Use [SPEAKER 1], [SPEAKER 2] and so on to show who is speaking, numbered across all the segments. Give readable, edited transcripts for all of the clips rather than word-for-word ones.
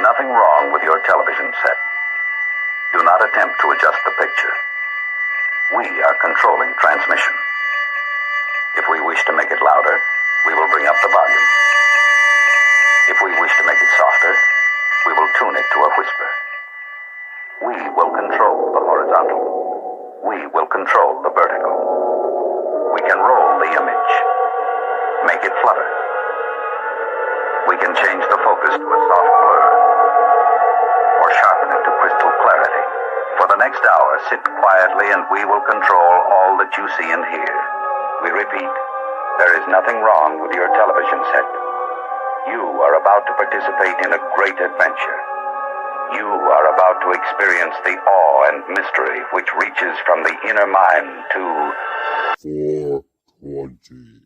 [SPEAKER 1] nothing wrong with your television set. Do not attempt to adjust the picture. We are controlling transmission. If we wish to make it louder, we will bring up the volume. If we wish to make it softer, we will tune it to a whisper. We will control the horizontal. We will control the vertical. We can roll the image, make it flutter. We can change the focus to a soft blur, or sharpen it to crystal clarity. For the next hour, sit quietly and we will control all that you see and hear. We repeat, there is nothing wrong with your television set. You are about to participate in a great adventure. You are about to experience the awe and mystery which reaches from the inner mind to 420.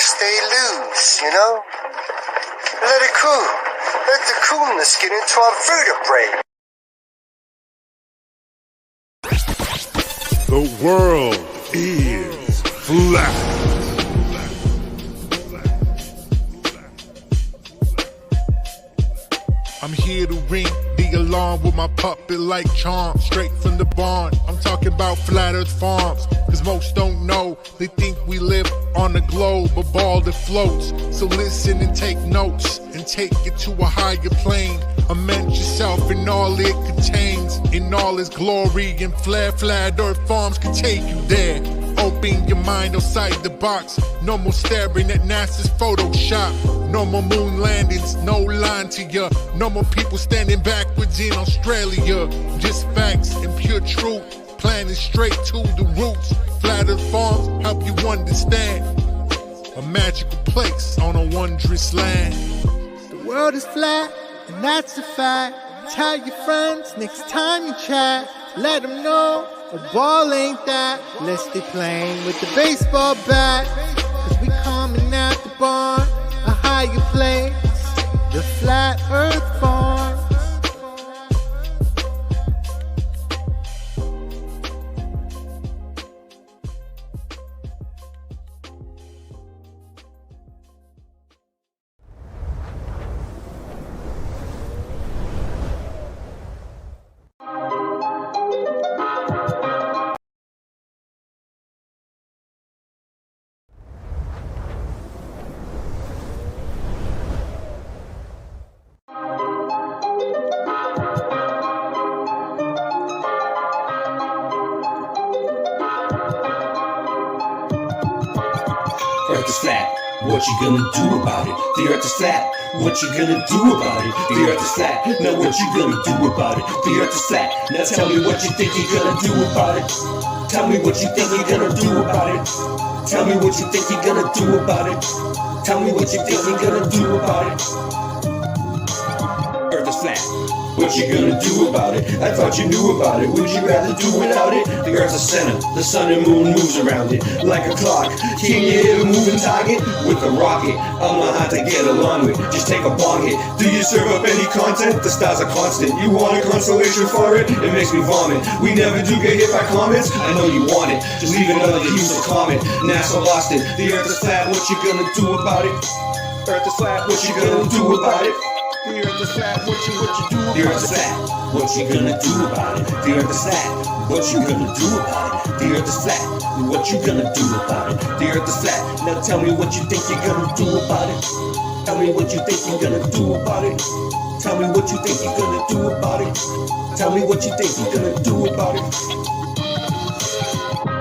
[SPEAKER 2] Stay loose, you know? Let it cool. Let the coolness get into our vertebrae.
[SPEAKER 3] The world is flat. I'm here to ring the alarm with my puppet-like charm, straight from the barn. I'm talking about Flat Earth Farms, cause most don't know. They think we live on a globe, a ball that floats. So listen and take notes, and take it to a higher plane. Imagine yourself in all it contains, in all its glory, and Flat Earth Farms can take you there. Open your mind outside the box. No more staring at NASA's Photoshop. No more moon landings, no line to ya. No more people standing backwards in Australia. Just facts and pure truth, planning straight to the roots. Flat Earth Farms help you understand. A magical place on a wondrous land.
[SPEAKER 4] The world is flat, and that's a fact. Tell your friends next time you chat. Let them know a ball ain't that. Let's stay playing with the baseball bat. Cause we coming at the barn, a higher place, the Flat Earth Farm.
[SPEAKER 5] Earth is flat. What you gonna do about it? The earth is flat. What you gonna do about it? The earth is flat. Now what you gonna do about it? The earth is flat. Now tell me what you think you're gonna do about it. Tell me what you think you're gonna do about it. Tell me what you think you're gonna do about it. Tell me what you think you're gonna do about it. Earth is flat. What you gonna do about it? I thought you knew about it. Would you rather do without it? The earth's a center. The sun and moon moves around it like a clock. Can you hit a moving target with a rocket? I'm not hard to get along with. Just take a bong hit. Do you serve up any content? The stars are constant. You want a consolation for it? It makes me vomit. We never do get hit by comets. I know you want it. Just leave another useless comment. NASA lost it. The earth is flat. What you gonna do about it? Earth is flat. What you gonna do about it? The earth is flat, what you do about it? The earth is flat, what you gonna do about it? The earth is flat, what you gonna do about it? The earth is flat, what you gonna do about it? The earth is flat, now tell me what you think you're gonna do about it. Tell me what you think you're gonna do about it. Tell me what you think you're gonna do about it. Tell me what you think you're gonna do about it.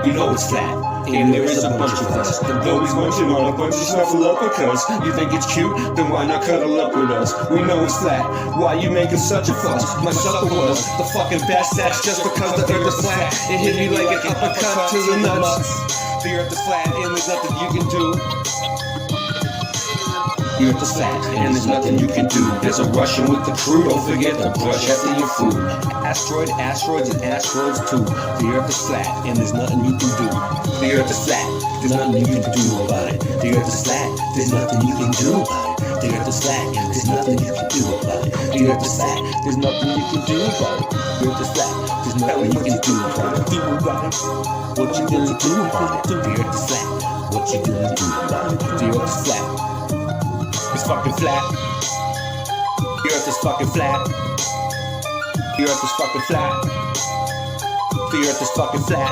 [SPEAKER 5] You know it's flat. And there is a bunch of us. Though he's munching on a bunch of snuffleupagus. You think it's cute? Then why not cuddle up with us? We know it's flat. Why you making such a fuss? My supper was the fucking best. That's just because the earth is flat. It hit me like an uppercut to the nuts. The earth is flat and there's nothing you can do. The earth is flat and there's nothing you can do. There's a Russian with the crew. Don't forget to brush after your food. Asteroids and asteroids too. The earth is flat and there's nothing you can do. The earth is flat, there's nothing you can do about it. The earth is flat, there's nothing you can do about it. The earth is flat, there's nothing you can do about it. The earth is flat, there's nothing you can do about it. The earth is flat, there's nothing you can do about it. What you gonna do about it? The earth is flat, what you gonna do about it? The earth is flat, it's fucking flat. The earth is fucking flat. The earth is fucking flat. The earth is fucking flat.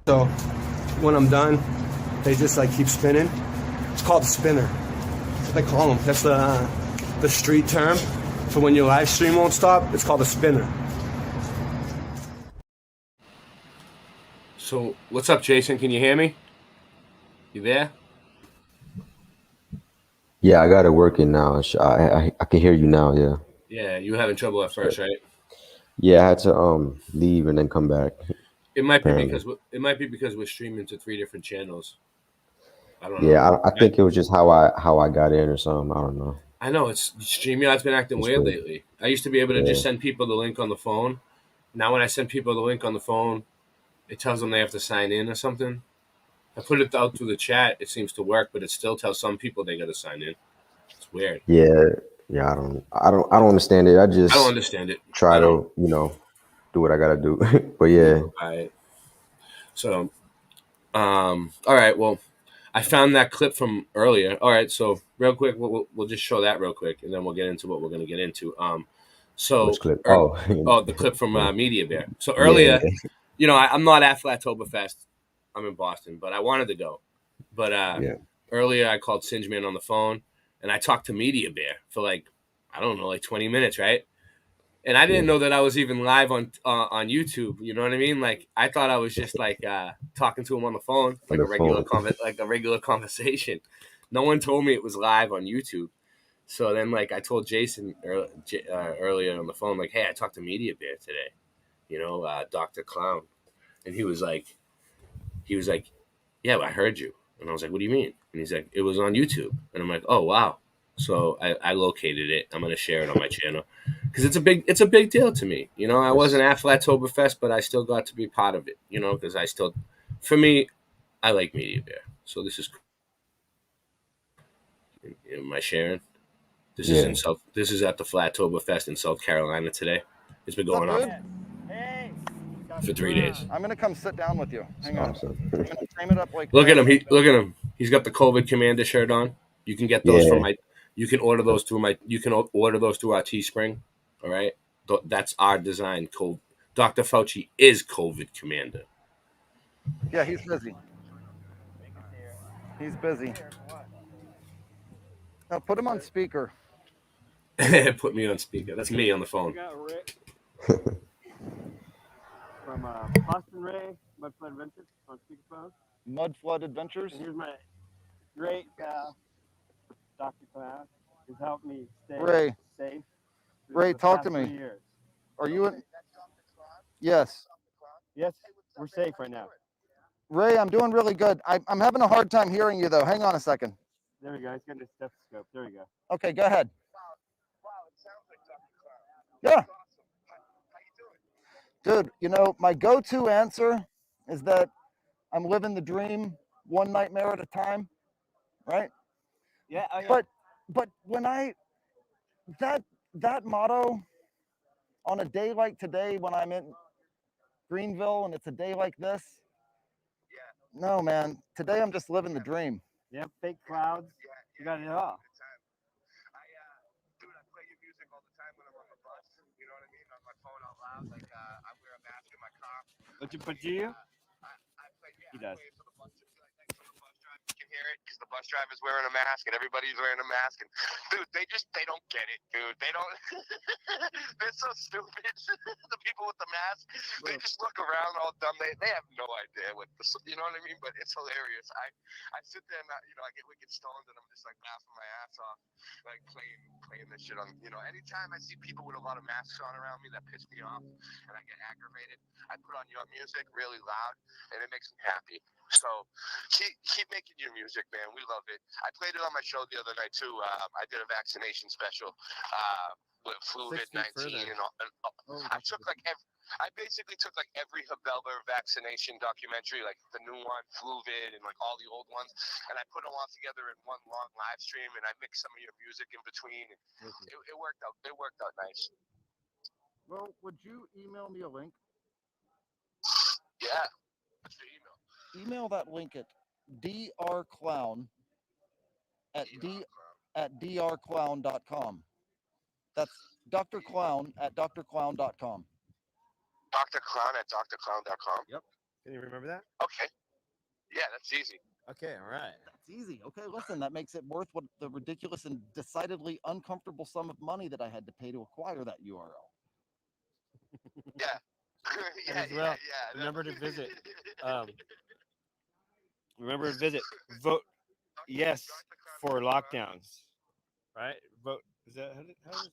[SPEAKER 5] So when I'm done, they just like keep spinning. It's called a spinner. That's what they call them. That's the street term for when your live stream won't stop. It's called a spinner.
[SPEAKER 6] So what's up, Jason? Can you hear me? You there?
[SPEAKER 7] Yeah, I got it working now. I can hear you now. Yeah.
[SPEAKER 6] Yeah, you were having trouble at first, right?
[SPEAKER 7] Yeah, I had to leave and then come back.
[SPEAKER 6] It might be
[SPEAKER 7] Apparently.
[SPEAKER 6] because we're streaming to 3 different channels. I don't know.
[SPEAKER 7] Yeah, I think it was just how I got in or something. I don't know.
[SPEAKER 6] I know it's StreamYard's been acting
[SPEAKER 7] It's
[SPEAKER 6] weird
[SPEAKER 7] weird.
[SPEAKER 6] lately. I used to be able to
[SPEAKER 7] Yeah.
[SPEAKER 6] just send people the link on the phone. Now when I send people the link on the phone, it tells them they have to sign in or something. I put it out through the chat. It seems to work, but it still tells some people they got to sign in. It's weird.
[SPEAKER 7] Yeah. I don't understand it. I
[SPEAKER 6] I
[SPEAKER 7] just
[SPEAKER 6] don't understand it.
[SPEAKER 7] try
[SPEAKER 6] I don't.
[SPEAKER 7] to, do what I gotta do. But yeah.
[SPEAKER 6] All right. So, all right. Well, I found that clip from earlier. All right. So real quick, we'll just show that real quick, and then we'll get into what we're going to get into. So
[SPEAKER 7] Which clip? Oh.
[SPEAKER 6] the clip from Media Bear. So
[SPEAKER 7] Yeah,
[SPEAKER 6] earlier,
[SPEAKER 7] yeah.
[SPEAKER 6] I'm not at Flattoberfest. I'm in Boston, but I wanted to go. But
[SPEAKER 7] Yeah.
[SPEAKER 6] earlier, I called Singeman on the phone, and I talked to Media Bear for like 20 minutes, right? And I didn't know that I was even live on YouTube. You know what I mean? Like I thought I was just like talking to him on the phone, like
[SPEAKER 7] On
[SPEAKER 6] a
[SPEAKER 7] the
[SPEAKER 6] regular
[SPEAKER 7] phone.
[SPEAKER 6] like a regular conversation. No one told me it was live on YouTube. So then, like I told Jason earlier on the phone, like, "Hey, I talked to Media Bear today. Dr. Clown," and he was like, "Yeah, I heard you." And I was like, "What do you mean?" And he's like, "It was on YouTube." And I'm like, "Oh wow." So I located it. I'm gonna share it on my channel because it's a big deal to me. I wasn't at Flattoberfest, but I still got to be part of it. Because for me, I like Media Bear. So this is my sharing. This is This is at the Flattoberfest in South Carolina today. It's been going on for 3 days.
[SPEAKER 8] I'm gonna come sit down with you. Hang on.
[SPEAKER 7] Awesome.
[SPEAKER 8] I'm gonna frame it up like.
[SPEAKER 6] Look at him. Look at him. He's got the COVID Commander shirt on. You can get those
[SPEAKER 7] Yeah.
[SPEAKER 6] from my. You can order those through my. You can order those through our Teespring. All right. That's our design. Dr. Fauci is COVID commander.
[SPEAKER 8] Yeah, he's busy. He's busy. Now put him on speaker.
[SPEAKER 6] Put me on speaker. That's me on the phone.
[SPEAKER 9] From Boston Ray, Mud Flood Adventures on speakerphone.
[SPEAKER 8] Mud Flood Adventures.
[SPEAKER 9] And here's my great pal, Dr. Cloud, who's helped me stay
[SPEAKER 8] Ray.
[SPEAKER 9] safe.
[SPEAKER 8] Ray, talk to me.
[SPEAKER 9] Years.
[SPEAKER 8] Are you in? Yes.
[SPEAKER 9] Yes, we're safe right now.
[SPEAKER 8] Ray, I'm doing really good. I'm having a hard time hearing you, though. Hang on a second.
[SPEAKER 9] There we go. He's got a stethoscope. There we go.
[SPEAKER 8] Okay, go ahead. Yeah. Dude, you know, my go-to answer is that I'm living the dream one nightmare at a time, right?
[SPEAKER 9] Yeah, oh yeah.
[SPEAKER 8] But when that motto on a day like today when I'm in Greenville and it's a day like this, no, man. Today I'm just living the dream.
[SPEAKER 9] Yeah, fake clouds. You got it all.
[SPEAKER 10] Dude, I play your music all the time when I'm on the bus. You know what I mean? On my phone out loud. Like, I wear a mask in my car.
[SPEAKER 9] But do you?
[SPEAKER 10] I play, yeah,
[SPEAKER 9] He does.
[SPEAKER 10] I play it for the bus. Like, next to the bus driver, you can hear it because the bus driver's wearing a mask and everybody's wearing a mask. And, dude, they don't get it, dude. They don't. They're so stupid. The people with the mask, they just look around all dumb. They have no idea you know what I mean? But it's hilarious. I sit there and, I get wicked stoned and I'm just like laughing my ass off, like playing this shit on, anytime I see people with a lot of masks on around me that piss me off and I get aggravated, I put on your music really loud and it makes me happy. So keep making your music, man. We love it. I played it on my show the other night too. I did a vaccination special with COVID-19 and all. I basically took like every Habelber vaccination documentary, like the new one, Fluvid, and like all the old ones, and I put them all together in one long live stream, and I mixed some of your music in between. It worked out. It worked out nice.
[SPEAKER 8] Well, would you email me a link?
[SPEAKER 10] Yeah. What's your email?
[SPEAKER 8] Email that link at drclown at drclown.com. That's Dr. Clown at drclown.com.
[SPEAKER 10] Dr. Clown at drclown.com.
[SPEAKER 9] Yep. Can you remember that?
[SPEAKER 10] Okay. Yeah, that's easy.
[SPEAKER 9] Okay, all right.
[SPEAKER 8] That's easy. Okay, listen, that makes it worth what the ridiculous and decidedly uncomfortable sum of money that I had to pay to acquire that URL.
[SPEAKER 10] Yeah.
[SPEAKER 9] yeah. Remember to visit. Vote yes for lockdowns. Right? Vote. Is that how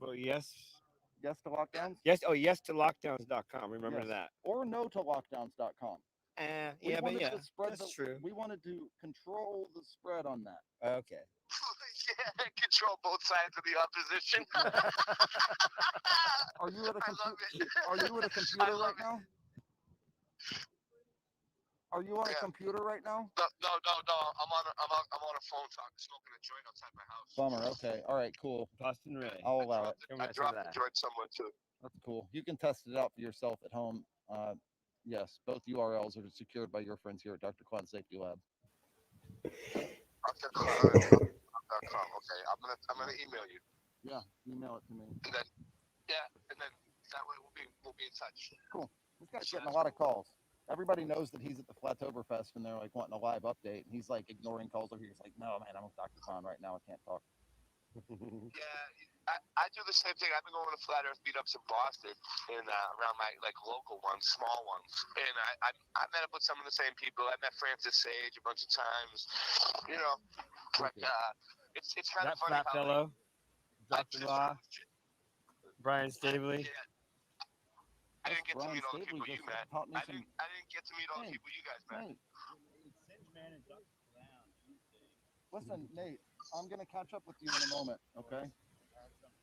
[SPEAKER 9] vote yes?
[SPEAKER 8] Yes to lockdowns?
[SPEAKER 9] Yes. Oh, yes to lockdowns.com. Remember that.
[SPEAKER 8] Or no to lockdowns.com.
[SPEAKER 9] That's true.
[SPEAKER 8] We wanted to control the spread on that.
[SPEAKER 9] Okay.
[SPEAKER 10] Yeah, control both sides of the opposition.
[SPEAKER 8] Are you at a computer right now? Are you on a computer right now?
[SPEAKER 10] No. I'm on a phone smoking a joint outside my house.
[SPEAKER 8] Bummer. Okay. All right. Cool.
[SPEAKER 9] Boston Ray.
[SPEAKER 8] I'll allow it.
[SPEAKER 10] I dropped the joint somewhere too.
[SPEAKER 8] That's cool. You can test it out for yourself at home. Yes, both URLs are secured by your friends here at Dr. Clown Safety Lab.
[SPEAKER 10] drclown.com. Okay, I'm gonna email you.
[SPEAKER 8] Yeah, email it to me.
[SPEAKER 10] And then that way we'll be in touch.
[SPEAKER 8] Cool. This guy's getting a lot of calls. Everybody knows that he's at the Flattoberfest and they're like wanting a live update. And he's like ignoring calls over here. He's like, no, man, I'm with Dr. Clown right now. I can't talk.
[SPEAKER 10] Yeah, I do the same thing. I've been going to Flat Earth meetups in Boston and around my local ones, small ones. And I met up with some of the same people. I met Francis Sage a bunch of times. But it's kind of funny
[SPEAKER 9] Flat Fellow, Dr. Law, Brian Stabley.
[SPEAKER 10] Yeah. I didn't get to meet all the people you met. I didn't get to meet all the people you guys met.
[SPEAKER 8] Listen, Nate, I'm going to catch up with you in a moment, okay?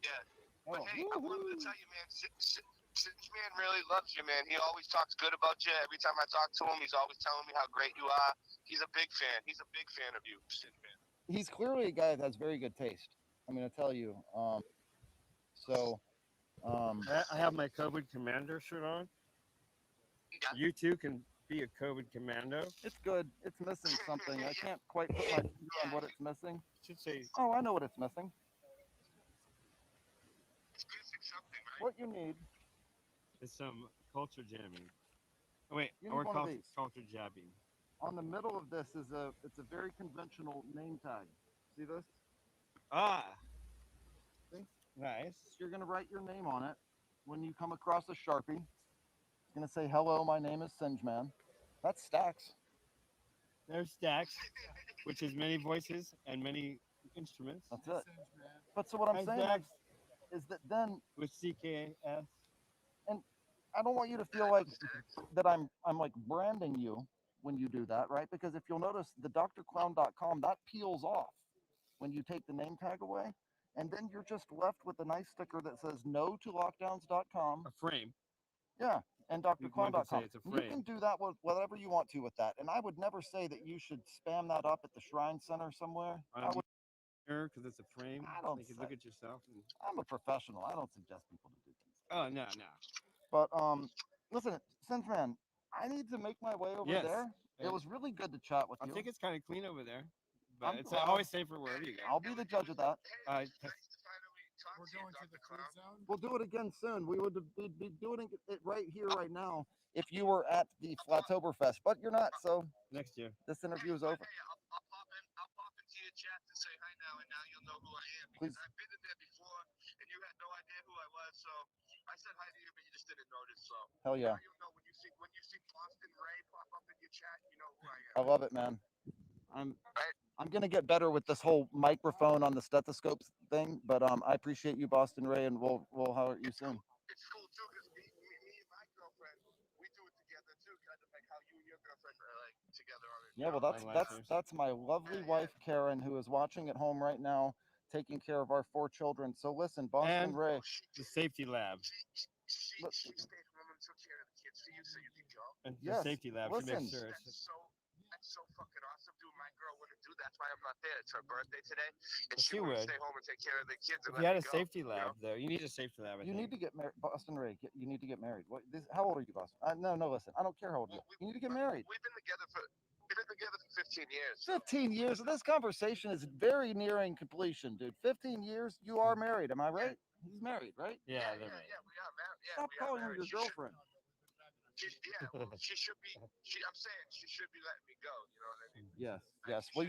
[SPEAKER 10] Yeah. But hey, I wanted to tell you, man, Singe Man really loves you, man. He always talks good about you. Every time I talk to him, he's always telling me how great you are. He's a big fan. He's a big fan of you, Singe Man.
[SPEAKER 8] He's clearly a guy that has very good taste. I'm going to tell you.
[SPEAKER 9] I have my COVID Commander shirt on. Yeah. You too can be a COVID Commando.
[SPEAKER 8] It's good. It's missing something. I can't quite put my finger on what it's missing.
[SPEAKER 9] Should say.
[SPEAKER 8] Oh, I know what it's missing.
[SPEAKER 10] It's missing something,
[SPEAKER 8] what you need.
[SPEAKER 9] It's some culture jamming. Oh, wait,
[SPEAKER 8] You
[SPEAKER 9] or
[SPEAKER 8] need one of these.
[SPEAKER 9] culture jabbing.
[SPEAKER 8] On the middle of this is it's a very conventional name tag. See this?
[SPEAKER 9] Ah,
[SPEAKER 8] See?
[SPEAKER 9] nice.
[SPEAKER 8] You're gonna write your name on it. When you come across a Sharpie, it's gonna say, "Hello, my name is Singeman." That's Stacks.
[SPEAKER 9] There's Stax, which is many voices and many instruments.
[SPEAKER 8] That's it. But so what I'm
[SPEAKER 9] And
[SPEAKER 8] saying
[SPEAKER 9] Stax
[SPEAKER 8] is that then,
[SPEAKER 9] with CKS.
[SPEAKER 8] and I don't want you to feel like that I'm like branding you when you do that, right? Because if you'll notice, the drclown.com, that peels off when you take the name tag away, and then you're just left with a nice sticker that says no to lockdowns.com.
[SPEAKER 9] A frame.
[SPEAKER 8] Yeah, and
[SPEAKER 9] One could
[SPEAKER 8] drclown.com.
[SPEAKER 9] say it's a
[SPEAKER 8] You
[SPEAKER 9] frame.
[SPEAKER 8] can do that with whatever you want to with that, and I would never say that you should spam that up at the Shrine Center somewhere. I would.
[SPEAKER 9] Because it's a frame.
[SPEAKER 8] I don't
[SPEAKER 9] You can
[SPEAKER 8] say-
[SPEAKER 9] look at yourself. And,
[SPEAKER 8] I'm a professional. I don't suggest people to do things.
[SPEAKER 9] oh, no, no.
[SPEAKER 8] But listen, Singeman, I need to make my way over
[SPEAKER 9] Yes.
[SPEAKER 8] there.
[SPEAKER 9] Yeah.
[SPEAKER 8] It was really good to chat with
[SPEAKER 9] I
[SPEAKER 8] you.
[SPEAKER 9] think it's kind of clean over there. But
[SPEAKER 8] I'm
[SPEAKER 9] it's
[SPEAKER 8] glad.
[SPEAKER 9] always safer wherever you go.
[SPEAKER 8] I'll be the judge of that.
[SPEAKER 10] Nice to finally talk to you, Dr. Clown.
[SPEAKER 8] We'll do it again soon. We'd be doing it right here, right now, if you were at the Flattoberfest. But you're not, so
[SPEAKER 9] Next year.
[SPEAKER 8] this interview is over.
[SPEAKER 10] Hey, I'll pop into your chat to say hi now, and now you'll know who I am. Because
[SPEAKER 8] Please.
[SPEAKER 10] I've been in there before, and you had no idea who I was. So I said hi to you, but you just didn't notice. So
[SPEAKER 8] Hell yeah.
[SPEAKER 10] now you'll know when you see Boston Ray pop up in your chat, you know who I
[SPEAKER 8] I
[SPEAKER 10] am.
[SPEAKER 8] love it, man. I'm
[SPEAKER 10] Right?
[SPEAKER 8] gonna get better with this whole microphone on the stethoscope thing, but I appreciate you, Boston Ray, and we'll holler at you soon.
[SPEAKER 10] It's cool too, because me and my girlfriend, we do it together too, kind of like how you and your girlfriend are like together on it.
[SPEAKER 8] Yeah, well, that's my lovely wife Karen, who is watching at home right now, taking care of our 4 children. So listen, Boston
[SPEAKER 9] And
[SPEAKER 8] Ray,
[SPEAKER 9] the safety lab.
[SPEAKER 10] She stayed home and took care of the kids for you, so you can go.
[SPEAKER 9] And
[SPEAKER 8] Yes,
[SPEAKER 9] the safety lab. She
[SPEAKER 8] listen.
[SPEAKER 9] makes sure.
[SPEAKER 10] That's so fucking awesome, dude. My girl wouldn't do that. That's why I'm not there. It's her birthday today, and
[SPEAKER 9] Well,
[SPEAKER 10] she
[SPEAKER 9] she
[SPEAKER 10] would
[SPEAKER 9] would.
[SPEAKER 10] stay home and take care of the kids.
[SPEAKER 9] If
[SPEAKER 10] And
[SPEAKER 9] you
[SPEAKER 10] let
[SPEAKER 9] had
[SPEAKER 10] me
[SPEAKER 9] a
[SPEAKER 10] go,
[SPEAKER 9] safety
[SPEAKER 10] you
[SPEAKER 9] lab,
[SPEAKER 10] know?
[SPEAKER 9] though, you need a safety lab.
[SPEAKER 8] you need to get married, Boston Ray. You need to get married. How old are you, Boston? No, listen. I don't care how old you are. You need to get married.
[SPEAKER 10] We've been together for 15 years.
[SPEAKER 8] 15 years. This conversation is very nearing completion, dude. 15 years. You are married. Am I right? He's married, right?
[SPEAKER 9] Yeah, they're
[SPEAKER 10] Yeah, we are married. Yeah,
[SPEAKER 8] Stop
[SPEAKER 10] we are
[SPEAKER 8] calling her
[SPEAKER 10] married.
[SPEAKER 8] your girlfriend.
[SPEAKER 10] She should be. I'm saying she should be letting me go. You know what I mean?
[SPEAKER 8] Yes, yes. Well,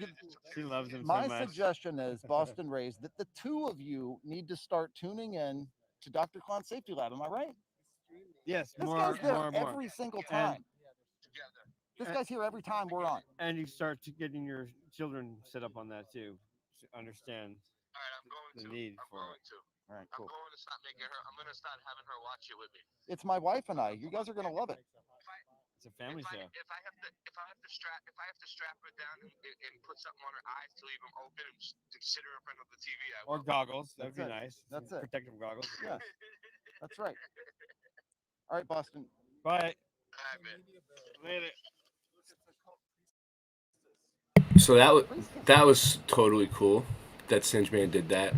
[SPEAKER 9] She loves him so
[SPEAKER 8] my
[SPEAKER 9] much.
[SPEAKER 8] suggestion is, Boston Rays, that the 2 of you need to start tuning in to Dr. Clown Safety Lab. Am I right?
[SPEAKER 9] Yes,
[SPEAKER 8] This
[SPEAKER 9] more,
[SPEAKER 8] guy's there
[SPEAKER 9] more, more.
[SPEAKER 8] every single time.
[SPEAKER 10] Together.
[SPEAKER 8] This guy's here every time we're on.
[SPEAKER 9] And you start getting your children set up on that too, to understand
[SPEAKER 10] All right, I'm going
[SPEAKER 9] the
[SPEAKER 10] to.
[SPEAKER 9] need
[SPEAKER 10] I'm
[SPEAKER 9] for
[SPEAKER 10] going
[SPEAKER 9] it.
[SPEAKER 10] to.
[SPEAKER 8] All right,
[SPEAKER 10] I'm
[SPEAKER 8] cool.
[SPEAKER 10] going to start making her. I'm going to start having her watch it with me.
[SPEAKER 8] It's my wife and I. You guys are gonna love it.
[SPEAKER 9] It's a family show.
[SPEAKER 10] If I have to strap her down and put something on her eyes to leave them open and to sit her in front of the TV, I
[SPEAKER 9] Or
[SPEAKER 10] will.
[SPEAKER 9] goggles. That'd
[SPEAKER 8] That's
[SPEAKER 9] be
[SPEAKER 8] it.
[SPEAKER 9] nice.
[SPEAKER 8] That's
[SPEAKER 9] Some
[SPEAKER 8] it.
[SPEAKER 9] Protective goggles.
[SPEAKER 8] Yeah, that's right. All right, Boston.
[SPEAKER 9] Bye.
[SPEAKER 10] All right, man.
[SPEAKER 9] Later.
[SPEAKER 6] So that was totally cool that Singeman did that.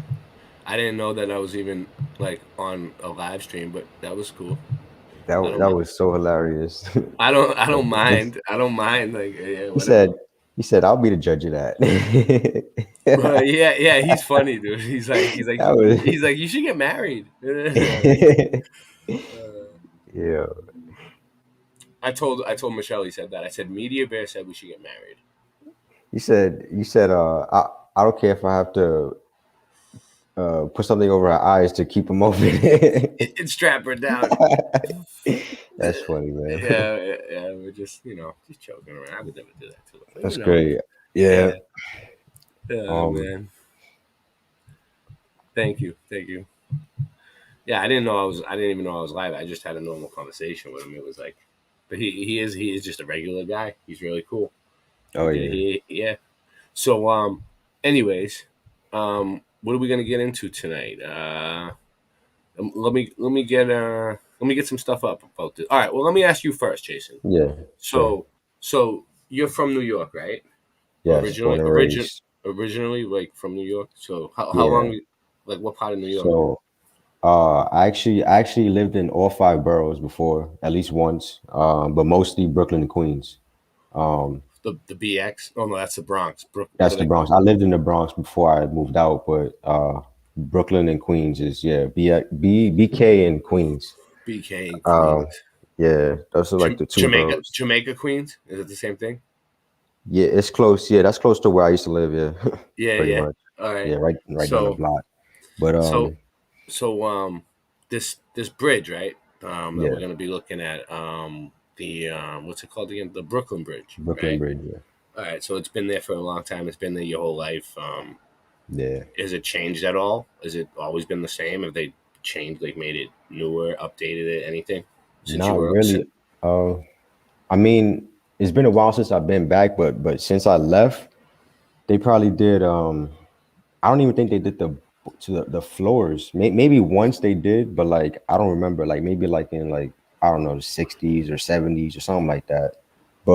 [SPEAKER 6] I didn't know that I was even like on a live stream, but that was cool.
[SPEAKER 7] That was so hilarious.
[SPEAKER 6] I don't mind. I don't mind. Like yeah,
[SPEAKER 7] he said, "I'll be the judge of that."
[SPEAKER 6] But yeah, he's funny, dude. He's like you should get married.
[SPEAKER 7] Yeah.
[SPEAKER 6] I told Michelle, he said that. I said Media Bear said we should get married.
[SPEAKER 7] You said, I don't care if I have to put something over her eyes to keep them open.
[SPEAKER 6] And strap her down.
[SPEAKER 7] That's funny, man.
[SPEAKER 6] Yeah, we're just just joking around. I would never do that to her. But,
[SPEAKER 7] That's great. Yeah.
[SPEAKER 6] Man. Thank you. Yeah, I didn't even know I was live. I just had a normal conversation with him. It was like, but he is just a regular guy. He's really cool.
[SPEAKER 7] Oh yeah.
[SPEAKER 6] Yeah. So anyways, what are we gonna get into tonight? Let me get some stuff up about this. All right. Well, let me ask you first, Jason.
[SPEAKER 7] Yeah.
[SPEAKER 6] So you're from New York, right?
[SPEAKER 7] Yes.
[SPEAKER 6] Originally, like from New York. So how long? Like what part of New York?
[SPEAKER 7] So, I actually lived in all 5 boroughs before, at least once, but mostly Brooklyn and Queens.
[SPEAKER 6] The BX? Oh no, that's the Bronx.
[SPEAKER 7] That's the Bronx. I lived in the Bronx before I moved out, but Brooklyn and Queens is BK and Queens.
[SPEAKER 6] BK and
[SPEAKER 7] Um,
[SPEAKER 6] Queens.
[SPEAKER 7] yeah, those are like the two
[SPEAKER 6] Jamaica,
[SPEAKER 7] boroughs.
[SPEAKER 6] Jamaica, Queens. Is it the same thing?
[SPEAKER 7] Yeah, it's close. Yeah, that's close to where I used to live. Yeah,
[SPEAKER 6] Yeah,
[SPEAKER 7] pretty
[SPEAKER 6] yeah.
[SPEAKER 7] much.
[SPEAKER 6] All right.
[SPEAKER 7] Yeah, right down the
[SPEAKER 6] So,
[SPEAKER 7] block. But
[SPEAKER 6] so, so, this bridge, right? That we're
[SPEAKER 7] yeah,
[SPEAKER 6] gonna be looking at, the what's it called again? The Brooklyn Bridge,
[SPEAKER 7] Brooklyn
[SPEAKER 6] right?
[SPEAKER 7] Bridge. Yeah,
[SPEAKER 6] All right. So it's been there for a long time. It's been there your whole life.
[SPEAKER 7] yeah.
[SPEAKER 6] Has it changed at all? Has it always been the same? Have they changed, like made it newer, updated it, anything since you
[SPEAKER 7] Not
[SPEAKER 6] were?
[SPEAKER 7] really. I mean, it's been a while since I've been back, but since I left, they probably did. I don't even think they did the floors. Maybe once they did, but like I don't remember. Like maybe like in like I don't know the 60s or 70s or something like that.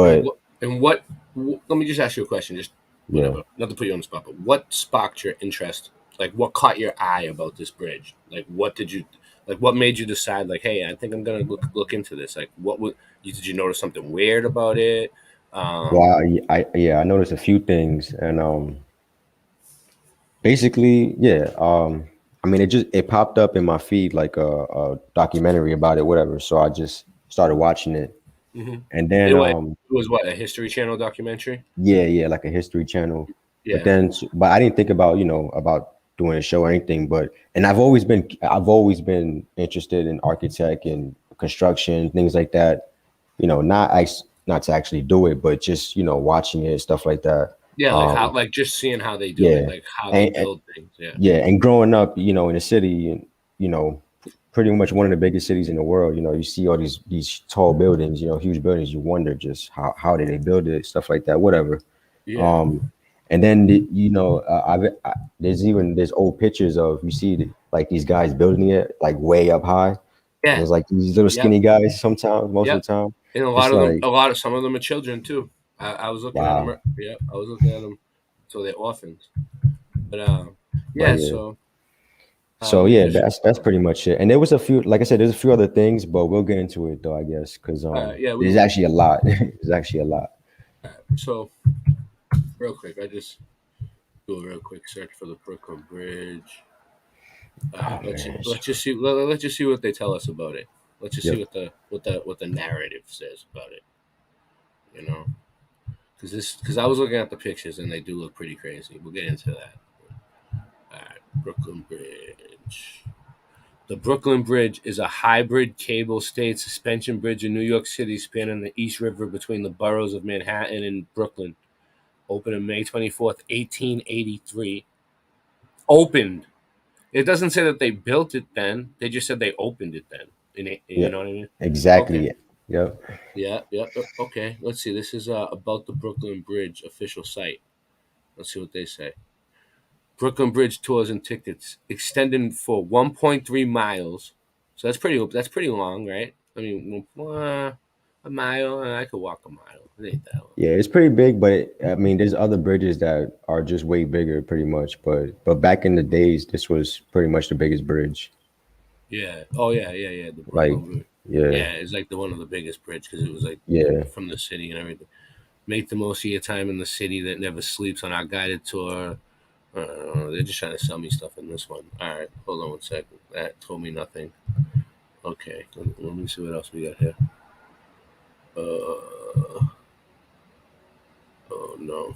[SPEAKER 6] And
[SPEAKER 7] But
[SPEAKER 6] what? And what? Let me just ask you a question. Just
[SPEAKER 7] yeah,
[SPEAKER 6] whatever. Not to put you on the spot, but what sparked your interest? Like, what caught your eye about this bridge? Like, what did you? Like, what made you decide? Like, hey, I think I'm gonna look into this. Like, what would you? Did you notice something weird about it? Um,
[SPEAKER 7] well, I noticed a few things, and basically, yeah. I mean, it popped up in my feed like a documentary about it, whatever. So I just started watching it,
[SPEAKER 6] mhm.
[SPEAKER 7] and
[SPEAKER 6] It,
[SPEAKER 7] then
[SPEAKER 6] wa- it was what, a History Channel documentary?
[SPEAKER 7] yeah, like a history channel. But
[SPEAKER 6] Yeah,
[SPEAKER 7] then, but I didn't think about about doing a show or anything. But and I've always been interested in architect and construction things like that. Not to actually do it, but just watching it stuff like that.
[SPEAKER 6] yeah. Like how,
[SPEAKER 7] Um,
[SPEAKER 6] like just seeing how they do it,
[SPEAKER 7] yeah,
[SPEAKER 6] like how they
[SPEAKER 7] and
[SPEAKER 6] build things. Yeah,
[SPEAKER 7] yeah, and growing up, in a city, and pretty much one of the biggest cities in the world. You see all these tall buildings, huge buildings. You wonder just how did they build it, stuff like that, whatever.
[SPEAKER 6] yeah,
[SPEAKER 7] Um, and then there's old pictures of you see like these guys building it like way up high, and
[SPEAKER 6] yeah.
[SPEAKER 7] it's like these little
[SPEAKER 6] Yep,
[SPEAKER 7] skinny guys. Sometimes, most of
[SPEAKER 6] yep.
[SPEAKER 7] the time,
[SPEAKER 6] And a lot
[SPEAKER 7] it's
[SPEAKER 6] of them,
[SPEAKER 7] like
[SPEAKER 6] some of them are children too. I was looking at them.
[SPEAKER 7] wow.
[SPEAKER 6] Yeah, I was looking at them. So they're orphans. But
[SPEAKER 7] But
[SPEAKER 6] yeah.
[SPEAKER 7] yeah,
[SPEAKER 6] So
[SPEAKER 7] so
[SPEAKER 6] let me
[SPEAKER 7] yeah,
[SPEAKER 6] just.
[SPEAKER 7] that's pretty much it. And there was a few, like I said, there's a few other things, but we'll get into it though, I guess, because
[SPEAKER 6] Yeah, we
[SPEAKER 7] there's
[SPEAKER 6] will.
[SPEAKER 7] actually a lot. There's actually a lot.
[SPEAKER 6] So real quick, I just do a real quick search for the Brooklyn Bridge.
[SPEAKER 7] Oh man.
[SPEAKER 6] Let's just see what they tell us about it. Let's just see
[SPEAKER 7] Yep.
[SPEAKER 6] what the narrative says about it. You know, because I was looking at the pictures and they do look pretty crazy. We'll get into that. All right, Brooklyn Bridge. The Brooklyn Bridge is a hybrid cable stayed suspension bridge in New York City spanning the East River between the boroughs of Manhattan and Brooklyn. Opened on May 24th, 1883. Opened. It doesn't say that they built it then. They just said they opened it then. You
[SPEAKER 7] Yep.
[SPEAKER 6] know what I mean? Okay.
[SPEAKER 7] Exactly. Yep.
[SPEAKER 6] Yeah, yeah. Okay. Let's see. This is about the Brooklyn Bridge official site. Let's see what they say. Brooklyn Bridge tours and tickets extending for 1.3 miles. So that's pretty long, right? I mean, a mile. I could walk a mile. It ain't that long.
[SPEAKER 7] Yeah, it's pretty big, but I mean, there's other bridges that are just way bigger, pretty much. But back in the days, this was pretty much the biggest bridge.
[SPEAKER 6] Yeah. Oh yeah, yeah, yeah. The
[SPEAKER 7] Like,
[SPEAKER 6] Brooklyn Bridge.
[SPEAKER 7] yeah,
[SPEAKER 6] Yeah, it's like the one of the biggest bridge because it was like
[SPEAKER 7] yeah.
[SPEAKER 6] from the city and everything. Make the most of your time in the city that never sleeps on our guided tour. They're just trying to sell me stuff in this one. All right, hold on one second. That told me nothing. Okay, let me see what else we got here. Uh, oh no,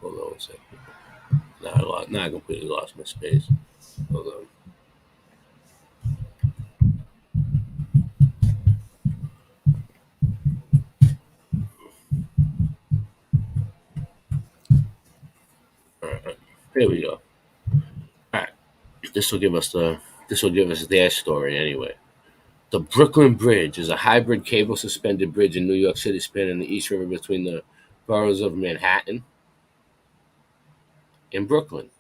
[SPEAKER 6] hold on one second. Now I completely lost my space. Hold on. All right, here we go. All right, this will give us their story anyway. The Brooklyn Bridge is a hybrid cable suspended bridge in New York City spanning the East River between the boroughs of Manhattan and Brooklyn.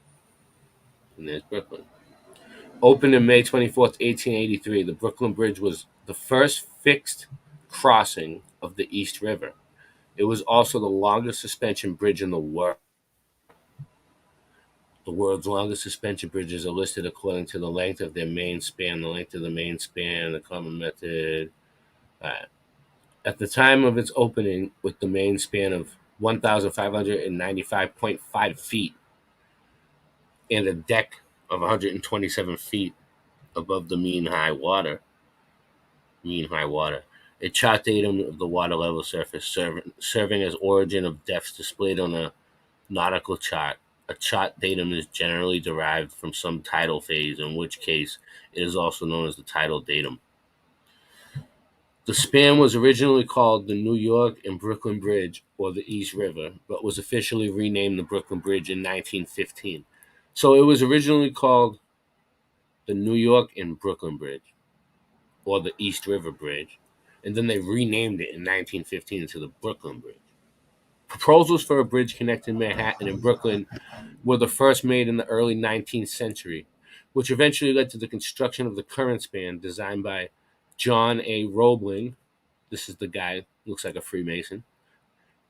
[SPEAKER 6] And there's Brooklyn. Opened on May 24th, 1883, the Brooklyn Bridge was the first fixed crossing of the East River. It was also the longest suspension bridge in the world. The world's longest suspension bridges are listed according to the length of their main span, the length of the main span, the common method. Uh, at the time of its opening, with the main span of 1,595.5 feet and a deck of 127 feet above the mean high water. Mean high water. A chart datum of the water level surface serving as origin of depths displayed on a nautical chart. A chart datum is generally derived from some tidal phase, in which case it is also known as the tidal datum. The span was originally called the New York and Brooklyn Bridge, or the East River, but was officially renamed the Brooklyn Bridge in 1915. So it was originally called the New York and Brooklyn Bridge, or the East River Bridge, and then they renamed it in 1915 to the Brooklyn Bridge. Proposals for a bridge connecting Manhattan and Brooklyn were the first made in the early 19th century, which eventually led to the construction of the current span designed by John A. Roebling. This is the guy, looks like a Freemason,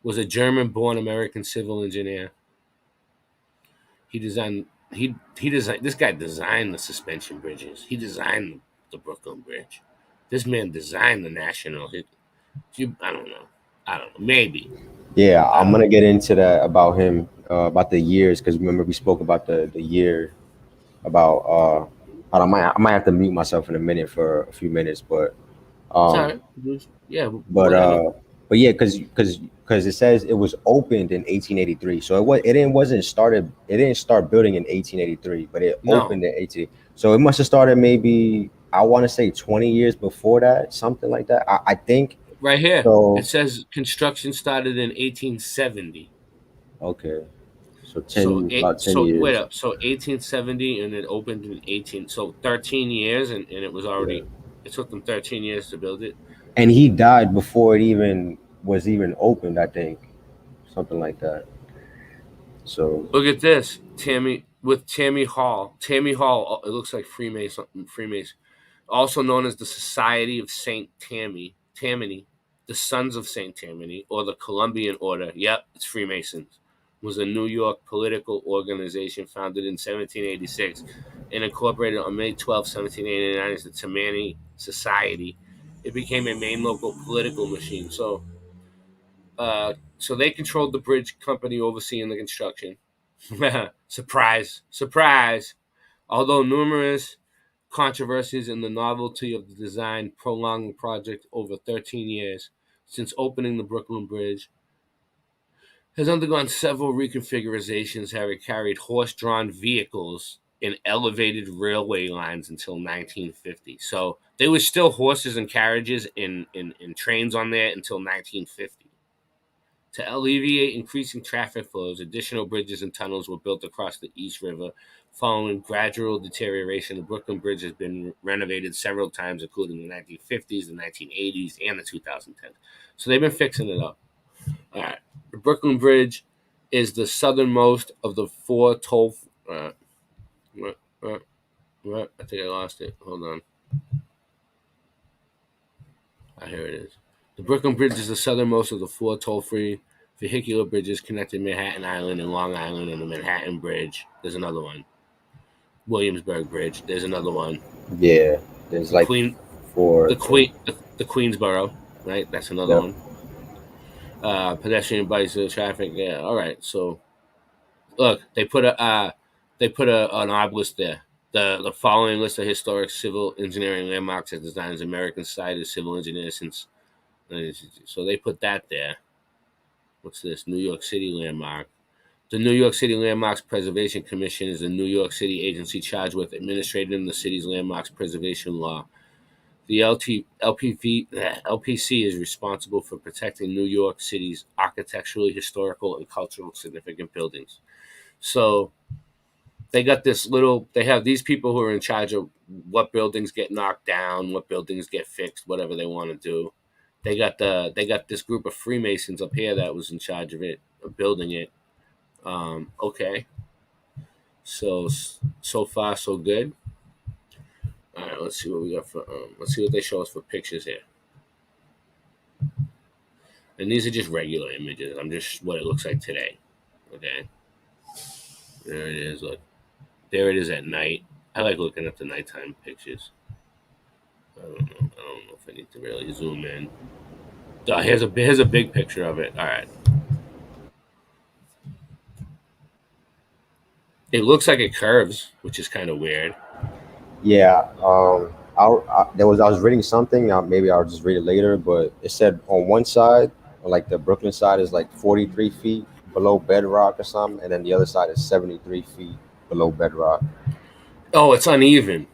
[SPEAKER 6] was a German-born American civil engineer. He designed this guy designed the suspension bridges. He designed the Brooklyn Bridge. This man designed the national hit. I don't know. Maybe.
[SPEAKER 7] Yeah, I'm gonna get into that about him, about the years, because remember we spoke about the year about I might have to mute myself in a minute for a few minutes, but um
[SPEAKER 6] Sorry. Yeah,
[SPEAKER 7] but
[SPEAKER 6] whatever.
[SPEAKER 7] but yeah, because it says it was opened in 1883, so it didn't start building in 1883, but it
[SPEAKER 6] No.
[SPEAKER 7] opened in 18. So it must have started maybe, I want to say, 20 years before that, something like that. I think
[SPEAKER 6] Right here. It
[SPEAKER 7] so.
[SPEAKER 6] says construction started in 1870.
[SPEAKER 7] Okay, so
[SPEAKER 6] So
[SPEAKER 7] 10, about 10
[SPEAKER 6] wait
[SPEAKER 7] years.
[SPEAKER 6] up. So 1870 and it opened in 18. So 13 years and it was
[SPEAKER 7] Yeah.
[SPEAKER 6] already. It took them 13 years to build it.
[SPEAKER 7] And he died before it even was even opened, I think, something like that. So
[SPEAKER 6] Look at this, Tammy Hall. Tammy Hall. It looks like Freemason. Freemason, also known as the Society of Saint Tammany, the Sons of Saint Tammany, or the Columbian Order. Yep, it's Freemasons. Was a New York political organization founded in 1786 and incorporated on May 12, 1789 as the Tammany Society. It became a main local political machine. So they controlled the bridge company overseeing the construction. Surprise, surprise. Although numerous controversies and the novelty of the design prolonged the project over 13 years since opening, the Brooklyn Bridge has undergone several reconfigurations, having carried horse-drawn vehicles and elevated railway lines until 1950. So there was still horses and carriages and trains on there until 1950. To alleviate increasing traffic flows, additional bridges and tunnels were built across the East River. Following gradual deterioration, the Brooklyn Bridge has been renovated several times, including the 1950s, the 1980s, and the 2010s. So they've been fixing it up. All right. The Brooklyn Bridge is the southernmost of the four toll. What? What? I think I lost it. Hold on. Here it is. The Brooklyn Bridge is the southernmost of the four toll-free vehicular bridges connecting Manhattan Island and Long Island, and the Manhattan Bridge. There's another one. Williamsburg Bridge. There's another one.
[SPEAKER 7] yeah, there's
[SPEAKER 6] The
[SPEAKER 7] like
[SPEAKER 6] Queen,
[SPEAKER 7] four.
[SPEAKER 6] the Queensboro, right? That's another
[SPEAKER 7] Yep.
[SPEAKER 6] one. Pedestrian, bicycle, traffic. Yeah. All right. So look, they put an obelisk there. The following list of historic civil engineering landmarks as designed as American Society of Civil Engineers since. So they put that there. What's this? New York City landmark. The New York City Landmarks Preservation Commission is a New York City agency charged with administrating the city's landmarks preservation law. The LPC is responsible for protecting New York City's architecturally, historical, and cultural significant buildings. So they have these people who are in charge of what buildings get knocked down, what buildings get fixed, whatever they want to do. They got this group of Freemasons up here that was in charge of it, of building it. Okay, so far so good. All right, let's see what we got for. Let's see what they show us for pictures here. And these are just regular images. I'm just what it looks like today. Okay, there it is. Look, there it is at night. I like looking at the nighttime pictures. I don't know. I don't know if I need to really zoom in. Here's a big picture of it. All right. It looks like it curves, which is kind of weird.
[SPEAKER 7] Yeah. I was reading something. Maybe I'll just read it later. But it said on one side, like the Brooklyn side, is like 43 feet below bedrock or something, and then the other side is 73 feet below bedrock.
[SPEAKER 6] Oh, it's uneven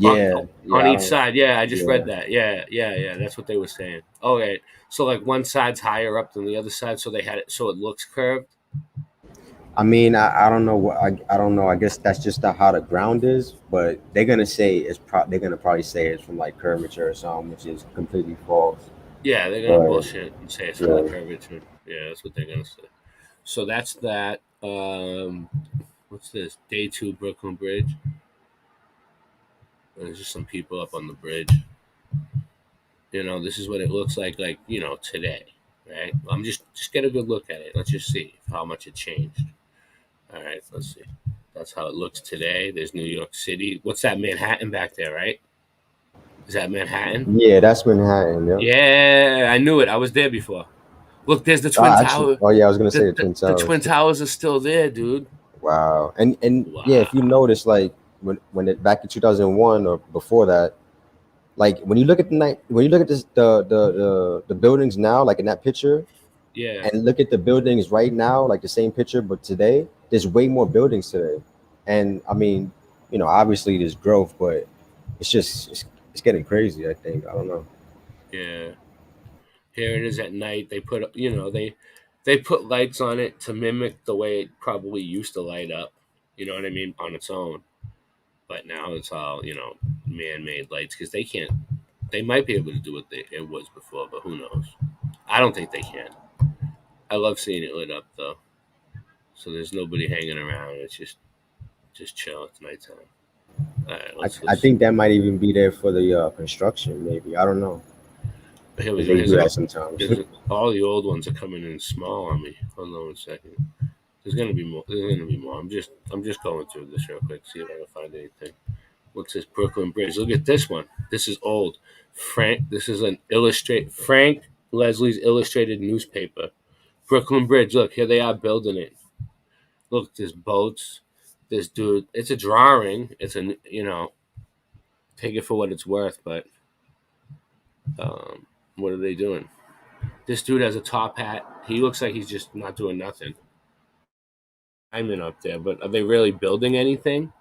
[SPEAKER 6] on
[SPEAKER 7] Yeah.
[SPEAKER 6] on
[SPEAKER 7] Yeah. I
[SPEAKER 6] each
[SPEAKER 7] don't.
[SPEAKER 6] side. Yeah, I just
[SPEAKER 7] Yeah.
[SPEAKER 6] read that. Yeah, yeah, yeah. That's what they were saying. Okay, so like one side's higher up than the other side, so they had it so it looks curved.
[SPEAKER 7] I mean, I don't know I don't know. I guess that's just how the ground is, but they're gonna say they're gonna probably say it's from like curvature or something, which is completely false.
[SPEAKER 6] Yeah, they're gonna
[SPEAKER 7] But
[SPEAKER 6] bullshit and say it's from the
[SPEAKER 7] yeah,
[SPEAKER 6] curvature. Yeah, that's what they're gonna say. So that's that. What's this? Day two Brooklyn Bridge. There's just some people up on the bridge. This is what it looks like today, right? I'm just get a good look at it. Let's just see how much it changed. All right, let's see. That's how it looks today. There's New York City. What's that? Manhattan back there, right? Is that Manhattan?
[SPEAKER 7] yeah, that's Manhattan. Yeah.
[SPEAKER 6] Yeah, I knew it. I was there before. Look, there's the Twin
[SPEAKER 7] Actually,
[SPEAKER 6] Tower.
[SPEAKER 7] oh yeah, I was gonna say
[SPEAKER 6] The,
[SPEAKER 7] the
[SPEAKER 6] the,
[SPEAKER 7] Twin
[SPEAKER 6] the
[SPEAKER 7] Towers.
[SPEAKER 6] Twin Towers are still there, dude.
[SPEAKER 7] Wow. And yeah, if you
[SPEAKER 6] Wow.
[SPEAKER 7] notice, like when it back in 2001 or before that, like when you look at when you look at the buildings now, like in that picture,
[SPEAKER 6] Yeah,
[SPEAKER 7] and look at the buildings right now, like the same picture, but today, there's way more buildings today. And I mean, obviously there's growth, but it's getting crazy. I think I don't know.
[SPEAKER 6] yeah. Here it is at night. They put lights on it to mimic the way it probably used to light up. You know what I mean? On its own. But now it's all man-made lights because they can't. They might be able to do what it was before, but who knows? I don't think they can. I love seeing it lit up though. So there's nobody hanging around. It's just chill. It's nighttime. All right,
[SPEAKER 7] I
[SPEAKER 6] let's.
[SPEAKER 7] think that might even be there for the construction. Maybe I don't know
[SPEAKER 6] Here we
[SPEAKER 7] because
[SPEAKER 6] go.
[SPEAKER 7] they do that sometimes.
[SPEAKER 6] All the old ones are coming in small on me. Hold on 1 second. There's gonna be more. There's gonna be more. I'm just going through this real quick. See if I can find anything. What's this Brooklyn Bridge? Look at this one. This is old. This is an Frank Leslie's illustrated newspaper. Brooklyn Bridge. Look, here they are building it. Look, there's boats. This dude. It's a drawing. It's take it for what it's worth. But what are they doing? This dude has a top hat. He looks like he's just not doing nothing. I'm in up there, but are they really building anything?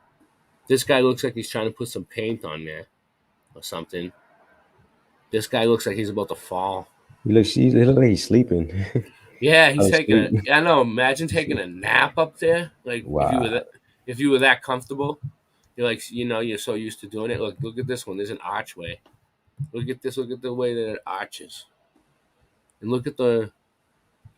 [SPEAKER 6] This guy looks like he's trying to put some paint on there or something. This guy looks like he's about to fall.
[SPEAKER 7] He looks like he's sleeping.
[SPEAKER 6] Yeah, he's
[SPEAKER 7] Oh,
[SPEAKER 6] taking
[SPEAKER 7] sleep.
[SPEAKER 6] a. I know. Imagine taking a nap up there. Like
[SPEAKER 7] Wow.
[SPEAKER 6] if you were that comfortable, you're like you're so used to doing it. Look at this one. There's an archway. Look at this. Look at the way that it arches, and look at the.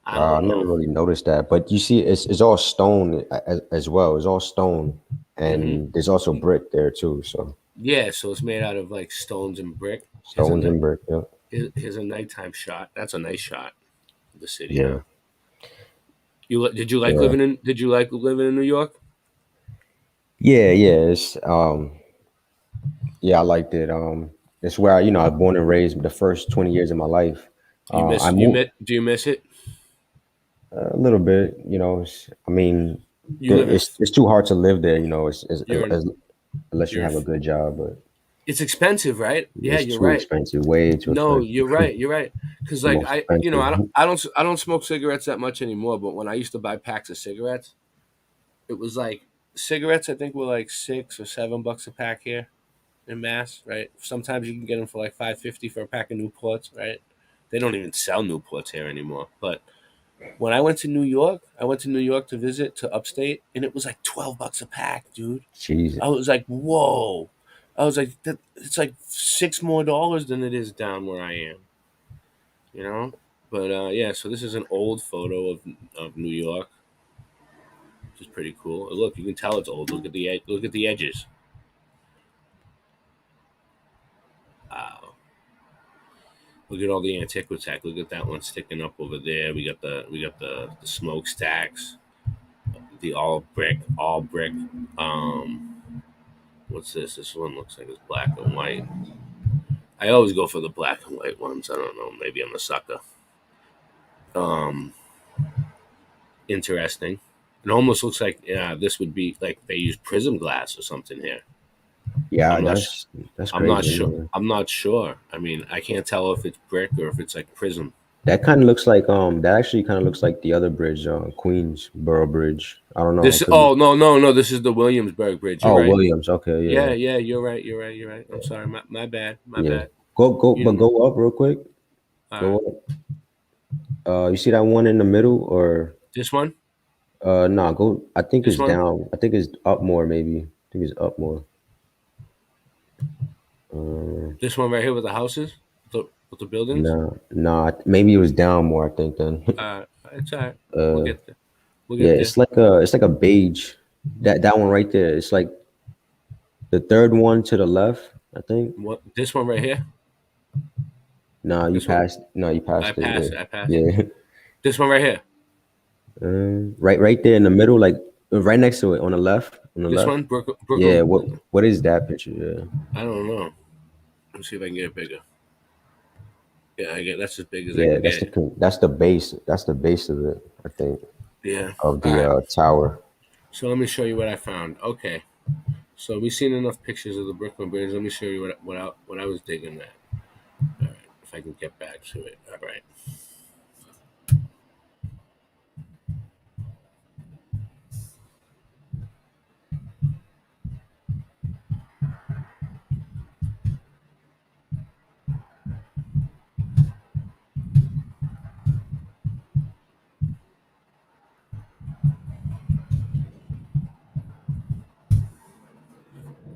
[SPEAKER 6] I
[SPEAKER 7] Wow, I
[SPEAKER 6] don't
[SPEAKER 7] never
[SPEAKER 6] know.
[SPEAKER 7] really noticed that. But you see, it's all stone as well. It's all stone,
[SPEAKER 6] Hmm.
[SPEAKER 7] and there's also brick there too. So
[SPEAKER 6] Yeah, so it's made out of like stones and brick.
[SPEAKER 7] stones and brick. Yeah,
[SPEAKER 6] Here's a nighttime shot. That's a nice shot of the city,
[SPEAKER 7] yeah,
[SPEAKER 6] huh? Did you like
[SPEAKER 7] yeah,
[SPEAKER 6] living in New York?
[SPEAKER 7] yeah, yeah. Yeah, I liked it. It's where I was born and raised. The first 20 years of my life, I moved
[SPEAKER 6] Do you miss it?
[SPEAKER 7] a little bit. I mean,
[SPEAKER 6] You live in
[SPEAKER 7] it's too hard to live there.
[SPEAKER 6] you're in
[SPEAKER 7] Unless you
[SPEAKER 6] you're in
[SPEAKER 7] have a good job, but
[SPEAKER 6] it's expensive, right? Yeah,
[SPEAKER 7] it's
[SPEAKER 6] you're
[SPEAKER 7] too
[SPEAKER 6] right.
[SPEAKER 7] expensive. Way too
[SPEAKER 6] No,
[SPEAKER 7] expensive.
[SPEAKER 6] you're right. You're right. Because
[SPEAKER 7] The
[SPEAKER 6] like
[SPEAKER 7] most expensive.
[SPEAKER 6] I don't smoke cigarettes that much anymore. But when I used to buy packs of cigarettes, it was like cigarettes. I think were like $6 or $7 a pack here in Mass, right? Sometimes you can get them for like $5.50 for a pack of Newports, right? They don't even sell Newports here anymore. But when I went to New York to visit to upstate, and it was like $12 a pack, dude.
[SPEAKER 7] Jesus.
[SPEAKER 6] I was like, whoa. I was like, it's like $6 more than it is down where I am, you know. But yeah, so this is an old photo of New York, which is pretty cool. Look, you can tell it's old. Look at the edges. Wow. Look at all the antiquity. Look at that one sticking up over there. We got the smokestacks, the all brick. What's this? This one looks like it's black and white. I always go for the black and white ones. I don't know. Maybe I'm a sucker. Um, Interesting. It almost looks like this would be like they use prism glass or something here.
[SPEAKER 7] Yeah,
[SPEAKER 6] I'm not.
[SPEAKER 7] that's
[SPEAKER 6] I'm not
[SPEAKER 7] crazy.
[SPEAKER 6] sure.
[SPEAKER 7] Anyway.
[SPEAKER 6] I'm not sure. I mean, I can't tell if it's brick or if it's like prism.
[SPEAKER 7] That kind of looks like that actually kind of looks like the other bridge, Queensboro Bridge. I don't know.
[SPEAKER 6] This. Oh no. This is the Williamsburg Bridge. You're
[SPEAKER 7] Oh,
[SPEAKER 6] right.
[SPEAKER 7] Williams. Okay,
[SPEAKER 6] Yeah,
[SPEAKER 7] yeah,
[SPEAKER 6] yeah. You're right. You're right. You're right. I'm sorry. My bad. My
[SPEAKER 7] yeah.
[SPEAKER 6] bad.
[SPEAKER 7] But
[SPEAKER 6] You.
[SPEAKER 7] go up real quick.
[SPEAKER 6] All
[SPEAKER 7] Go
[SPEAKER 6] right.
[SPEAKER 7] up. You see that one in the middle, or
[SPEAKER 6] This one.
[SPEAKER 7] no? Go. I think
[SPEAKER 6] This
[SPEAKER 7] it's
[SPEAKER 6] one.
[SPEAKER 7] down. I think it's up more. Maybe. I think it's up more.
[SPEAKER 6] This one right here with the houses, with the buildings.
[SPEAKER 7] No, no. Maybe it was down more. I think then.
[SPEAKER 6] It's all right. We'll
[SPEAKER 7] uh,
[SPEAKER 6] get there. We'll
[SPEAKER 7] yeah.
[SPEAKER 6] get there.
[SPEAKER 7] It's like a beige. That one right there. It's like the third one to the left. I think.
[SPEAKER 6] What? This one right here.
[SPEAKER 7] No, you
[SPEAKER 6] This one.
[SPEAKER 7] passed. No, you
[SPEAKER 6] I
[SPEAKER 7] passed
[SPEAKER 6] passed
[SPEAKER 7] it.
[SPEAKER 6] it. I passed it.
[SPEAKER 7] Yeah. Yeah.
[SPEAKER 6] This one right here.
[SPEAKER 7] Right there in the middle, like right next to it on the left. On the
[SPEAKER 6] This
[SPEAKER 7] left.
[SPEAKER 6] one.
[SPEAKER 7] Yeah.
[SPEAKER 6] Brooklyn.
[SPEAKER 7] What is that picture? Yeah.
[SPEAKER 6] I don't know. Let's see if I can get it bigger. Yeah, I get that's as big as I
[SPEAKER 7] Yeah.
[SPEAKER 6] can get it.
[SPEAKER 7] That's the base. That's the base of it. I think
[SPEAKER 6] Yeah.
[SPEAKER 7] of
[SPEAKER 6] All
[SPEAKER 7] the
[SPEAKER 6] right.
[SPEAKER 7] tower.
[SPEAKER 6] So let me show you what I found. Okay. So we've seen enough pictures of the Brooklyn Bridge. Let me show you what I was digging at. All right. If I can get back to it. All right.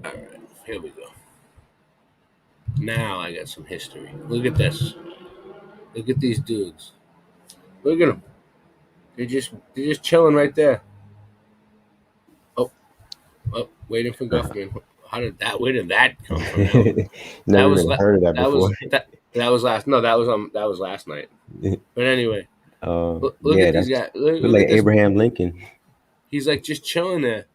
[SPEAKER 6] All right. Here we go. Now I got some history. Look at this. Look at these dudes. Look at them. They're just chilling right there. Oh, oh, waiting for Guffman. How did that? Where did that come from? That
[SPEAKER 7] Never
[SPEAKER 6] was
[SPEAKER 7] even heard of that
[SPEAKER 6] that
[SPEAKER 7] before.
[SPEAKER 6] was that was last. No, that was last night. But anyway, look
[SPEAKER 7] Yeah,
[SPEAKER 6] at these
[SPEAKER 7] that's
[SPEAKER 6] guys. Look,
[SPEAKER 7] look
[SPEAKER 6] look
[SPEAKER 7] like
[SPEAKER 6] at this.
[SPEAKER 7] Abraham Lincoln.
[SPEAKER 6] He's like just chilling there.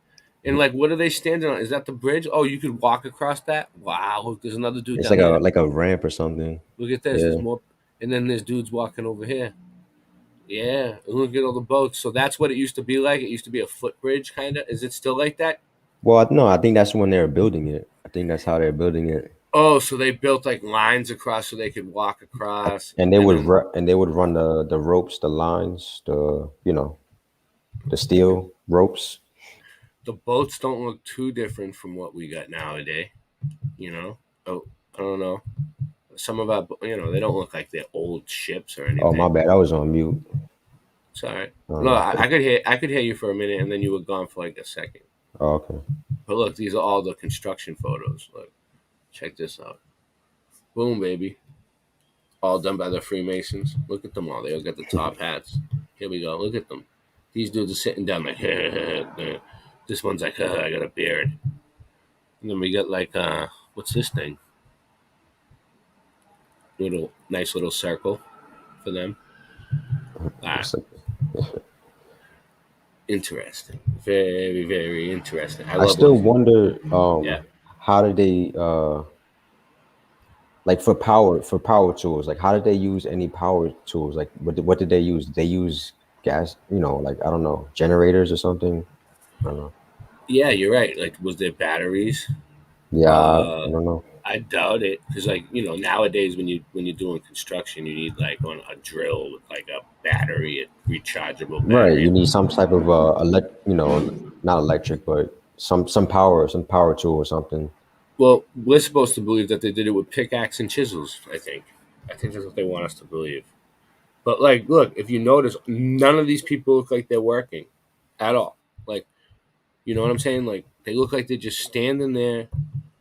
[SPEAKER 6] And like, what are they standing on? Is that the bridge? Oh, you could walk across that. Wow, look, there's another dude
[SPEAKER 7] It's
[SPEAKER 6] down there.
[SPEAKER 7] like a ramp or something.
[SPEAKER 6] Look at this. There's
[SPEAKER 7] Yeah.
[SPEAKER 6] more, and then there's dudes walking over here. Yeah, and look at all the boats. So that's what it used to be like. It used to be a footbridge, kind of. Is it still like that?
[SPEAKER 7] Well, no, I think that's when they were building it. I think that's how they're building it.
[SPEAKER 6] Oh, so they built like lines across so they could walk across,
[SPEAKER 7] And they
[SPEAKER 6] and
[SPEAKER 7] would
[SPEAKER 6] then
[SPEAKER 7] run the ropes, the lines, the steel ropes.
[SPEAKER 6] the boats don't look too different from what we got nowadays. You know, oh, I don't know. Some of our, they don't look like they're old ships or
[SPEAKER 7] Oh, my
[SPEAKER 6] anything.
[SPEAKER 7] bad. I was on mute.
[SPEAKER 6] It's all right. No,
[SPEAKER 7] Uh,
[SPEAKER 6] I could hear you for a minute, and then you were gone for like a second.
[SPEAKER 7] oh, okay.
[SPEAKER 6] But look, these are all the construction photos. Look, check this out. Boom, baby. All done by the Freemasons. Look at them all. They all got the top hats. Here we go. Look at them. These dudes are sitting down like, this one's like, I got a beard. And then we got like, what's this thing? Nice little circle for them. Ah,
[SPEAKER 7] It's like-
[SPEAKER 6] interesting. Very, very interesting. I
[SPEAKER 7] I
[SPEAKER 6] love
[SPEAKER 7] still
[SPEAKER 6] what.
[SPEAKER 7] wonder
[SPEAKER 6] Yeah.
[SPEAKER 7] how did they like for power tools, like how did they use any power tools, like what did they use? Did they use gas, like I don't know, generators or something? I don't know.
[SPEAKER 6] Yeah, you're right. Like, was there batteries?
[SPEAKER 7] Yeah, I
[SPEAKER 6] Uh,
[SPEAKER 7] don't know.
[SPEAKER 6] I doubt it, because like nowadays when you're doing construction, you need like on a drill with like a battery, a rechargeable
[SPEAKER 7] Right,
[SPEAKER 6] battery.
[SPEAKER 7] you need some type of not electric, but some power tool or something.
[SPEAKER 6] Well, we're supposed to believe that they did it with pickaxe and chisels. I think that's what they want us to believe. But like, look, if you notice, none of these people look like they're working at all. Like, you know what I'm saying? Like, they look like they're just standing there,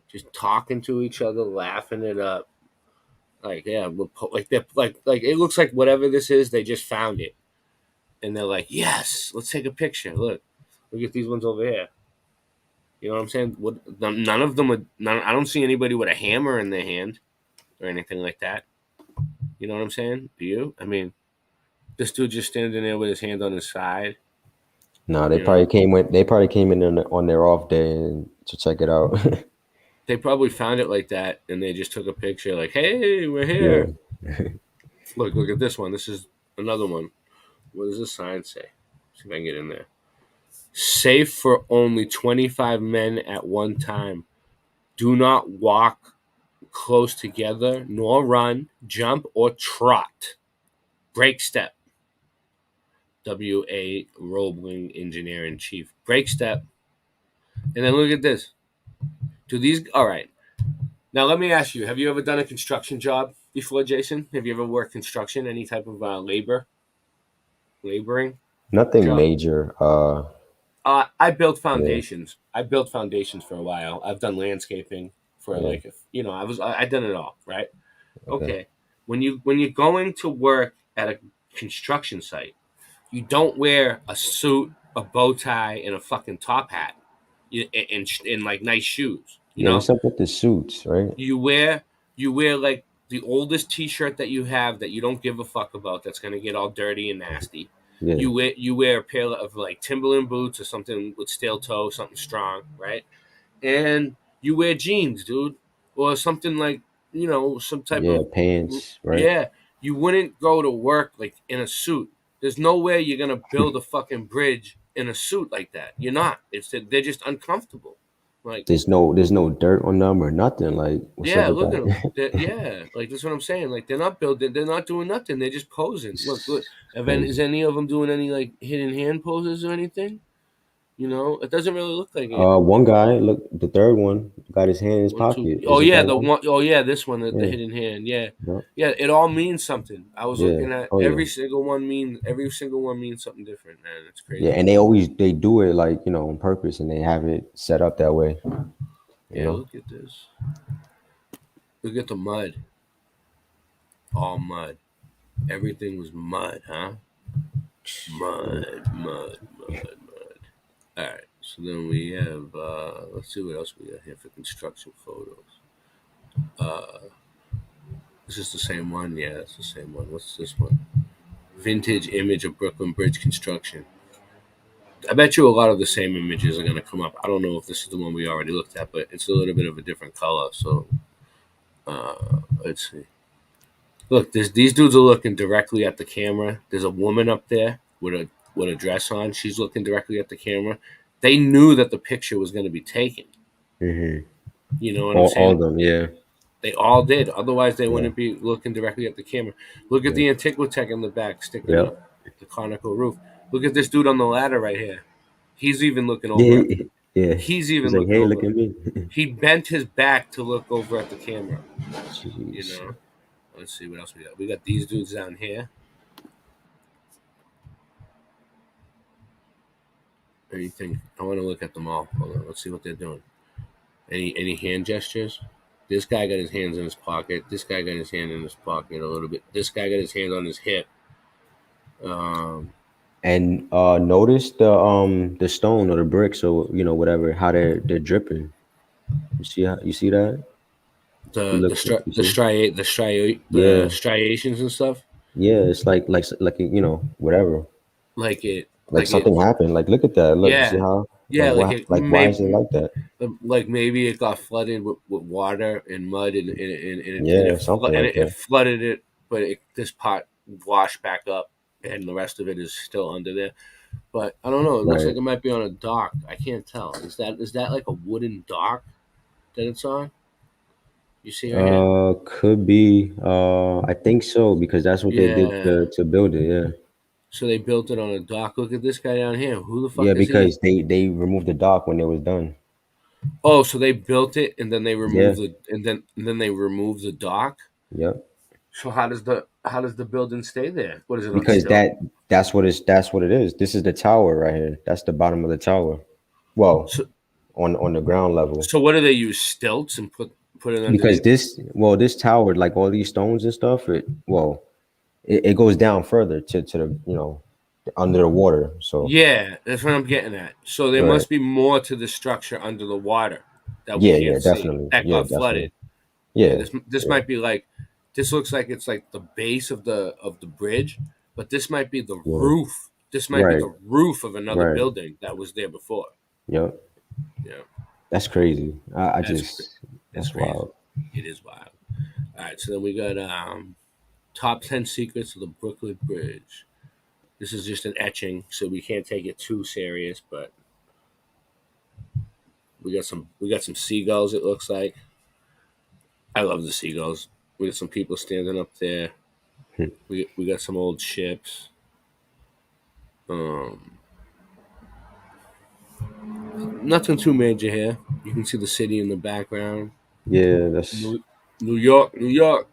[SPEAKER 6] just talking to each other, laughing it up. Like, yeah, like they're like it looks like whatever this is, they just found it, and they're like, yes, let's take a picture. Look at these ones over here. You know what I'm saying? None of them would. None, I don't see anybody with a hammer in their hand or anything like that. You know what I'm saying? Do you? I mean, this dude just standing there with his hand on his side.
[SPEAKER 7] No,
[SPEAKER 6] You know,
[SPEAKER 7] they probably came in on their off day to check it out.
[SPEAKER 6] they probably found it like that, and they just took a picture, like, "Hey, we're
[SPEAKER 7] Yeah.
[SPEAKER 6] here." Look at this one. This is another one. What does this sign say? See if I can get in there. Safe for only 25 men at one time. Do not walk close together, nor run, jump, or trot. Break step. W.A. Roebling, engineer in chief. Break step. And then look at this. Do these. All right. Now, let me ask you, have you ever done a construction job before, Jason? Have you ever worked construction, any type of laboring
[SPEAKER 7] Nothing
[SPEAKER 6] job?
[SPEAKER 7] major.
[SPEAKER 6] I built
[SPEAKER 7] Yeah,
[SPEAKER 6] foundations. I built foundations for a while. I've done landscaping for
[SPEAKER 7] yeah.
[SPEAKER 6] like, I done it all, right?
[SPEAKER 7] Okay.
[SPEAKER 6] Okay. When you're going to work at a construction site, you don't wear a suit, a bow tie, and a fucking top hat, and like nice shoes. You
[SPEAKER 7] Yeah,
[SPEAKER 6] know,
[SPEAKER 7] what's up with the suits, right?
[SPEAKER 6] you wear you wear like the oldest T-shirt that you have that you don't give a fuck about. That's gonna get all dirty and nasty.
[SPEAKER 7] Yeah,
[SPEAKER 6] You wear a pair of like Timberland boots or something with steel toe, something strong, right? And you wear jeans, dude, or something like some type
[SPEAKER 7] yeah,
[SPEAKER 6] of
[SPEAKER 7] pants, right?
[SPEAKER 6] yeah. You wouldn't go to work like in a suit. There's no way you're gonna build a fucking bridge in a suit like that. You're not. It's that they're just uncomfortable. Like
[SPEAKER 7] There's no dirt on them or nothing. Like, what's up
[SPEAKER 6] yeah,
[SPEAKER 7] with
[SPEAKER 6] look at them.
[SPEAKER 7] that?
[SPEAKER 6] Yeah, like that's what I'm saying. Like they're not building. They're not doing nothing. They're just posing. Look.
[SPEAKER 7] It's
[SPEAKER 6] And then is
[SPEAKER 7] crazy.
[SPEAKER 6] any of them doing any like hidden hand poses or anything? It doesn't really look like it.
[SPEAKER 7] One guy, look, the third one got his hand in his
[SPEAKER 6] One, two.
[SPEAKER 7] pocket.
[SPEAKER 6] Oh
[SPEAKER 7] Is it
[SPEAKER 6] yeah,
[SPEAKER 7] that
[SPEAKER 6] the
[SPEAKER 7] one?
[SPEAKER 6] one. Oh yeah, this one, the
[SPEAKER 7] Yeah,
[SPEAKER 6] hidden hand. Yeah,
[SPEAKER 7] yeah,
[SPEAKER 6] yeah. It all means something. I was
[SPEAKER 7] yeah.
[SPEAKER 6] looking at
[SPEAKER 7] Oh yeah,
[SPEAKER 6] every single one means something different, man. It's
[SPEAKER 7] yeah.
[SPEAKER 6] crazy.
[SPEAKER 7] And they do it like on purpose, and they have it set up that way. You
[SPEAKER 6] Yeah,
[SPEAKER 7] know.
[SPEAKER 6] look at this. Look at the mud. All mud. Everything was mud, huh?
[SPEAKER 7] Yeah.
[SPEAKER 6] Mud. All right. So then we have. Let's see what else we got here for construction photos. Uh, this is the same one. Yeah, it's the same one. What's this one? Vintage image of Brooklyn Bridge construction. I bet you a lot of the same images are going to come up. I don't know if this is the one we already looked at, but it's a little bit of a different color. So let's see. Look, these dudes are looking directly at the camera. There's a woman up there with a dress on. She's looking directly at the camera. They knew that the picture was going to be taken.
[SPEAKER 7] Hmm.
[SPEAKER 6] You know what I'm
[SPEAKER 7] All
[SPEAKER 6] saying?
[SPEAKER 7] of them. Yeah,
[SPEAKER 6] They all did. Otherwise, they
[SPEAKER 7] yeah,
[SPEAKER 6] wouldn't be looking directly at the camera. Look at
[SPEAKER 7] yeah,
[SPEAKER 6] the Antiquitech in the back sticking
[SPEAKER 7] yeah,
[SPEAKER 6] up, the conical roof. Look at this dude on the ladder right here. He's even looking
[SPEAKER 7] yeah,
[SPEAKER 6] over.
[SPEAKER 7] yeah.
[SPEAKER 6] He's
[SPEAKER 7] He's
[SPEAKER 6] even
[SPEAKER 7] like,
[SPEAKER 6] looking
[SPEAKER 7] hey, look
[SPEAKER 6] over.
[SPEAKER 7] at me.
[SPEAKER 6] He bent his back to look over at the camera. You
[SPEAKER 7] Jeez.
[SPEAKER 6] know. Let's see what else we got. We got these dudes down here. Anything? I want to look at them all. Hold on. Let's see what they're doing. Any hand gestures? This guy got his hands in his pocket. This guy got his hand in his pocket a little bit. This guy got his hand on his hip. Um,
[SPEAKER 7] And notice the stone or the bricks or whatever how they're dripping. You see that? If you
[SPEAKER 6] the
[SPEAKER 7] look,
[SPEAKER 6] the stri-
[SPEAKER 7] you
[SPEAKER 6] the
[SPEAKER 7] see?
[SPEAKER 6] stri- the stri- the
[SPEAKER 7] Yeah,
[SPEAKER 6] striations and stuff.
[SPEAKER 7] yeah. It's like whatever.
[SPEAKER 6] Like it,
[SPEAKER 7] Like
[SPEAKER 6] like it.
[SPEAKER 7] something happened. Like look at that. Look, you see
[SPEAKER 6] Yeah,
[SPEAKER 7] how
[SPEAKER 6] yeah. Like it.
[SPEAKER 7] like why
[SPEAKER 6] Maybe
[SPEAKER 7] is it like that?
[SPEAKER 6] like maybe it got flooded with water and mud
[SPEAKER 7] Yeah, something like
[SPEAKER 6] it
[SPEAKER 7] that.
[SPEAKER 6] flooded it, but this part washed back up and the rest of it is still under there. But I don't know. It looks
[SPEAKER 7] Right.
[SPEAKER 6] like it might be on a dock. I can't tell. Is that like a wooden dock that it's on? You see right here?
[SPEAKER 7] Could be. I think so because that's what they did
[SPEAKER 6] Yeah.
[SPEAKER 7] to build it. Yeah.
[SPEAKER 6] So they built it on a dock. Look at this guy down here. Who the
[SPEAKER 7] Yeah,
[SPEAKER 6] fuck is he?
[SPEAKER 7] because they removed the dock when it was done.
[SPEAKER 6] Oh, so they built it and then
[SPEAKER 7] Yeah.
[SPEAKER 6] they removed the dock.
[SPEAKER 7] Yep.
[SPEAKER 6] So how does the building stay there? What is it on
[SPEAKER 7] Because
[SPEAKER 6] stilt?
[SPEAKER 7] that's what it is. This is the tower right here. That's the bottom of the tower. Well,
[SPEAKER 6] So
[SPEAKER 7] on the ground level.
[SPEAKER 6] so what do they use? Stilts and put it
[SPEAKER 7] Because
[SPEAKER 6] underneath?
[SPEAKER 7] this tower, like all these stones and stuff, it goes down further to the under the water. So
[SPEAKER 6] Yeah, that's what I'm getting at. So there
[SPEAKER 7] right.
[SPEAKER 6] must be more to the structure under the water that we
[SPEAKER 7] Yeah, yeah,
[SPEAKER 6] can't see
[SPEAKER 7] definitely.
[SPEAKER 6] that
[SPEAKER 7] Yeah,
[SPEAKER 6] got
[SPEAKER 7] definitely.
[SPEAKER 6] flooded. Yeah,
[SPEAKER 7] Yeah,
[SPEAKER 6] this
[SPEAKER 7] yeah,
[SPEAKER 6] might be like this looks like it's like the base of the bridge, but this might be the
[SPEAKER 7] yeah.
[SPEAKER 6] roof. This might be
[SPEAKER 7] Right,
[SPEAKER 6] the roof of another
[SPEAKER 7] right.
[SPEAKER 6] building that was there before.
[SPEAKER 7] Yep.
[SPEAKER 6] Yeah,
[SPEAKER 7] That's crazy. I
[SPEAKER 6] that's cra-
[SPEAKER 7] just
[SPEAKER 6] that's
[SPEAKER 7] that's
[SPEAKER 6] crazy.
[SPEAKER 7] wild.
[SPEAKER 6] It is wild. All right, so then we got top 10 secrets of the Brooklyn Bridge. This is just an etching, so we can't take it too serious, but We got some seagulls. It looks like. I love the seagulls. We got some people standing up there. We got some old ships. Nothing too major here. You can see the city in the background.
[SPEAKER 7] Yeah, that's.
[SPEAKER 6] New York, New York.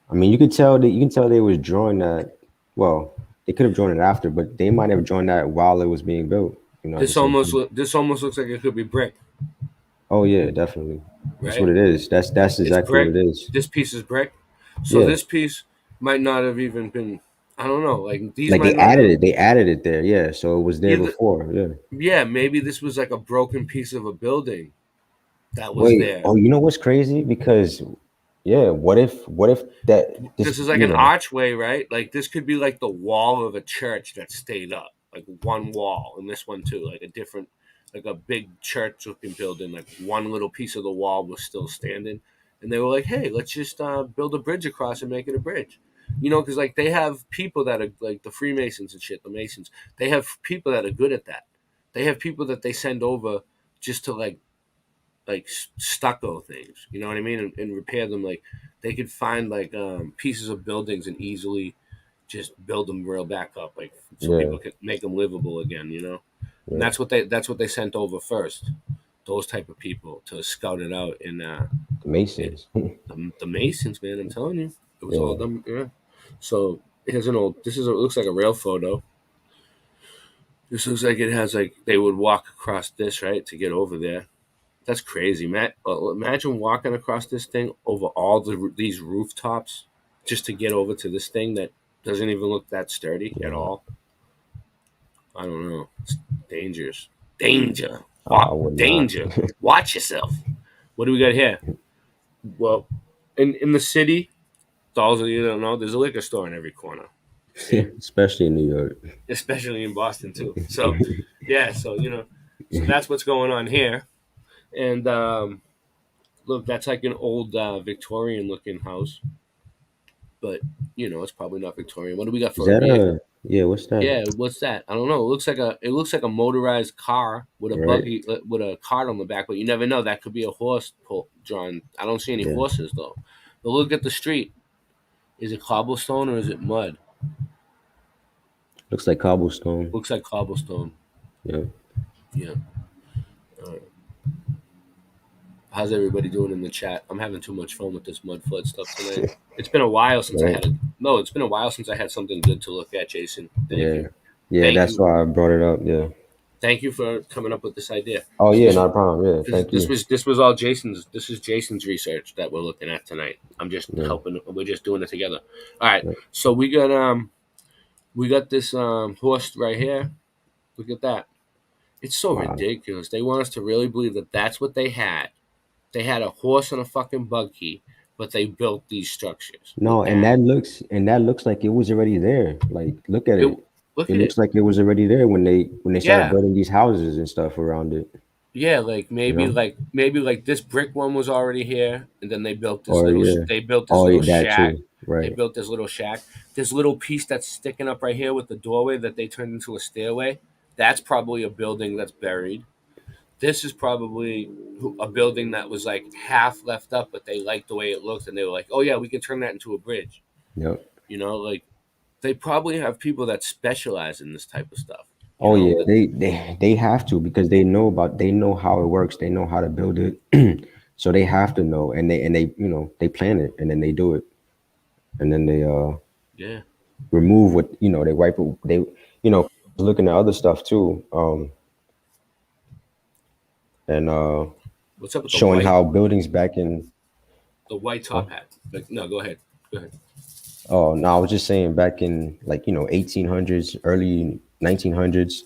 [SPEAKER 7] I mean, you can tell they was drawing that. Well, they could have drawn it after, but they might have drawn that while it was being built. You know, at the same time.
[SPEAKER 6] This almost looks like it could be brick,
[SPEAKER 7] Oh yeah, definitely. That's what
[SPEAKER 6] right?
[SPEAKER 7] it is. That's
[SPEAKER 6] It's
[SPEAKER 7] exactly what
[SPEAKER 6] brick.
[SPEAKER 7] it is.
[SPEAKER 6] This piece is brick. So
[SPEAKER 7] Yeah,
[SPEAKER 6] this piece might not have even been. I don't know. Like these
[SPEAKER 7] like
[SPEAKER 6] might not have.
[SPEAKER 7] they added it there. Yeah, so it was there
[SPEAKER 6] Either,
[SPEAKER 7] before. Yeah.
[SPEAKER 6] yeah, maybe this was like a broken piece of a building that was
[SPEAKER 7] Wait.
[SPEAKER 6] there.
[SPEAKER 7] Oh, you know what's crazy? Because yeah, what if that this
[SPEAKER 6] This is like
[SPEAKER 7] you
[SPEAKER 6] an
[SPEAKER 7] know
[SPEAKER 6] archway, right? Like this could be like the wall of a church that stayed up, like one wall, and this one too, like a different, like a big church-looking building. Like one little piece of the wall was still standing, and they were like, "Hey, let's just build a bridge across and make it a bridge." You know, because like they have people that are like the Freemasons and shit, the Masons. They have people that are good at that. They have people that they send over just to like stucco things. You know what I mean? And repair them. Like they could find like pieces of buildings and easily just build them real back up, like so
[SPEAKER 7] yeah,
[SPEAKER 6] people can make them livable again. You know, and
[SPEAKER 7] yeah,
[SPEAKER 6] that's what they sent over first. Those type of people to scout it out in
[SPEAKER 7] the Masons.
[SPEAKER 6] the Masons, man. I'm telling you, it was all
[SPEAKER 7] Yeah,
[SPEAKER 6] them. Yeah. So here's an old. It looks like a rail photo. This looks like it has like they would walk across this right to get over there. That's crazy, Matt. Imagine walking across this thing over all these rooftops just to get over to this thing that doesn't even look that sturdy at
[SPEAKER 7] yeah.
[SPEAKER 6] all. I don't know. It's dangerous. Danger.
[SPEAKER 7] I would not.
[SPEAKER 6] Danger. Watch yourself. What do we got here? Well, in the city, to all of you that don't know, there's a liquor store in every corner. See,
[SPEAKER 7] Especially in New York.
[SPEAKER 6] especially in Boston too. So, yeah. So so that's what's going on here. And look, that's like an old Victorian looking house, but it's probably not Victorian. What do we got
[SPEAKER 7] Is
[SPEAKER 6] for a
[SPEAKER 7] that
[SPEAKER 6] vehicle?
[SPEAKER 7] yeah? What's that?
[SPEAKER 6] Yeah, what's that? I don't know. It looks like a motorized car with a
[SPEAKER 7] Right?
[SPEAKER 6] buggy with a cart on the back, but you never know. That could be a horse drawn. I don't see any
[SPEAKER 7] Yeah.
[SPEAKER 6] horses though. But look at the street. Is it cobblestone or is it mud?
[SPEAKER 7] Looks like cobblestone.
[SPEAKER 6] Looks like cobblestone.
[SPEAKER 7] Yeah.
[SPEAKER 6] Yeah. All right. How's everybody doing in the chat? I'm having too much fun with this mud flood stuff tonight. It's been a while since I
[SPEAKER 7] Right.
[SPEAKER 6] had a no. It's been a while since I had something good to look at, Jason. Thank
[SPEAKER 7] Yeah.
[SPEAKER 6] you.
[SPEAKER 7] Yeah.
[SPEAKER 6] Thank
[SPEAKER 7] That's
[SPEAKER 6] you.
[SPEAKER 7] why I brought it up. Yeah.
[SPEAKER 6] Thank you for coming up with this idea.
[SPEAKER 7] Oh
[SPEAKER 6] So
[SPEAKER 7] yeah, not a problem. Yeah.
[SPEAKER 6] this,
[SPEAKER 7] Thank
[SPEAKER 6] this
[SPEAKER 7] you.
[SPEAKER 6] was this was all Jason's. This is Jason's research that we're looking at tonight. I'm just
[SPEAKER 7] Yeah.
[SPEAKER 6] helping. We're just doing it together. All right.
[SPEAKER 7] Yeah.
[SPEAKER 6] So we got this horse right here. Look at that. It's so
[SPEAKER 7] Wow.
[SPEAKER 6] ridiculous. They want us to really believe that that's what they had. They had a horse and a fucking buggy, but they built these structures
[SPEAKER 7] No,
[SPEAKER 6] with that.
[SPEAKER 7] and that looks like it was already there. Like, look at
[SPEAKER 6] It,
[SPEAKER 7] it.
[SPEAKER 6] look
[SPEAKER 7] It
[SPEAKER 6] at it.
[SPEAKER 7] looks like it was already there when they started
[SPEAKER 6] Yeah.
[SPEAKER 7] building these houses and stuff around it.
[SPEAKER 6] Yeah, like
[SPEAKER 7] You know?
[SPEAKER 6] maybe like this brick one was already here, and then they built this
[SPEAKER 7] Or
[SPEAKER 6] little
[SPEAKER 7] yeah.
[SPEAKER 6] they built this
[SPEAKER 7] Oh, yeah,
[SPEAKER 6] little
[SPEAKER 7] that
[SPEAKER 6] shack.
[SPEAKER 7] too.
[SPEAKER 6] They
[SPEAKER 7] Right.
[SPEAKER 6] built this little shack. This little piece that's sticking up right here with the doorway that they turned into a stairway. That's probably a building that's buried. This is probably a building that was like half left up, but they liked the way it looked, and they were like, "Oh yeah, we can turn that into a bridge."
[SPEAKER 7] Yep.
[SPEAKER 6] Like they probably have people that specialize in this type of stuff.
[SPEAKER 7] Oh yeah,
[SPEAKER 6] That
[SPEAKER 7] they have to because they know how it works. They know how to build it. So they have to know and they they plan it and then they do it. And then they
[SPEAKER 6] yeah.
[SPEAKER 7] remove what they wipe it they looking at other stuff too and
[SPEAKER 6] What's up with
[SPEAKER 7] showing how buildings back in
[SPEAKER 6] the white
[SPEAKER 7] huh?
[SPEAKER 6] top hat? Like, no, go ahead. Go ahead.
[SPEAKER 7] Oh no, I was just saying back in like 1800s, early 1900s,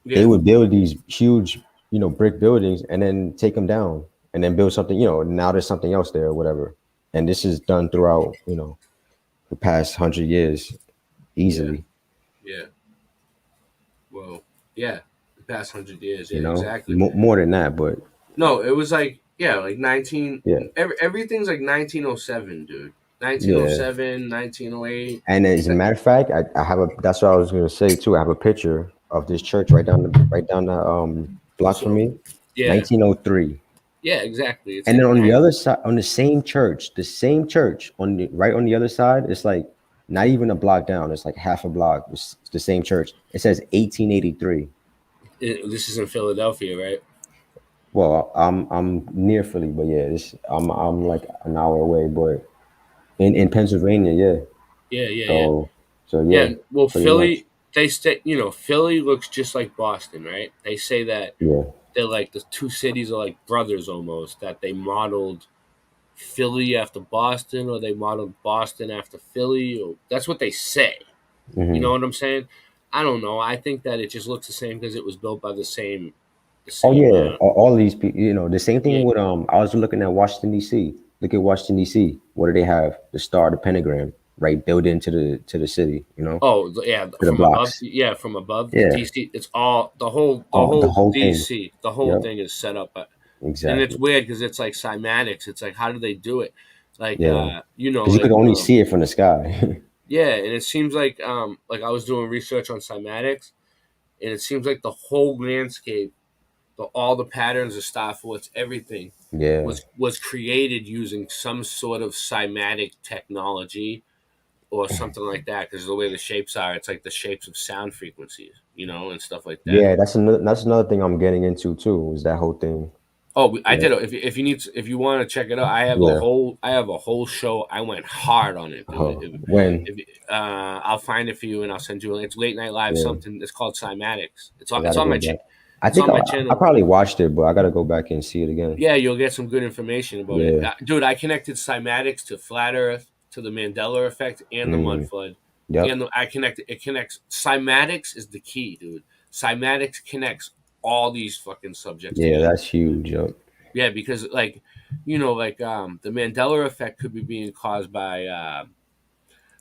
[SPEAKER 7] they
[SPEAKER 6] Yeah,
[SPEAKER 7] would build these huge brick buildings and then take them down and then build something now there's something else there or whatever, and this is done throughout the past 100 years
[SPEAKER 6] yeah,
[SPEAKER 7] easily.
[SPEAKER 6] yeah. Well, yeah. The past 100 years. Yeah, exactly.
[SPEAKER 7] More than that, but
[SPEAKER 6] No, it was like like 19.
[SPEAKER 7] yeah,
[SPEAKER 6] Everything's like 1907, dude.
[SPEAKER 7] yeah.
[SPEAKER 6] 1907, 1908.
[SPEAKER 7] And as a matter of fact, I have a. That's what I was gonna say too. I have a picture of this church right down the block from
[SPEAKER 6] So
[SPEAKER 7] me.
[SPEAKER 6] Yeah,
[SPEAKER 7] 1903.
[SPEAKER 6] yeah, exactly. It's
[SPEAKER 7] And then
[SPEAKER 6] like
[SPEAKER 7] on the other side, on the same church, on the right on the other side, it's like not even a block down. It's like half a block. It's the same church. It says 1883.
[SPEAKER 6] this is in Philadelphia, right?
[SPEAKER 7] Well, I'm near Philly, but yeah, I'm like an hour away, but in Pennsylvania, yeah.
[SPEAKER 6] Yeah, yeah, yeah,
[SPEAKER 7] So so
[SPEAKER 6] yeah.
[SPEAKER 7] yeah,
[SPEAKER 6] Well,
[SPEAKER 7] pretty much.
[SPEAKER 6] Philly, they say, Philly looks just like Boston, right? They say that
[SPEAKER 7] Yeah.
[SPEAKER 6] they're like the two cities are like brothers almost. That they modeled Philly after Boston, or they modeled Boston after Philly. Or, that's what they say. You know
[SPEAKER 7] Hmm.
[SPEAKER 6] what I'm saying? I don't know. I think that it just looks the same because it was built by the
[SPEAKER 7] Oh
[SPEAKER 6] same.
[SPEAKER 7] yeah, all these people, the same
[SPEAKER 6] Yeah.
[SPEAKER 7] thing with I was looking at Washington D.C. Look at Washington D.C. What do they have? The star, the pentagram, right, built into the city,
[SPEAKER 6] Oh, yeah.
[SPEAKER 7] to the
[SPEAKER 6] From above.
[SPEAKER 7] blocks.
[SPEAKER 6] Yeah, from above the
[SPEAKER 7] Yeah,
[SPEAKER 6] DC. It's all the
[SPEAKER 7] all the
[SPEAKER 6] whole
[SPEAKER 7] whole thing.
[SPEAKER 6] DC. The whole
[SPEAKER 7] Yep,
[SPEAKER 6] thing is set up. And it's
[SPEAKER 7] exactly.
[SPEAKER 6] weird because it's like cymatics. It's like how do they do it? Like
[SPEAKER 7] Yeah, because you could
[SPEAKER 6] like
[SPEAKER 7] only see it from the sky.
[SPEAKER 6] yeah, and it seems like I was doing research on cymatics, and it seems like the whole landscape, all the patterns of star forts, everything
[SPEAKER 7] Yeah,
[SPEAKER 6] was created using some sort of cymatic technology or something like that. Because the way the shapes are, it's like the shapes of sound frequencies, and stuff like that.
[SPEAKER 7] yeah. That's another thing I'm getting into too. Is that whole thing?
[SPEAKER 6] Oh, I
[SPEAKER 7] Yeah,
[SPEAKER 6] did. If you want to check it out,
[SPEAKER 7] yeah.
[SPEAKER 6] I have a whole show. I went hard on it, dude.
[SPEAKER 7] When?
[SPEAKER 6] I'll find it for you and I'll send you. It's late night live
[SPEAKER 7] Yeah,
[SPEAKER 6] something. It's called Cymatics.
[SPEAKER 7] I gotta go back. I
[SPEAKER 6] It's
[SPEAKER 7] think
[SPEAKER 6] on my
[SPEAKER 7] I
[SPEAKER 6] channel.
[SPEAKER 7] probably watched it, but I gotta go back and see it again.
[SPEAKER 6] Yeah, you'll get some good information about it,
[SPEAKER 7] Yeah.
[SPEAKER 6] dude. I connected cymatics to flat Earth, to the Mandela effect, and the mud
[SPEAKER 7] Mm,
[SPEAKER 6] flood,
[SPEAKER 7] yep.
[SPEAKER 6] I connected. It connects. Cymatics is the key, dude. Cymatics connects all these fucking subjects
[SPEAKER 7] Yeah,
[SPEAKER 6] together.
[SPEAKER 7] that's huge. Yep.
[SPEAKER 6] Yeah, because the Mandela effect could be being caused by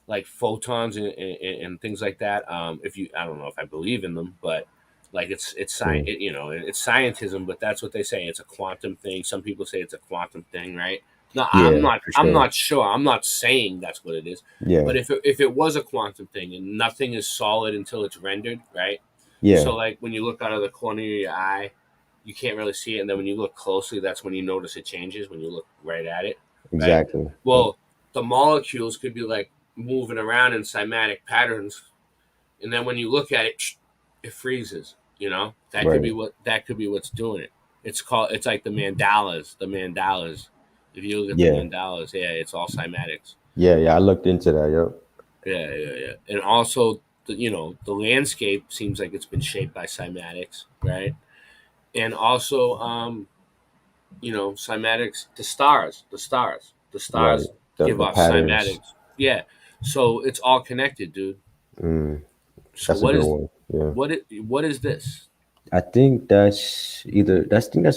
[SPEAKER 6] like photons and things like that. If you, I don't know if I believe in them, but like it's science,
[SPEAKER 7] Mm.
[SPEAKER 6] it's scientism, but that's what they say. It's a quantum thing. Some people say it's a quantum thing, right? No, I'm
[SPEAKER 7] Yeah,
[SPEAKER 6] not.
[SPEAKER 7] for
[SPEAKER 6] I'm
[SPEAKER 7] sure.
[SPEAKER 6] not sure. I'm not saying that's what it is.
[SPEAKER 7] Yeah.
[SPEAKER 6] But if it was a quantum thing and nothing is solid until it's rendered, right?
[SPEAKER 7] Yeah.
[SPEAKER 6] So like when you look out of the corner of your eye, you can't really see it, and then when you look closely, that's when you notice it changes. When you look right at it, right?
[SPEAKER 7] Exactly. Yep.
[SPEAKER 6] Well, the molecules could be like moving around in cymatic patterns, and then when you look at it, it freezes.
[SPEAKER 7] Right.
[SPEAKER 6] That could be what's doing it. It's like the mandalas. The mandalas. If you look at the
[SPEAKER 7] Yeah.
[SPEAKER 6] mandalas, yeah, it's all cymatics.
[SPEAKER 7] Yeah. Yeah. I looked into that. Yep.
[SPEAKER 6] Yeah, yeah, yeah. And also, the landscape seems like it's been shaped by cymatics, right? And also, cymatics. The
[SPEAKER 7] Right.
[SPEAKER 6] stars
[SPEAKER 7] The
[SPEAKER 6] give
[SPEAKER 7] the
[SPEAKER 6] off
[SPEAKER 7] patterns.
[SPEAKER 6] cymatics. Yeah, so it's all connected, dude.
[SPEAKER 7] Mm,
[SPEAKER 6] So
[SPEAKER 7] that's a good one. Yeah.
[SPEAKER 6] what is this?
[SPEAKER 7] I think that's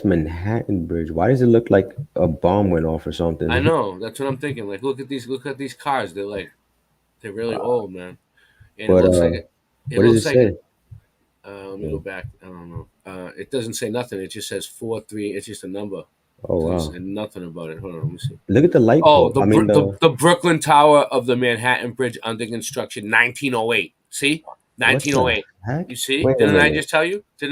[SPEAKER 7] Manhattan Bridge. Why does it look like a bomb went off or
[SPEAKER 6] I
[SPEAKER 7] something?
[SPEAKER 6] know that's what I'm thinking. Like, look at these cars. They're really old, man. And it
[SPEAKER 7] But
[SPEAKER 6] looks like it
[SPEAKER 7] what does it
[SPEAKER 6] looks like
[SPEAKER 7] say?
[SPEAKER 6] it. Let me
[SPEAKER 7] Yeah.
[SPEAKER 6] go back. I don't know. It doesn't say nothing. It just says 4-3. It's just a number.
[SPEAKER 7] Oh
[SPEAKER 6] It doesn't
[SPEAKER 7] wow.
[SPEAKER 6] say nothing about it. Hold on, let me see.
[SPEAKER 7] Look at the light
[SPEAKER 6] Oh,
[SPEAKER 7] pole. I mean
[SPEAKER 6] The Brooklyn Tower of the Manhattan Bridge under construction, 1908. See,
[SPEAKER 7] what the
[SPEAKER 6] 1908.
[SPEAKER 7] heck?
[SPEAKER 6] You see?
[SPEAKER 7] Wait a
[SPEAKER 6] Didn't I
[SPEAKER 7] minute.
[SPEAKER 6] just tell you?
[SPEAKER 7] Yeah.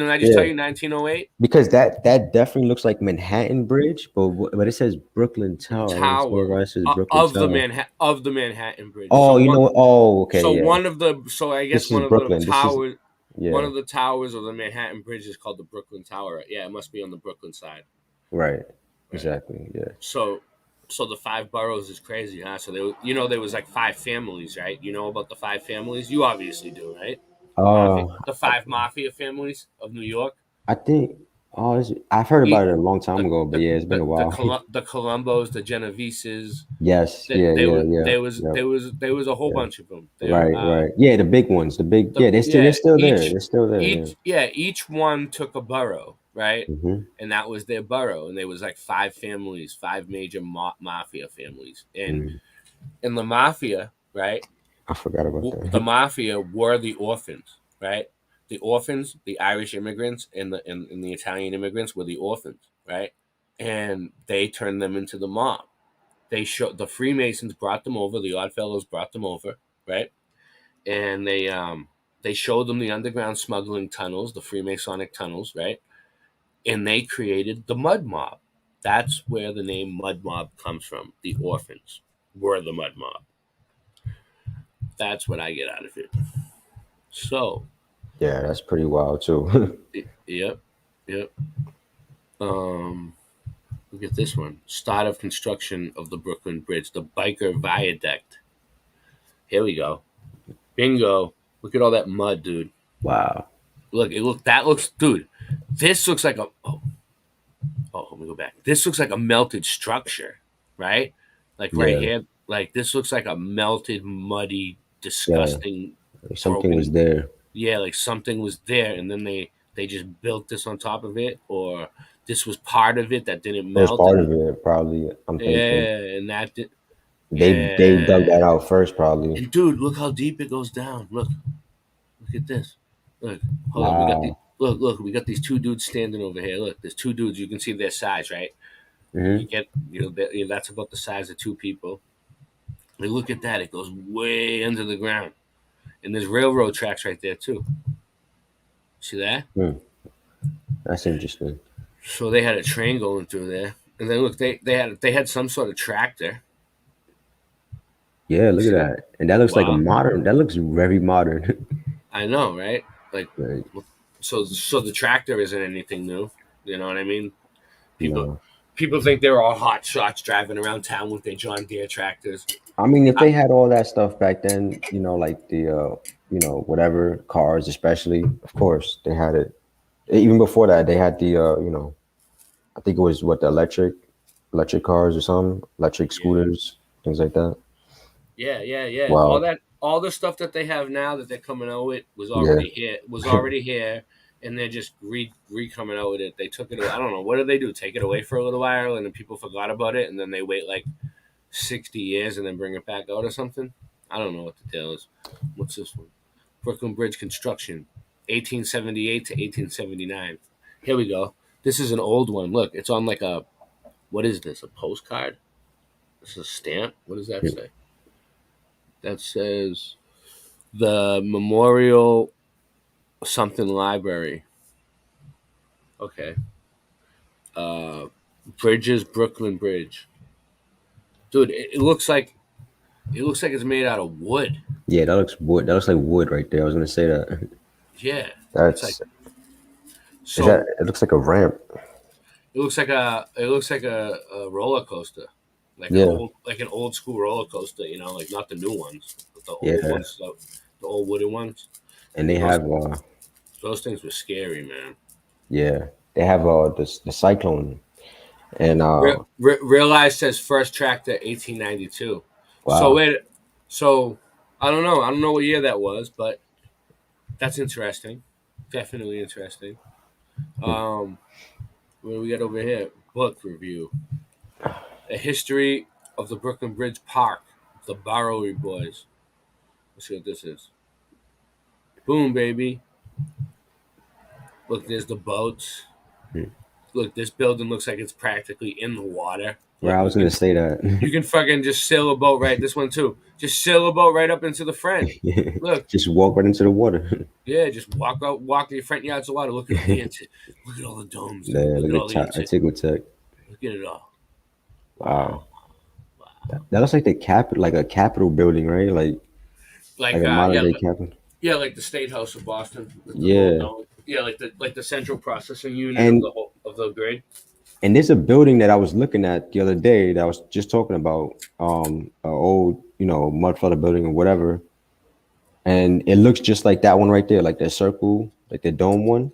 [SPEAKER 6] 1908?
[SPEAKER 7] Because that definitely looks like Manhattan Bridge, but it says Brooklyn
[SPEAKER 6] The
[SPEAKER 7] Tower. I don't understand
[SPEAKER 6] tower
[SPEAKER 7] why it says Brooklyn Tower.
[SPEAKER 6] of the Manhattan Bridge.
[SPEAKER 7] Oh, you know what? Oh, okay, yeah.
[SPEAKER 6] So I guess
[SPEAKER 7] This is Brooklyn. This is
[SPEAKER 6] one
[SPEAKER 7] yeah,
[SPEAKER 6] of the towers of the Manhattan Bridge is called the Brooklyn Tower. Yeah, it must be on the Brooklyn side.
[SPEAKER 7] right.
[SPEAKER 6] Right.
[SPEAKER 7] Exactly. Yeah.
[SPEAKER 6] So the five boroughs is crazy, huh? So there was like five families, right? You know about the five families? You obviously do, right?
[SPEAKER 7] Uh,
[SPEAKER 6] The
[SPEAKER 7] I,
[SPEAKER 6] five mafia families of New York.
[SPEAKER 7] I think I've heard about
[SPEAKER 6] E-
[SPEAKER 7] it a long time ago, but yeah, it's been a while.
[SPEAKER 6] the Columbos, the Genoveses.
[SPEAKER 7] Yes. Yeah. Yeah. Yeah. Yep.
[SPEAKER 6] There was a whole
[SPEAKER 7] Yeah.
[SPEAKER 6] bunch of them there.
[SPEAKER 7] Right. Right. Yeah. The big ones. The big. Yeah. They're
[SPEAKER 6] Yeah,
[SPEAKER 7] still there. They're still there. Yeah.
[SPEAKER 6] each one took a borough, right?
[SPEAKER 7] Hmm.
[SPEAKER 6] And that was their borough, and there was like five families, five major mafia families, and
[SPEAKER 7] Mm,
[SPEAKER 6] in the mafia, right?
[SPEAKER 7] I forgot about
[SPEAKER 6] The
[SPEAKER 7] that.
[SPEAKER 6] mafia were the orphans, right? The orphans, the Irish immigrants, and the Italian immigrants were the orphans, right? And they turned them into the mob. The Freemasons brought them over, the Oddfellows brought them over, right? And they showed them the underground smuggling tunnels, the Freemasonic tunnels, right? and they created the Mud Mob. That's where the name Mud Mob comes from. The orphans were the Mud Mob. That's what I get out of it. So,
[SPEAKER 7] Yeah, that's pretty wild too.
[SPEAKER 6] yep, yep. Um, Look at this one. Start of construction of the Brooklyn Bridge, the Biker Viaduct. Here we go. Bingo. Look at all that mud, dude.
[SPEAKER 7] Wow.
[SPEAKER 6] That looks, dude. This looks like let me go back. This looks like a melted structure, right? Like right
[SPEAKER 7] Yeah.
[SPEAKER 6] here, like this looks like a melted, muddy,
[SPEAKER 7] Yeah.
[SPEAKER 6] disgusting,
[SPEAKER 7] Something was
[SPEAKER 6] broken.
[SPEAKER 7] there.
[SPEAKER 6] Yeah, like something was there, and then they just built this on top of it, or this was part of it that didn't
[SPEAKER 7] It was
[SPEAKER 6] melt,
[SPEAKER 7] part
[SPEAKER 6] and
[SPEAKER 7] of it, probably. I'm thinking
[SPEAKER 6] yeah, and that did,
[SPEAKER 7] they dug
[SPEAKER 6] yeah.
[SPEAKER 7] that out first, probably.
[SPEAKER 6] And dude, look how deep it goes down. Look at this. Look, hold on. We got the
[SPEAKER 7] Wow.
[SPEAKER 6] look. We got these two dudes standing over here. Look, there's two dudes. You can see their size, right?
[SPEAKER 7] Hmm.
[SPEAKER 6] That's about the size of two people. Like, look at that. It goes way under the ground, and there's railroad tracks right there too. See that?
[SPEAKER 7] Hmm. That's interesting.
[SPEAKER 6] So they had a train going through there, and then look, they had some sort of tractor.
[SPEAKER 7] Yeah,
[SPEAKER 6] You
[SPEAKER 7] look at
[SPEAKER 6] see that?
[SPEAKER 7] that. And that looks like a
[SPEAKER 6] Wow,
[SPEAKER 7] modern. That looks very modern.
[SPEAKER 6] I know, right? Like,
[SPEAKER 7] Like,
[SPEAKER 6] so the tractor isn't anything new. You know what I mean? People
[SPEAKER 7] no.
[SPEAKER 6] people think they're all hot shots driving around town with their John Deere tractors.
[SPEAKER 7] I mean, if
[SPEAKER 6] I,
[SPEAKER 7] they had all that stuff back then, like the whatever cars, especially, of course, they had it. Even before that, they had the I think it was what, the electric cars or something, electric
[SPEAKER 6] yeah,
[SPEAKER 7] scooters, things like that.
[SPEAKER 6] yeah.
[SPEAKER 7] Wow.
[SPEAKER 6] All the stuff that they have now that they're coming out with was
[SPEAKER 7] Yeah.
[SPEAKER 6] already here. Was already here, and they're just re coming out with it. They took it. I don't know what did they do? Take it away for a little while, and then people forgot about it, and then they wait like 60 years and then bring it back out or something. I don't know what the deal is. What's this one? Brooklyn Bridge construction, 1878 to 1879. Here we go. This is an old one. Look, it's on like a, what is this? A postcard? This is a stamp. What does that say? That says the Memorial something Library. Okay. Uh, Bridges, Brooklyn Bridge. Dude, it looks like it's made out of wood.
[SPEAKER 7] Yeah, that looks wood. That looks like wood right there. I was gonna say that.
[SPEAKER 6] Yeah. It's like
[SPEAKER 7] That's is that?
[SPEAKER 6] so
[SPEAKER 7] It looks like a ramp.
[SPEAKER 6] it looks like a roller coaster.
[SPEAKER 7] Yeah,
[SPEAKER 6] Like an old school roller coaster, like not the new ones, but the old
[SPEAKER 7] yeah.
[SPEAKER 6] ones, the old wooden ones.
[SPEAKER 7] And they
[SPEAKER 6] Those
[SPEAKER 7] have
[SPEAKER 6] those things were scary, man.
[SPEAKER 7] yeah, they have the cyclone and
[SPEAKER 6] Realize says first tractor 1892. So
[SPEAKER 7] wow.
[SPEAKER 6] wait, so I don't know. I don't know what year that was, but that's interesting. Definitely interesting. Um, what do we got over here? Book review: A History of the Brooklyn Bridge Park, the Bowery Boys. Let's see what this is. Boom, baby. Look, there's the boats. Look, this building looks like it's practically in the water.
[SPEAKER 7] Right,
[SPEAKER 6] Look,
[SPEAKER 7] I
[SPEAKER 6] you
[SPEAKER 7] was gonna
[SPEAKER 6] can
[SPEAKER 7] say that.
[SPEAKER 6] you can fucking just sail a boat right. This one too. Just sail a boat right up into the front. Look,
[SPEAKER 7] Just walk right into the water.
[SPEAKER 6] yeah, just walk to your front yards of water. Look at all the look at all the domes, dude.
[SPEAKER 7] Yeah,
[SPEAKER 6] Look
[SPEAKER 7] look
[SPEAKER 6] at all
[SPEAKER 7] at
[SPEAKER 6] the
[SPEAKER 7] Antigua Tech.
[SPEAKER 6] look at it all.
[SPEAKER 7] Wow,
[SPEAKER 6] Wow, wow.
[SPEAKER 7] that looks like the like a Capitol building, right? Like
[SPEAKER 6] Like
[SPEAKER 7] a modern
[SPEAKER 6] yeah,
[SPEAKER 7] day Capitol.
[SPEAKER 6] yeah, like the State House of Boston with the little
[SPEAKER 7] Yeah,
[SPEAKER 6] dome. Yeah, like the central processing unit of
[SPEAKER 7] and
[SPEAKER 6] the grid.
[SPEAKER 7] there's a building that I was looking at the other day that I was just talking about, a old, mud flooded building or whatever, and it looks just like that one right there, like the circle, like the dome one.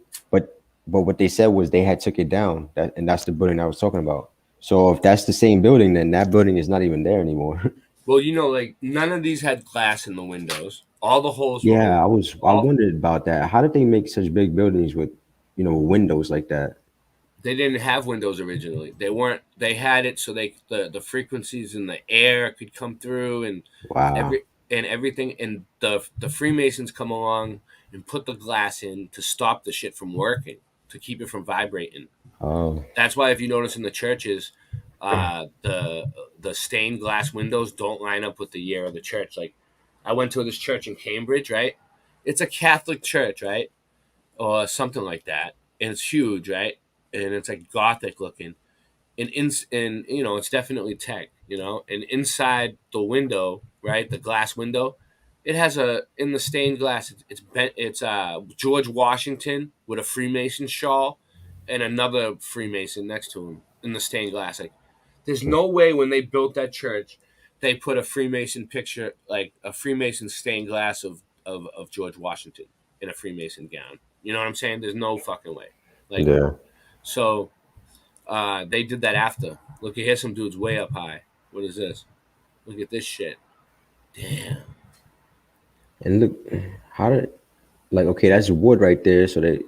[SPEAKER 7] But what they said was they had took it down. And that's the building I was talking about. So if that's the same building, then that building is not even there anymore.
[SPEAKER 6] Well, like none of these had glass in the windows. All the holes were
[SPEAKER 7] Yeah,
[SPEAKER 6] open.
[SPEAKER 7] I
[SPEAKER 6] All
[SPEAKER 7] wondered about that. How did they make such big buildings with, windows like that?
[SPEAKER 6] They didn't have windows originally. They weren't. They had it so the frequencies in the air could come through and
[SPEAKER 7] Wow.
[SPEAKER 6] everything. And the Freemasons come along and put the glass in to stop the shit from working, to keep it from vibrating.
[SPEAKER 7] Oh,
[SPEAKER 6] That's why if you notice in the churches, the stained glass windows don't line up with the year of the church. Like I went to this church in Cambridge, right? It's a Catholic church, right? Or something like that, and it's huge, right? and it's like gothic looking, and you know it's definitely tech, you know, and inside the window, right, the glass window, it has a in the stained glass. It's George Washington with a Freemason shawl, and another Freemason next to him in the stained glass. Like, there's no way when they built that church, they put a Freemason picture, like a Freemason stained glass of George Washington in a Freemason gown. You know what I'm saying? There's no fucking way. Like,
[SPEAKER 7] Yeah.
[SPEAKER 6] so they did that after. Look at here, some dudes way up high. What is this? Look at this shit. Damn.
[SPEAKER 7] And look, how did like okay, that's wood right there. So that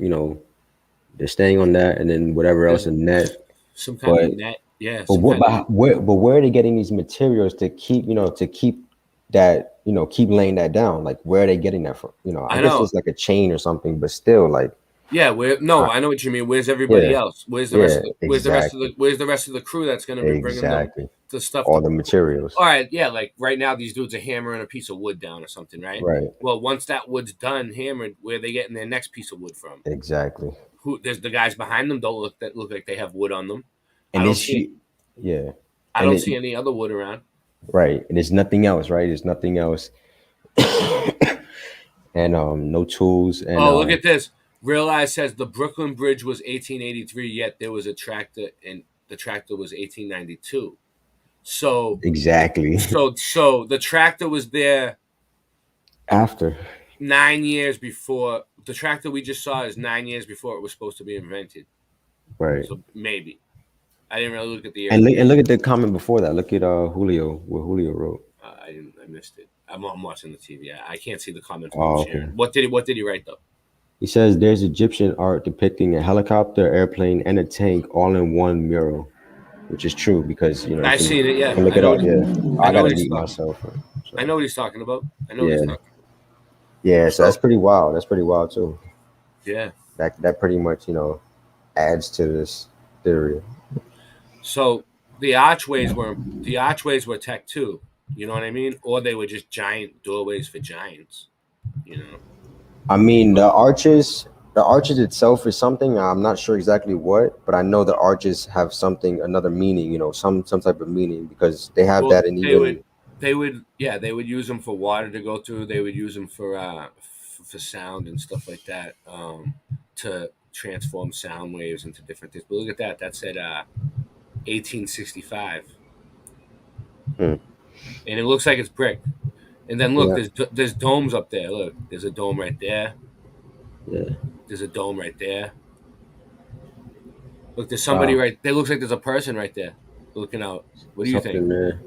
[SPEAKER 7] they're staying on that, and then whatever else
[SPEAKER 6] There's
[SPEAKER 7] in net.
[SPEAKER 6] some kind of
[SPEAKER 7] But
[SPEAKER 6] net. Yeah,
[SPEAKER 7] but
[SPEAKER 6] some
[SPEAKER 7] what?
[SPEAKER 6] kind of.
[SPEAKER 7] But where are they getting these materials to keep that keep laying that down? Like where are they getting that from? I
[SPEAKER 6] I
[SPEAKER 7] guess
[SPEAKER 6] know.
[SPEAKER 7] there's like a chain or something, but still, like
[SPEAKER 6] Yeah, where no,
[SPEAKER 7] I,
[SPEAKER 6] I know what you mean. Where's everybody
[SPEAKER 7] yeah,
[SPEAKER 6] else? Where's the rest
[SPEAKER 7] yeah,
[SPEAKER 6] of the
[SPEAKER 7] exactly,
[SPEAKER 6] where's the rest of the crew that's gonna be bringing them
[SPEAKER 7] exactly.
[SPEAKER 6] the stuff
[SPEAKER 7] All
[SPEAKER 6] to.
[SPEAKER 7] the materials,
[SPEAKER 6] All right, yeah, like right now these dudes are hammering a piece of wood down or something, right?
[SPEAKER 7] right?
[SPEAKER 6] Well, once that wood's done hammered, where are they getting their next piece of wood from?
[SPEAKER 7] Exactly.
[SPEAKER 6] Who there's the guys behind them don't look like they have wood on them. I
[SPEAKER 7] And
[SPEAKER 6] don't
[SPEAKER 7] this,
[SPEAKER 6] see
[SPEAKER 7] yeah,
[SPEAKER 6] I
[SPEAKER 7] and
[SPEAKER 6] don't
[SPEAKER 7] it,
[SPEAKER 6] see any other wood around.
[SPEAKER 7] right, and there's nothing else, right? There's nothing else, and no tools, and
[SPEAKER 6] Oh, look at this. Real Eyes says the Brooklyn Bridge was 1883, yet there was a tractor, and the tractor was 1892. So,
[SPEAKER 7] exactly
[SPEAKER 6] so the tractor was there
[SPEAKER 7] after,
[SPEAKER 6] 9 years before. The tractor we just saw is 9 years before it was supposed to be invented.
[SPEAKER 7] right?
[SPEAKER 6] So maybe I didn't really look at the
[SPEAKER 7] And
[SPEAKER 6] year.
[SPEAKER 7] look at the comment before that. Look at Julio, what Julio wrote.
[SPEAKER 6] I didn't. I missed it. I'm watching the TV. I can't see the comments when I'm
[SPEAKER 7] Oh,
[SPEAKER 6] sharing.
[SPEAKER 7] okay.
[SPEAKER 6] What did he write though?
[SPEAKER 7] He says there's Egyptian art depicting a helicopter, airplane, and a tank all in one mural, which is true because you
[SPEAKER 6] I seen it. Yeah,
[SPEAKER 7] can look
[SPEAKER 6] I
[SPEAKER 7] it
[SPEAKER 6] know.
[SPEAKER 7] up. Yeah,
[SPEAKER 6] I
[SPEAKER 7] I
[SPEAKER 6] know
[SPEAKER 7] gotta
[SPEAKER 6] what he's
[SPEAKER 7] mute
[SPEAKER 6] talking.
[SPEAKER 7] myself.
[SPEAKER 6] I
[SPEAKER 7] So
[SPEAKER 6] know what he's talking about. I know what he's
[SPEAKER 7] yeah,
[SPEAKER 6] talking.
[SPEAKER 7] yeah. So that's
[SPEAKER 6] So
[SPEAKER 7] pretty wild. That's pretty wild too.
[SPEAKER 6] yeah.
[SPEAKER 7] That pretty much adds to this theory.
[SPEAKER 6] So the archways were tech too. You know what I mean? Or they were just giant doorways for giants. You know.
[SPEAKER 7] I mean,
[SPEAKER 6] But
[SPEAKER 7] the arches itself is something I'm not sure exactly what, but I know the arches have something, another meaning. Some type of meaning because they have
[SPEAKER 6] well,
[SPEAKER 7] that in even.
[SPEAKER 6] they would use them for water to go through. They would use them for sound and stuff like that, to transform sound waves into different things. But look at that. That said 1865,
[SPEAKER 7] Hmm,
[SPEAKER 6] and it looks like it's brick. And then look,
[SPEAKER 7] yeah,
[SPEAKER 6] there's domes up there. Look, there's a dome right there.
[SPEAKER 7] yeah.
[SPEAKER 6] There's a dome right there. Look, there's somebody
[SPEAKER 7] Wow,
[SPEAKER 6] right there. Looks like there's a person right there looking out. What do you think?
[SPEAKER 7] something there.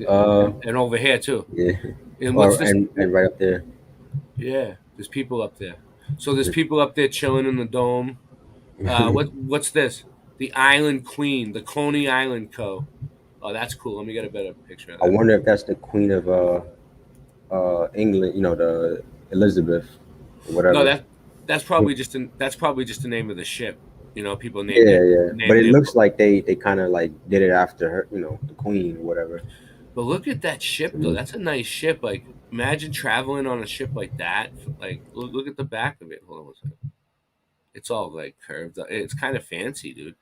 [SPEAKER 7] Uh,
[SPEAKER 6] And over here too.
[SPEAKER 7] yeah.
[SPEAKER 6] And what's
[SPEAKER 7] Or
[SPEAKER 6] this?
[SPEAKER 7] and right up there.
[SPEAKER 6] Yeah, there's people up there. So there's people up there chilling in the dome. What's this? The Island Queen, the Coney Island Co. Oh, that's cool. Let me get a better picture of
[SPEAKER 7] I
[SPEAKER 6] that.
[SPEAKER 7] wonder if that's the Queen of England. The Elizabeth, or
[SPEAKER 6] No,
[SPEAKER 7] whatever.
[SPEAKER 6] that's probably just the name of the ship. You know, people
[SPEAKER 7] Yeah, yeah. But
[SPEAKER 6] name
[SPEAKER 7] it
[SPEAKER 6] their.
[SPEAKER 7] looks like they kind of like did it after her. The Queen or whatever.
[SPEAKER 6] But look at that ship
[SPEAKER 7] To
[SPEAKER 6] though.
[SPEAKER 7] me.
[SPEAKER 6] That's a nice ship. Like, imagine traveling on a ship like that. Like, look at the back of it. Hold on one second. It's all like curved. It's kind of fancy, dude.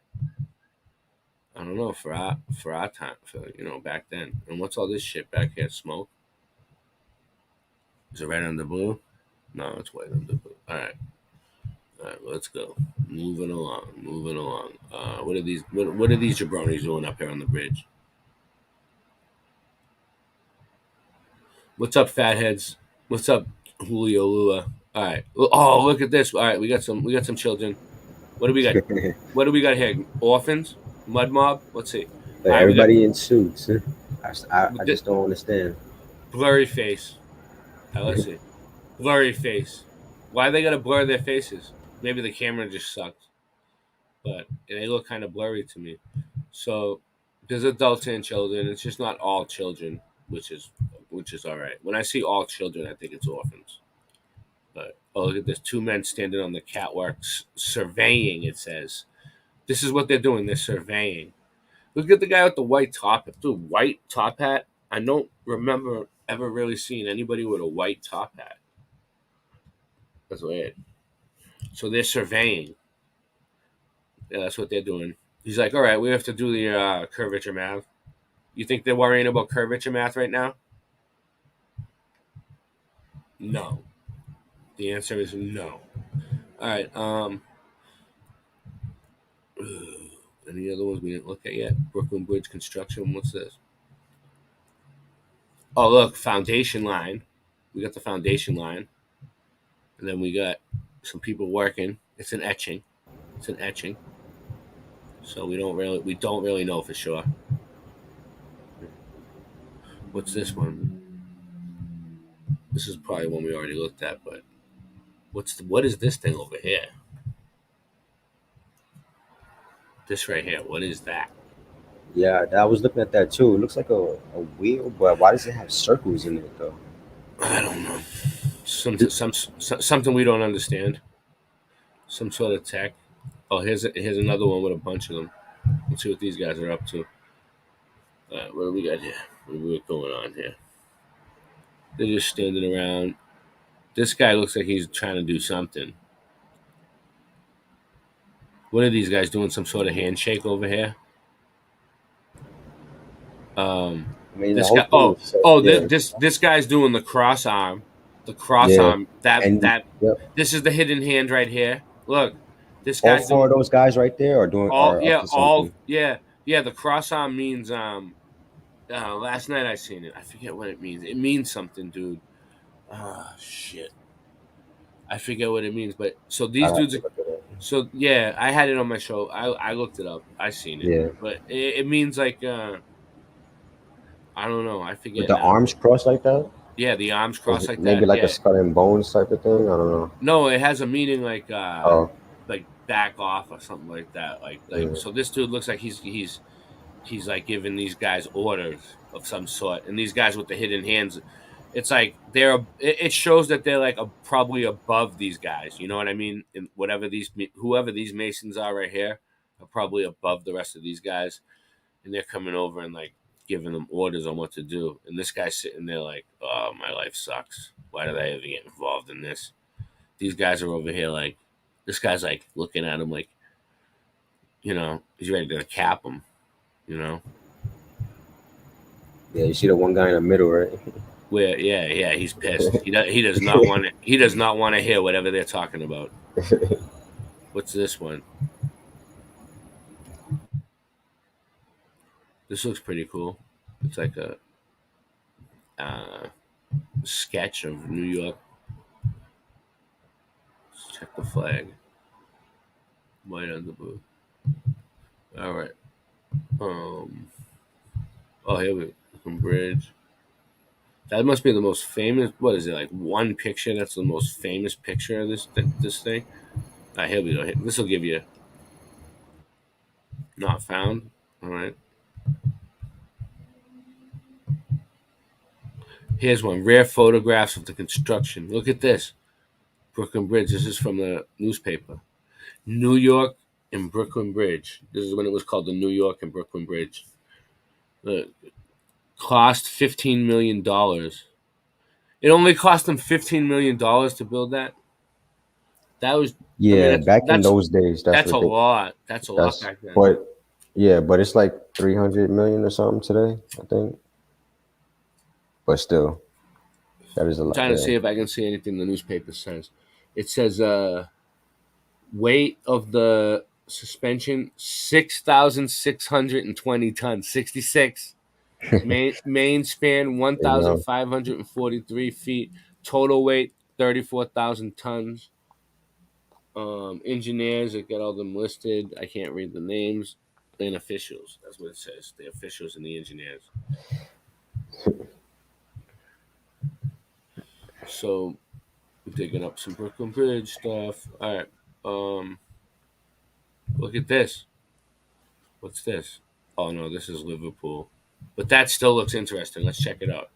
[SPEAKER 6] I don't know for our time, for back then. And what's all this shit back here? Smoke? Is it red under blue? No, it's white under blue. All right, let's go. Moving along, moving along. What are these? What are these jabronis doing up here on the bridge? What's up, fatheads? What's up, Julio Lua? All right. Oh, look at this. All right, we got some children. What do we got? What do we got here? Orphans, mud mob. Let's see.
[SPEAKER 7] Like
[SPEAKER 6] All right, we got
[SPEAKER 7] everybody in suits. I
[SPEAKER 6] the
[SPEAKER 7] just don't understand.
[SPEAKER 6] blurry face. All right, let's see. Blurry face. Why they gotta blur their faces? Maybe the camera just sucks, but they look kind of blurry to me. So there's adults and children. It's just not all children, which is all right. When I see all children, I think it's orphans. But oh, look at this: two men standing on the catwalk surveying. It says this is what they're doing. They're surveying. Look at the guy with the white top, the white top hat. I don't remember ever really seeing anybody with a white top hat. That's weird. So they're surveying. Yeah, that's what they're doing. He's like, all right, we have to do the curvature math. You think they're worrying about curvature math right now? No. The answer is no. All right. Any other ones we didn't look at yet? Brooklyn Bridge construction. What's this? Oh, look, foundation line. We got the foundation line, and then we got some people working. It's an etching. It's an etching. So we don't really know for sure. What's this one? This is probably one we already looked at, but what is this thing over here? This right here. What is that?
[SPEAKER 7] Yeah, I was looking at that too. It looks like a wheel, but why does it have circles in it though?
[SPEAKER 6] I don't know. Something we don't understand. Some sort of tech. Oh, here's another one with a bunch of them. Let's see what these guys are up to. What do we got here? What we going on here? They're just standing around. This guy looks like he's trying to do something. What are these guys doing? Some sort of handshake over here?
[SPEAKER 7] I mean, the
[SPEAKER 6] This
[SPEAKER 7] whole
[SPEAKER 6] guy.
[SPEAKER 7] thing is so, yeah,
[SPEAKER 6] This guy's doing the cross arm. The cross
[SPEAKER 7] yeah,
[SPEAKER 6] arm. That
[SPEAKER 7] and
[SPEAKER 6] that.
[SPEAKER 7] yep.
[SPEAKER 6] This is the hidden hand right here. Look, this
[SPEAKER 7] All
[SPEAKER 6] guy's
[SPEAKER 7] four
[SPEAKER 6] doing
[SPEAKER 7] of those guys right there are up to something.
[SPEAKER 6] yeah. The cross arm means last night I seen it. I forget what it means. It means something, dude. Ah, shit. I forget what it means, but so
[SPEAKER 7] I
[SPEAKER 6] these
[SPEAKER 7] have
[SPEAKER 6] dudes.
[SPEAKER 7] to look at it.
[SPEAKER 6] So yeah, I had it on my show. I looked it up. I seen it,
[SPEAKER 7] Yeah,
[SPEAKER 6] but it means like I don't know. I
[SPEAKER 7] with
[SPEAKER 6] forget
[SPEAKER 7] the
[SPEAKER 6] now.
[SPEAKER 7] arms crossed like that,
[SPEAKER 6] Yeah, the arms
[SPEAKER 7] is
[SPEAKER 6] crossed
[SPEAKER 7] it
[SPEAKER 6] like
[SPEAKER 7] maybe
[SPEAKER 6] that.
[SPEAKER 7] like a
[SPEAKER 6] Yeah.
[SPEAKER 7] skull and bones type of thing. I don't know.
[SPEAKER 6] No, it has a meaning
[SPEAKER 7] Oh,
[SPEAKER 6] like back off or something like that. Like
[SPEAKER 7] yeah,
[SPEAKER 6] so this dude looks like he's like giving these guys orders of some sort, and these guys with the hidden hands, it's like it shows that they're like probably above these guys. You know what I mean? And whoever these masons are right here are probably above the rest of these guys, and they're coming over and like giving them orders on what to do. And this guy's sitting there like, oh, my life sucks. Why did I even get involved in this? These guys are over here like, this guy's like looking at him like, he's ready to cap him. You know.
[SPEAKER 7] yeah. You see the one guy in the middle, right?
[SPEAKER 6] Where yeah, he's pissed. He does not want to hear whatever they're talking about. What's this one? This looks pretty cool. It's like a uh, sketch of New York. Let's check the flag. White on the blue. All right. Oh, here we go. Bridge. That must be the most famous. What is it, like one picture? That's the most famous picture of this thing. All right, here we go. This will give you not found. All right. Here's one. Rare photographs of the construction. Look at this. Brooklyn Bridge. This is from the newspaper. New York and Brooklyn Bridge. This is when it was called the New York and Brooklyn Bridge. It cost $15 million. It only cost them $15 million to build that. That was, I mean,
[SPEAKER 7] Yeah, back in those days, that's
[SPEAKER 6] that's a
[SPEAKER 7] ridiculous.
[SPEAKER 6] lot. That's a lot
[SPEAKER 7] That's
[SPEAKER 6] back then.
[SPEAKER 7] but yeah, but it's like 300 million or something today, I think. But still, that is a
[SPEAKER 6] I'm
[SPEAKER 7] lot.
[SPEAKER 6] trying to
[SPEAKER 7] Yeah,
[SPEAKER 6] see if I can see anything the newspaper says. It says weight of the suspension 6,620 tons. 66. Main span
[SPEAKER 7] you know.
[SPEAKER 6] 1,543 feet. Total weight 34,000 tons. Engineers, I got all them listed. I can't read the names. And officials. That's what it says. The officials and the engineers. So we're digging up some Brooklyn Bridge stuff. All right. Look at this. What's this? Oh no, this is Liverpool. But that still looks interesting. Let's check it out.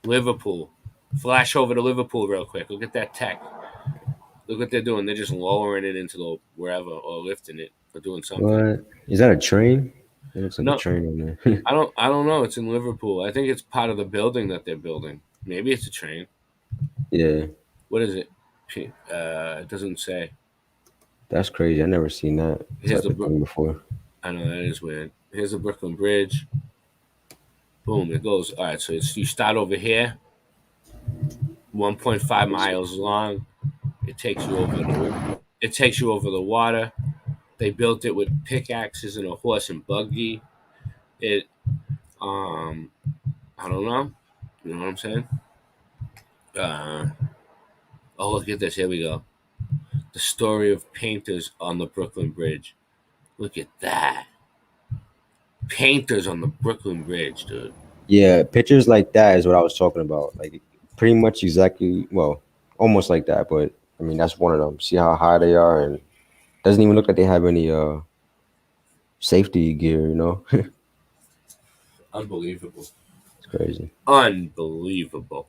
[SPEAKER 6] Liverpool. Flash over to Liverpool real quick. Look at that tech. Look what they're doing. They're just lowering it into the wherever or lifting it or doing something.
[SPEAKER 7] What is that? A train? It looks like a
[SPEAKER 6] No,
[SPEAKER 7] train on there.
[SPEAKER 6] I don't know. It's in Liverpool. I think it's part of the building that they're building. Maybe it's a train.
[SPEAKER 7] Yeah,
[SPEAKER 6] What is it? It doesn't say.
[SPEAKER 7] That's crazy. I never seen that
[SPEAKER 6] Here's
[SPEAKER 7] type
[SPEAKER 6] the.
[SPEAKER 7] of thing before.
[SPEAKER 6] I know that is weird. Here's the Brooklyn Bridge. Boom, it goes. All right, so you start over here, 1.5 miles long. It takes you over the. It takes you over the water. They built it with pickaxes and a horse and buggy. It, um, I don't know. You know what I'm saying? Uh, oh, look at this. Here we go. The story of painters on the Brooklyn Bridge. Look at that. Painters on the Brooklyn Bridge, dude.
[SPEAKER 7] Yeah, pictures like that is what I was talking about. Like pretty much exactly, well, almost like that. But I mean, that's one of them. See how high they are, and doesn't even look like they have any safety gear. You know, it's
[SPEAKER 6] Unbelievable.
[SPEAKER 7] crazy.
[SPEAKER 6] Unbelievable.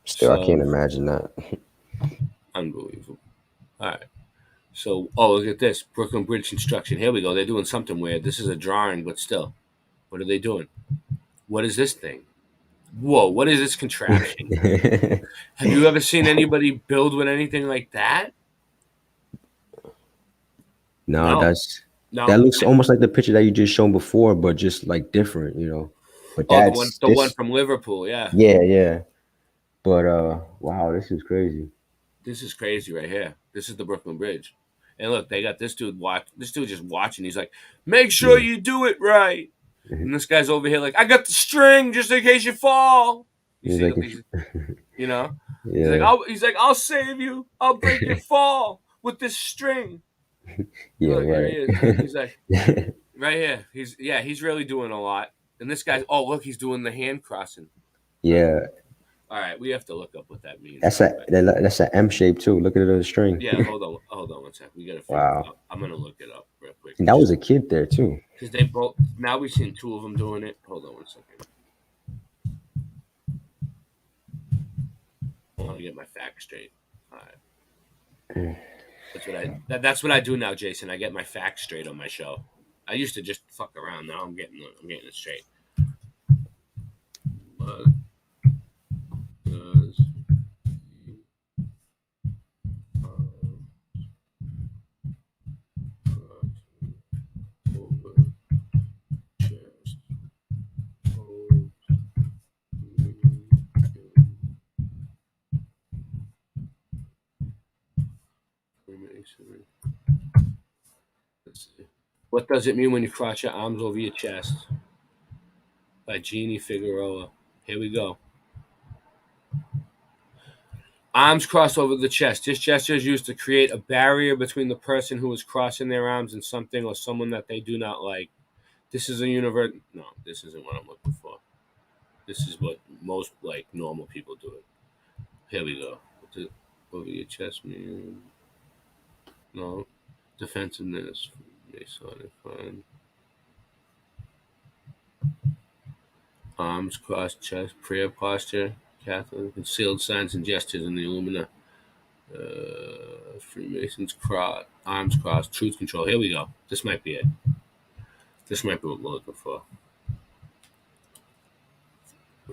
[SPEAKER 7] Still, I
[SPEAKER 6] So
[SPEAKER 7] can't imagine that.
[SPEAKER 6] unbelievable. All right. So, oh, look at this Brooklyn Bridge construction. Here we go. They're doing something weird. This is a drawing, but still, what are they doing? What is this thing? Whoa! What is this contraption? Have you ever seen anybody build with anything like that?
[SPEAKER 7] No,
[SPEAKER 6] No,
[SPEAKER 7] that
[SPEAKER 6] no.
[SPEAKER 7] looks almost like the picture that you just shown before, but just like different. You know, but
[SPEAKER 6] Oh,
[SPEAKER 7] that's
[SPEAKER 6] the one
[SPEAKER 7] this.
[SPEAKER 6] from Liverpool. Yeah,
[SPEAKER 7] Yeah, yeah. But wow, this is crazy.
[SPEAKER 6] this is crazy right here. This is the Brooklyn Bridge, and look, they got this dude watch. This dude just watching. He's like, "Make sure
[SPEAKER 7] Yeah.
[SPEAKER 6] you do it right." And this guy's over here like, "I got the string just in case you fall." You
[SPEAKER 7] He's
[SPEAKER 6] see,
[SPEAKER 7] like,
[SPEAKER 6] you know,
[SPEAKER 7] yeah,
[SPEAKER 6] he's like, "I'll save you. I'll break your fall with this string."
[SPEAKER 7] yeah,
[SPEAKER 6] Look, here he
[SPEAKER 7] right.
[SPEAKER 6] is. Look, he's like, right here. He's really doing a lot. And this guy's, oh, look, he's doing the hand crossing.
[SPEAKER 7] Yeah,
[SPEAKER 6] All right, we have to look up what that means
[SPEAKER 7] that's
[SPEAKER 6] real
[SPEAKER 7] a
[SPEAKER 6] quick.
[SPEAKER 7] that's an M shape too. Look at the string.
[SPEAKER 6] Yeah, hold on one sec. We gotta figure it
[SPEAKER 7] Wow,
[SPEAKER 6] out. I'm gonna look it up real quick.
[SPEAKER 7] and that was a kid there too.
[SPEAKER 6] Because they both now we've seen two of them doing it. Hold on one second. I want to get my facts straight. All right, that's what I do now, Jason. I get my facts straight on my show. I used to just fuck around. Now I'm getting it straight. What does over chest hold Freemasonry? Let's see. What does it mean when you cross your arms over your chest? By Jeannie Figueroa. Here we go. Arms crossed over the chest. This gesture is used to create a barrier between the person who is crossing their arms and something or someone that they do not like. This is a universe. No, this isn't what I'm looking for. This is what most like normal people do it. Here we go. Over your chest, man. No. Defensiveness. Masonic fine. Arms crossed, chest, prayer posture, Catholic, concealed signs and gestures in the Illumina. Freemasons cross, arms crossed, truth control. Here we go. This might be it. This might be what we're looking for.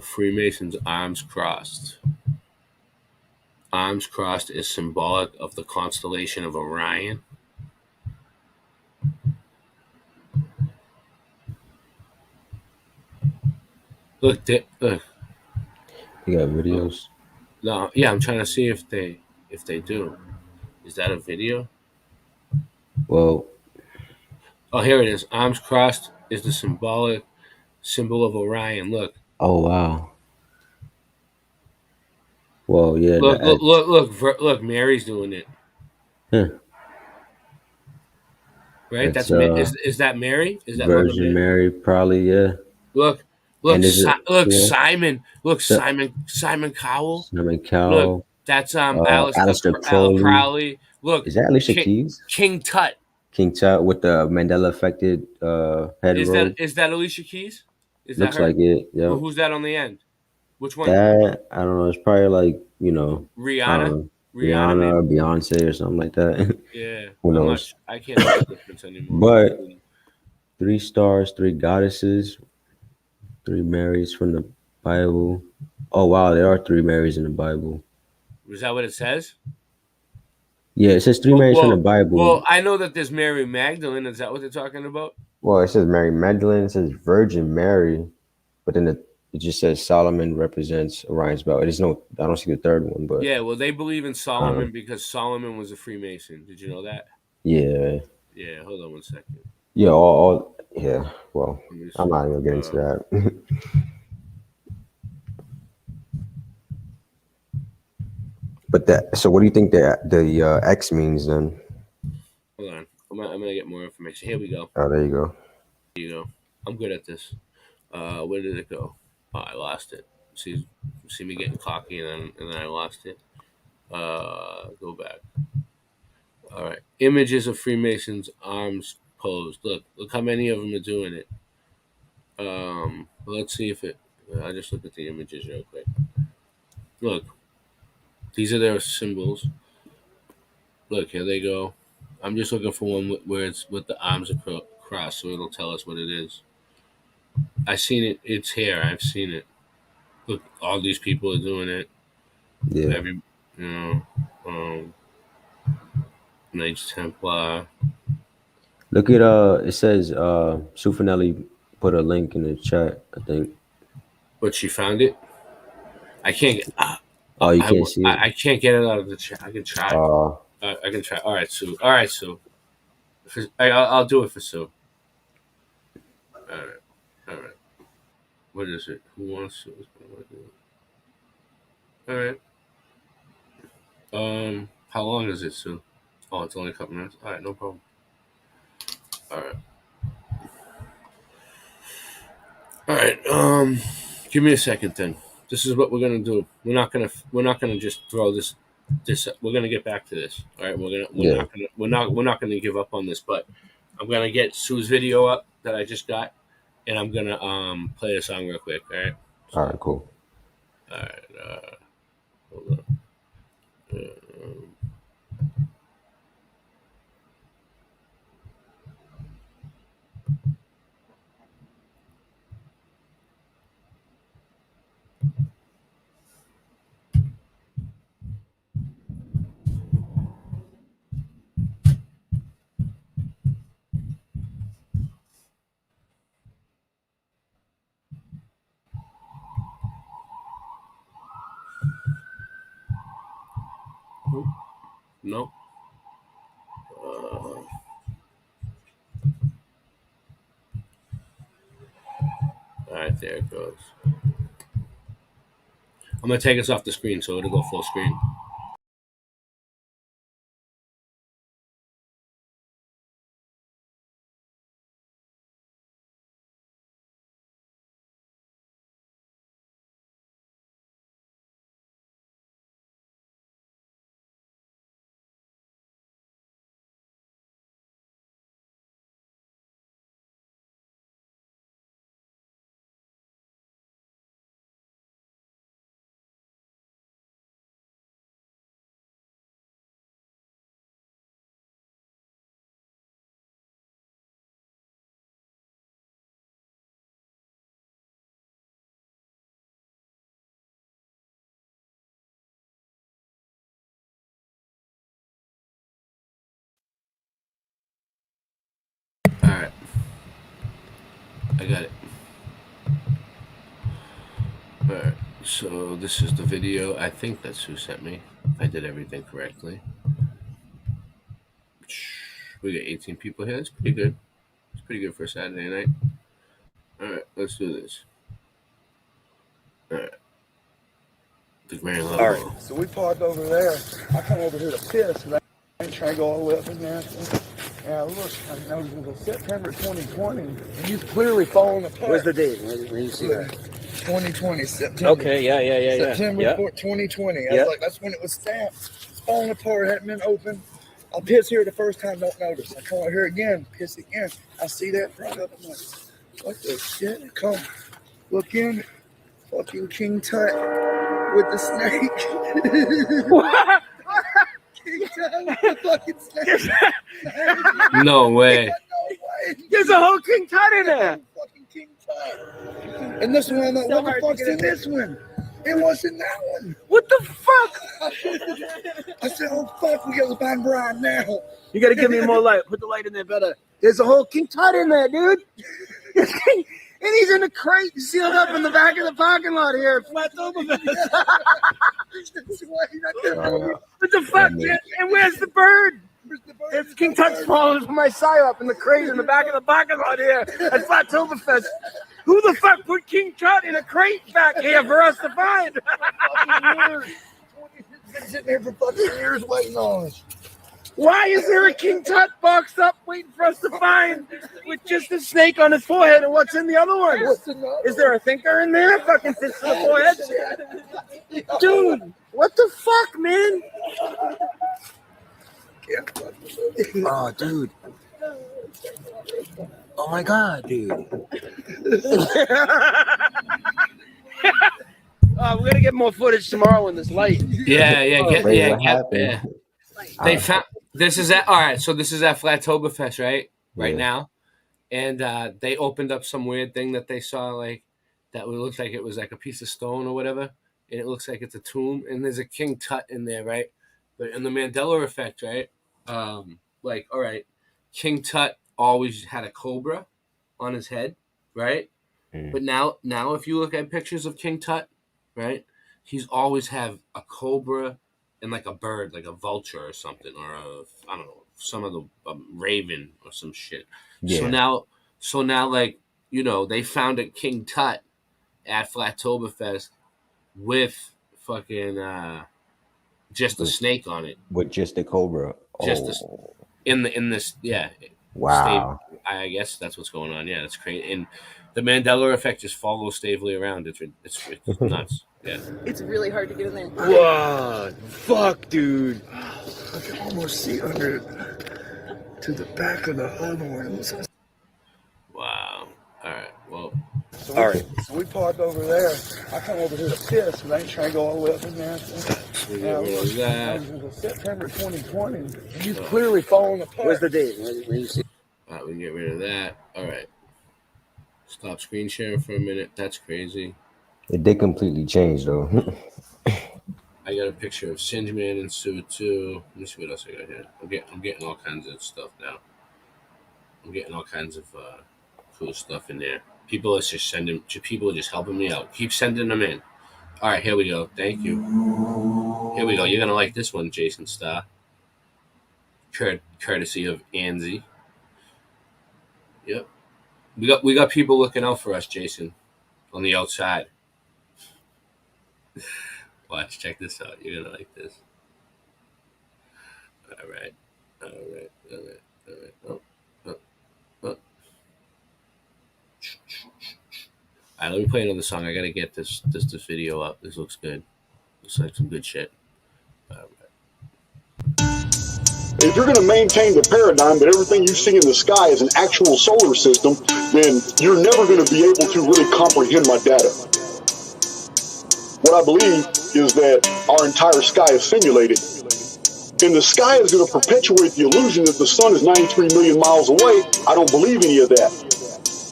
[SPEAKER 6] Freemasons arms crossed. Arms crossed is symbolic of the constellation of Orion. Look,
[SPEAKER 7] You got
[SPEAKER 6] oh,
[SPEAKER 7] videos.
[SPEAKER 6] no, yeah, I'm trying to see if they do. Is that a video?
[SPEAKER 7] Well,
[SPEAKER 6] Oh, here it is. Arms crossed is the symbolic symbol of Orion. Look,
[SPEAKER 7] oh wow. Well, yeah,
[SPEAKER 6] look. Mary's doing it,
[SPEAKER 7] huh,
[SPEAKER 6] right?
[SPEAKER 7] that's
[SPEAKER 6] Is that Mary? Is that Mother
[SPEAKER 7] Virgin
[SPEAKER 6] Mary?
[SPEAKER 7] Mary probably, yeah.
[SPEAKER 6] Look,
[SPEAKER 7] And is it yeah?
[SPEAKER 6] Simon. Look,
[SPEAKER 7] So,
[SPEAKER 6] Simon Cowell.
[SPEAKER 7] Simon
[SPEAKER 6] Look,
[SPEAKER 7] Cowell,
[SPEAKER 6] that's
[SPEAKER 7] Alistair Crowley.
[SPEAKER 6] Crowley. Look,
[SPEAKER 7] Is that Alicia Keys?
[SPEAKER 6] King Tut.
[SPEAKER 7] King Tut with the Mandela affected head robe.
[SPEAKER 6] Is that Alicia Keys? Is that
[SPEAKER 7] Looks
[SPEAKER 6] her?
[SPEAKER 7] like it.
[SPEAKER 6] Well,
[SPEAKER 7] Yep.
[SPEAKER 6] who's that on the end? Which one?
[SPEAKER 7] That I don't know. It's probably like I don't
[SPEAKER 6] Rihanna.
[SPEAKER 7] know,
[SPEAKER 6] Rihanna,
[SPEAKER 7] Rihanna or
[SPEAKER 6] maybe.
[SPEAKER 7] Beyonce or something like that.
[SPEAKER 6] Yeah,
[SPEAKER 7] Who
[SPEAKER 6] I'm not.
[SPEAKER 7] knows?
[SPEAKER 6] I can't tell the difference anymore.
[SPEAKER 7] But 3 stars, 3 goddesses, 3 Marys from the Bible. Oh wow, there are 3 Marys in the Bible.
[SPEAKER 6] Is that what it says?
[SPEAKER 7] Yeah, it says three Marys from the Bible.
[SPEAKER 6] Well, I know that there's Mary Magdalene. Is that what they're talking about?
[SPEAKER 7] Well, it says Mary Magdalene. It says Virgin Mary, but then it just says Solomon represents Orion's belt. There's no, I don't see the third one, but
[SPEAKER 6] Yeah, well, they believe in Solomon because Solomon was a Freemason. Did you know that?
[SPEAKER 7] yeah,
[SPEAKER 6] Yeah, hold on one second.
[SPEAKER 7] yeah, all yeah. Well,
[SPEAKER 6] Let me
[SPEAKER 7] I'm
[SPEAKER 6] see.
[SPEAKER 7] not even gonna get into that. But that. So, what do you think the X means then?
[SPEAKER 6] Hold on. I'm gonna get more information. Here we go.
[SPEAKER 7] Oh, there you go.
[SPEAKER 6] Here you go. I'm good at this. Where did it go? Oh, I lost it. See me getting cocky and then I lost it. Go back. All right. Images of Freemasons, arms posed. Look how many of them are doing it. Let's see if it. I just look at the images real quick. Look, these are their symbols. Look, here they go. I'm just looking for one where it's with the arms crossed, so it'll tell us what it is. I've seen it. It's here. I've seen it. Look, all these people are doing it.
[SPEAKER 7] Yeah.
[SPEAKER 6] Every, you know, Knights Templar.
[SPEAKER 7] Look at it says Sufanelli put a link in the chat, I think.
[SPEAKER 6] But she found it. I can't get.
[SPEAKER 7] Oh, you can't see it.
[SPEAKER 6] I can't get it out of the chat. I can try. I can try. All right, Sue. All right, Sue. I'll do it for Sue. All right. All right. What is it? Who wants to? All right. How long is it, Sue? Oh, it's only a couple minutes. All right, no problem. All right. All right. Give me a second then. This is what we're gonna do. We're not gonna just throw this. We're gonna get back to this. All right. We're not gonna give up on this. But I'm gonna get Sue's video up that I just got, and I'm gonna play the song real quick. All right.
[SPEAKER 7] All right, cool.
[SPEAKER 6] All right. Hold on. Nope. All right, there it goes. I'm gonna take us off the screen so it'll go full screen. All right, I got it. All right, so this is the video. I think that's who sent me. I did everything correctly. We got 18 people here. That's pretty good. It's pretty good for a Saturday night. All right, let's do this. All right. The grand level.
[SPEAKER 11] All right, so we parked over there. I come over here to piss, and I ain't trying to go all the way up in there. Yeah, look, I know it was September 2020, and he's clearly falling apart.
[SPEAKER 12] Where's the date? Where do you see that?
[SPEAKER 11] 2020, September.
[SPEAKER 12] Okay, yeah.
[SPEAKER 11] September
[SPEAKER 12] yeah.
[SPEAKER 11] 2020. I was like, that's when it was stamped. It's falling apart, hadn't been open. I'll piss here the first time, don't notice. I come over here again, piss again. I see that front up, I'm like, what the shit? I come, look in, fucking King Tut with the snake.
[SPEAKER 12] What?
[SPEAKER 11] King Tut with the fucking snake.
[SPEAKER 6] No way.
[SPEAKER 11] No way.
[SPEAKER 12] There's a whole King Tut in there.
[SPEAKER 11] Fucking King Tut. And this one, I'm like, what the fuck's in this one? It wasn't that one.
[SPEAKER 12] What the fuck?
[SPEAKER 11] I said, oh fuck, we gotta find Brian now.
[SPEAKER 12] You gotta give me more light. Put the light in there better. There's a whole King Tut in there, dude. And he's in a crate sealed up in the back of the parking lot here at Flattoberfest. What the fuck, man? And where's the bird? It's King Tut's falling from my psyop in the crate in the back of the parking lot here at Flattoberfest. Who the fuck put King Tut in a crate back here for us to find?
[SPEAKER 11] Been sitting here for fucking years waiting on us.
[SPEAKER 12] Why is there a King Tut boxed up waiting for us to find with just a snake on his forehead and what's in the other one? Is there a thinker in there? Fucking fits to the forehead? Dude, what the fuck, man? Oh, dude. Oh my god, dude. We're gonna get more footage tomorrow in this light.
[SPEAKER 6] Yeah. They found this is at all right. So this is at Flattoberfest, right now, and they opened up some weird thing that they saw, like that looked like it was like a piece of stone or whatever, and it looks like it's a tomb, and there's a King Tut in there, right? But in the Mandela effect, right? Like, all right, King Tut always had a cobra on his head, right? But now if you look at pictures of King Tut, right, he's always have a cobra and like a bird, like a vulture or something, or I don't know, some of the raven or some shit. Yeah. So now, like, you know, they found a King Tut at Flattoberfest with fucking just a snake on it,
[SPEAKER 7] with just a cobra,
[SPEAKER 6] in this, yeah.
[SPEAKER 7] Wow.
[SPEAKER 6] I guess that's what's going on. Yeah, that's crazy. And the Mandela effect just follows Stavely around. It's nuts. Yeah.
[SPEAKER 13] It's really hard to get in there.
[SPEAKER 12] Whoa, fuck, dude.
[SPEAKER 11] I can almost see under it to the back of the other one.
[SPEAKER 6] Wow. All right. Well.
[SPEAKER 11] So we parked over there. I come over here to piss, and I ain't trying to go all the way up in there. September 2020. He's clearly falling apart.
[SPEAKER 12] Where's the date? Where you see?
[SPEAKER 6] All right, we can get rid of that. All right. Stop screen sharing for a minute. That's crazy.
[SPEAKER 7] It did completely change, though.
[SPEAKER 6] I got a picture of Singeman and Sue too. Let me see what else I got here. I'm getting all kinds of stuff now. I'm getting all kinds of cool stuff in there. People are just people are just helping me out. Keep sending them in. All right, here we go. Thank you. Here we go. You're gonna like this one, Jason Starr. Courtesy of Anzi. Yep. We got people looking out for us, Jason, on the outside. Watch, check this out. You're gonna like this. All right. Oh. All right, let me play another song. I gotta get this video up. This looks good. Looks like some good shit. All right.
[SPEAKER 14] If you're going to maintain the paradigm that everything you see in the sky is an actual solar system, then you're never going to be able to really comprehend my data. What I believe is that our entire sky is simulated. And the sky is going to perpetuate the illusion that the sun is 93 million miles away. I don't believe any of that.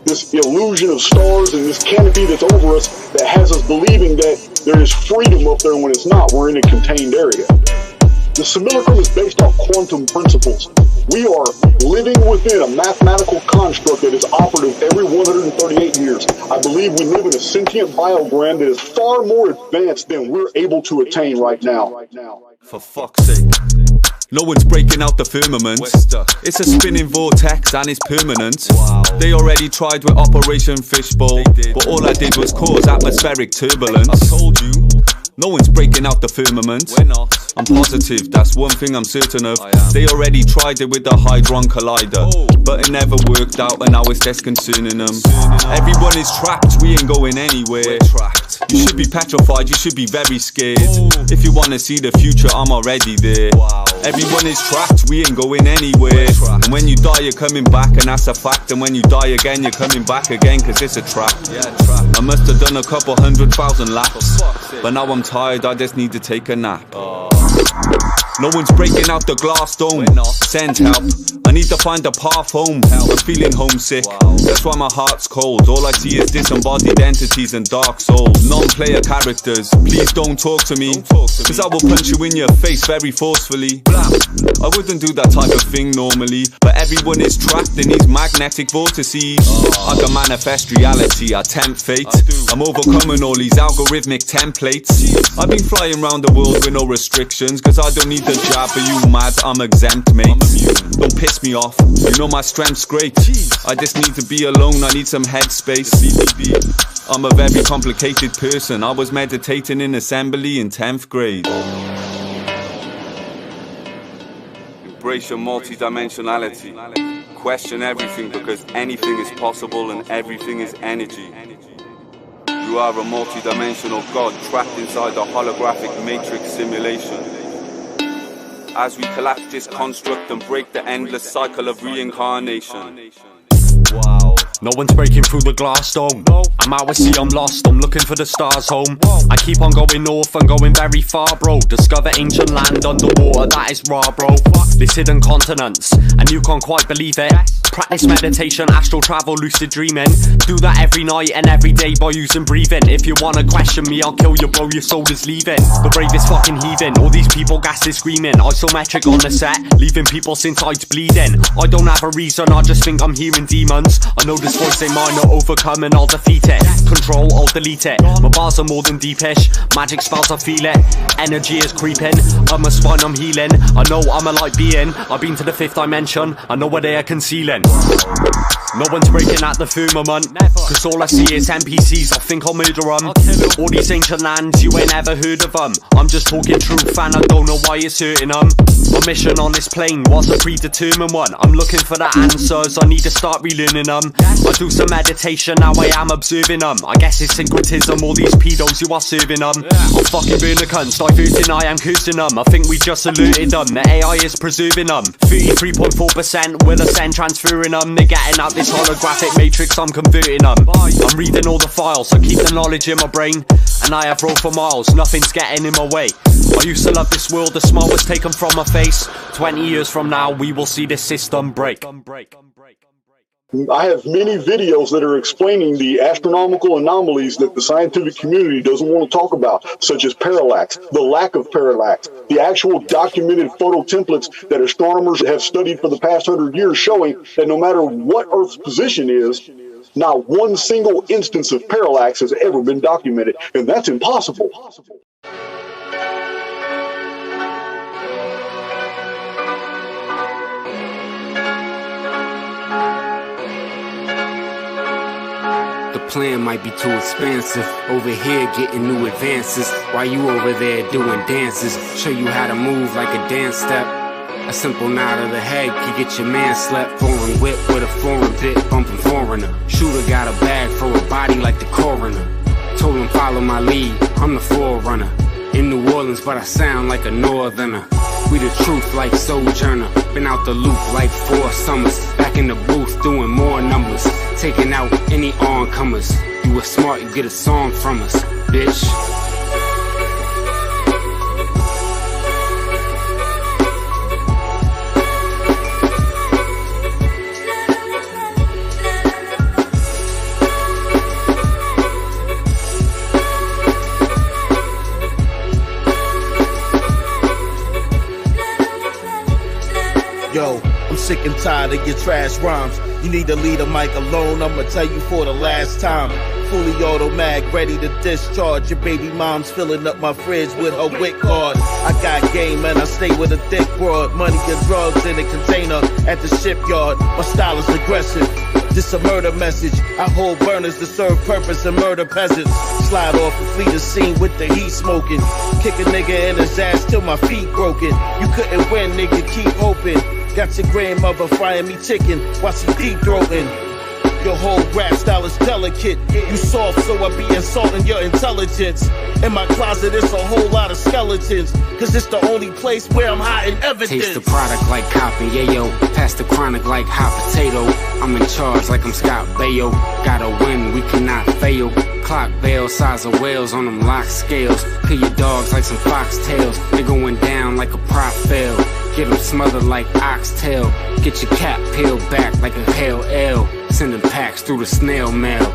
[SPEAKER 14] This illusion of stars and this canopy that's over us that has us believing that there is freedom up there when it's not. We're in a contained area. The simulacrum is based off quantum principles. We are living within a mathematical construct that is operative every 138 years. I believe we live in a sentient biogram that is far more advanced than we're able to attain right now.
[SPEAKER 15] For fuck's sake. No one's breaking out the firmament. It's a spinning vortex and it's permanent. They already tried with Operation Fishbowl, but all I did was cause atmospheric turbulence. I told you. No one's breaking out the firmament. We're not. I'm positive, that's one thing I'm certain of. They already tried it with the Hadron Collider, but it never worked out and now it's disconcerting them. Everyone is trapped, we ain't going anywhere. We're trapped. You should be petrified, you should be very scared. If you wanna see the future, I'm already there. Everyone is trapped, we ain't going anywhere. And when you die, you're coming back, and that's a fact. And when you die again, you're coming back again, cause it's a trap. I must have done a couple 100,000 laps, but now I'm tired, I just need to take a nap. No one's breaking out the glass dome. Send help, I need to find a path home. I'm feeling homesick, that's why my heart's cold. All I see is disembodied entities and dark souls. Non-player characters, please don't talk to me, cause I will punch you in your face very forcefully. I wouldn't do that type of thing normally, but everyone is trapped in these magnetic vortices. I can manifest reality, I tempt fate. I'm overcoming all these algorithmic templates. I've been flying around the world with no restrictions, cause I don't need the jab, but you mad, I'm exempt, mate. Don't piss me off, you know my strength's great. I just need to be alone, I need some headspace. I'm a very complicated person, I was meditating in assembly in 10th grade. Embrace your multi-dimensionality. Question everything, because anything is possible and everything is energy. You are a multi-dimensional god trapped inside a holographic matrix simulation. As we collapse this construct and break the endless cycle of reincarnation.
[SPEAKER 13] Wow. No one's breaking through the glass dome. I'm out at sea, I'm lost, I'm looking for the stars home. I keep on going north and going very far, bro. Discover ancient land underwater, that is raw, bro. This hidden continents, and you can't quite believe it. Practice meditation, astral travel, lucid dreaming. Do that every night and every day by using breathing. If you wanna question me, I'll kill you, bro, your soul is leaving. The bravest fucking heathen, all these people gases screaming. Isometric on the set, leaving people's insides bleeding. I don't have a reason, I just think I'm hearing demons. I know this voice ain't mine, I'll overcome and I'll defeat it. Control, I'll delete it. My bars are more than deepish, magic spells, I feel it. Energy is creeping, up my spine I'm healing. I know I'm a light being, I've been to the 5th dimension. I know what they are concealing. No one's breaking at the firmament, cause all I see is NPCs, I think I'll murder them. All these ancient lands, you ain't ever heard of them. I'm just talking truth and I don't know why it's hurting them. My mission on this plane was a predetermined one. I'm looking for the answers, I need to start relearning them. I do some meditation, now I am observing them. I guess it's syncretism, all these pedos you are serving them. I'll fucking burn the cunts, diverting, I am cursing them. I think we just alerted them, the AI is preserving them. 33.4% will ascend, transferring them. They're getting out this holographic matrix, I'm converting them. I'm reading all the files, I keep the knowledge in my brain. And I have rolled for miles, nothing's getting in my way. I used to love this world, the smile was taken from my face. 20 years from now, we will see this system break.
[SPEAKER 14] I have many videos that are explaining the astronomical anomalies that the scientific community doesn't want to talk about, such as parallax, the lack of parallax, the actual documented photo templates that astronomers have studied for the past 100 years showing that no matter what Earth's position is, not one single instance of parallax has ever been documented, and that's impossible.
[SPEAKER 16] The plan might be too expansive. Over here getting new advances, while you over there doing dances. Show you how to move like a dance step. A simple nod of the head can get your man slept. Foreign whip with a foreign bit, bumping foreigner. Shooter got a bag for a body like the coroner. Told him follow my lead, I'm the forerunner. In New Orleans, but I sound like a northerner. We the truth like Sojourner. Been out the loop like 4 summers. Back in the booth doing more numbers. Taking out any oncomers. You were smart, you get a song from us, bitch.
[SPEAKER 17] Yo, I'm sick and tired of your trash rhymes. You need to leave the mic alone, I'ma tell you for the last time. Fully auto mag, ready to discharge. Your baby mom's filling up my fridge with her WIC card. I got game and I stay with a thick broad. Money and drugs in a container at the shipyard. My style is aggressive. This a murder message. I hold burners to serve purpose and murder peasants. Slide off and flee the scene with the heat smoking. Kick a nigga in his ass till my feet broken. You couldn't win, nigga, keep hoping. Got your grandmother frying me chicken while she deep throating. Your whole rap style is delicate. You soft, so I be insulting your intelligence. In my closet, it's a whole lot of skeletons. Cause it's the only place where I'm hiding evidence.
[SPEAKER 16] Taste the product like copper, yayo. Pass the chronic like hot potato. I'm in charge like I'm Scott Baio. Gotta win, we cannot fail. Clock veil, size of whales on them lock scales. Kill your dogs like some foxtails. They going down like a prop fail. Get them smothered like oxtail. Get your cap peeled back like a hail L. Sending packs through the snail mail.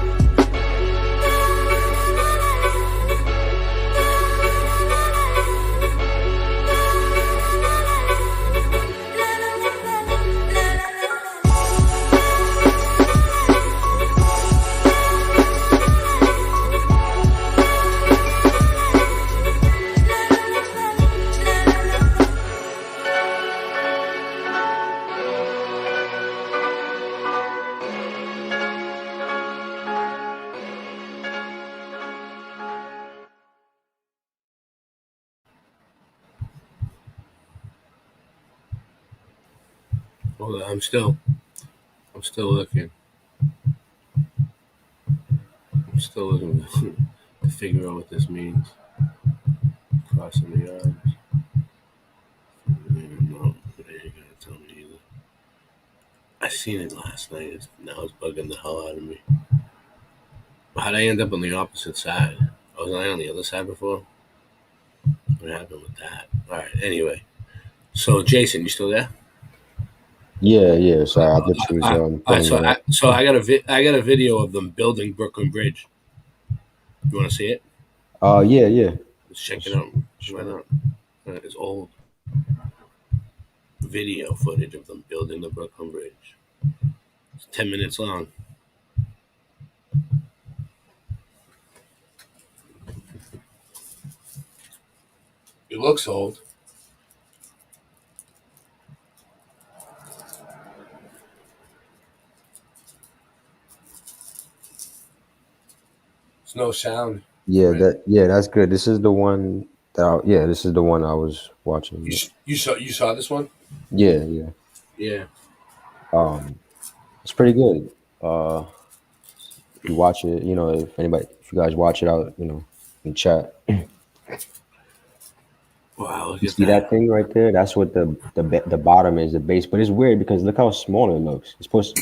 [SPEAKER 6] Hold on, I'm still looking. I'm still looking to figure out what this means. Crossing the arms. No, they ain't gonna tell me either. I seen it last night. Now it's bugging the hell out of me. How'd I end up on the opposite side? Wasn't I on the other side before? What happened with that? All right. Anyway, so Jason, you still there?
[SPEAKER 7] Yeah. Sorry, I thought you was pulling it up.
[SPEAKER 6] So I got a video of them building Brooklyn Bridge. You want to see it?
[SPEAKER 7] Yeah.
[SPEAKER 6] Let's check it out. Why not? It's old video footage of them building the Brooklyn Bridge. It's 10 minutes long. It looks old. There's no sound.
[SPEAKER 7] Yeah, right? That's good. This is the one this is the one I was watching.
[SPEAKER 6] You saw this one?
[SPEAKER 7] Yeah. It's pretty good. You watch it, if you guys watch it out, in chat.
[SPEAKER 6] Wow, look
[SPEAKER 7] you
[SPEAKER 6] at
[SPEAKER 7] see that thing right there? That's what the bottom is, the base. But it's weird because look how small it looks.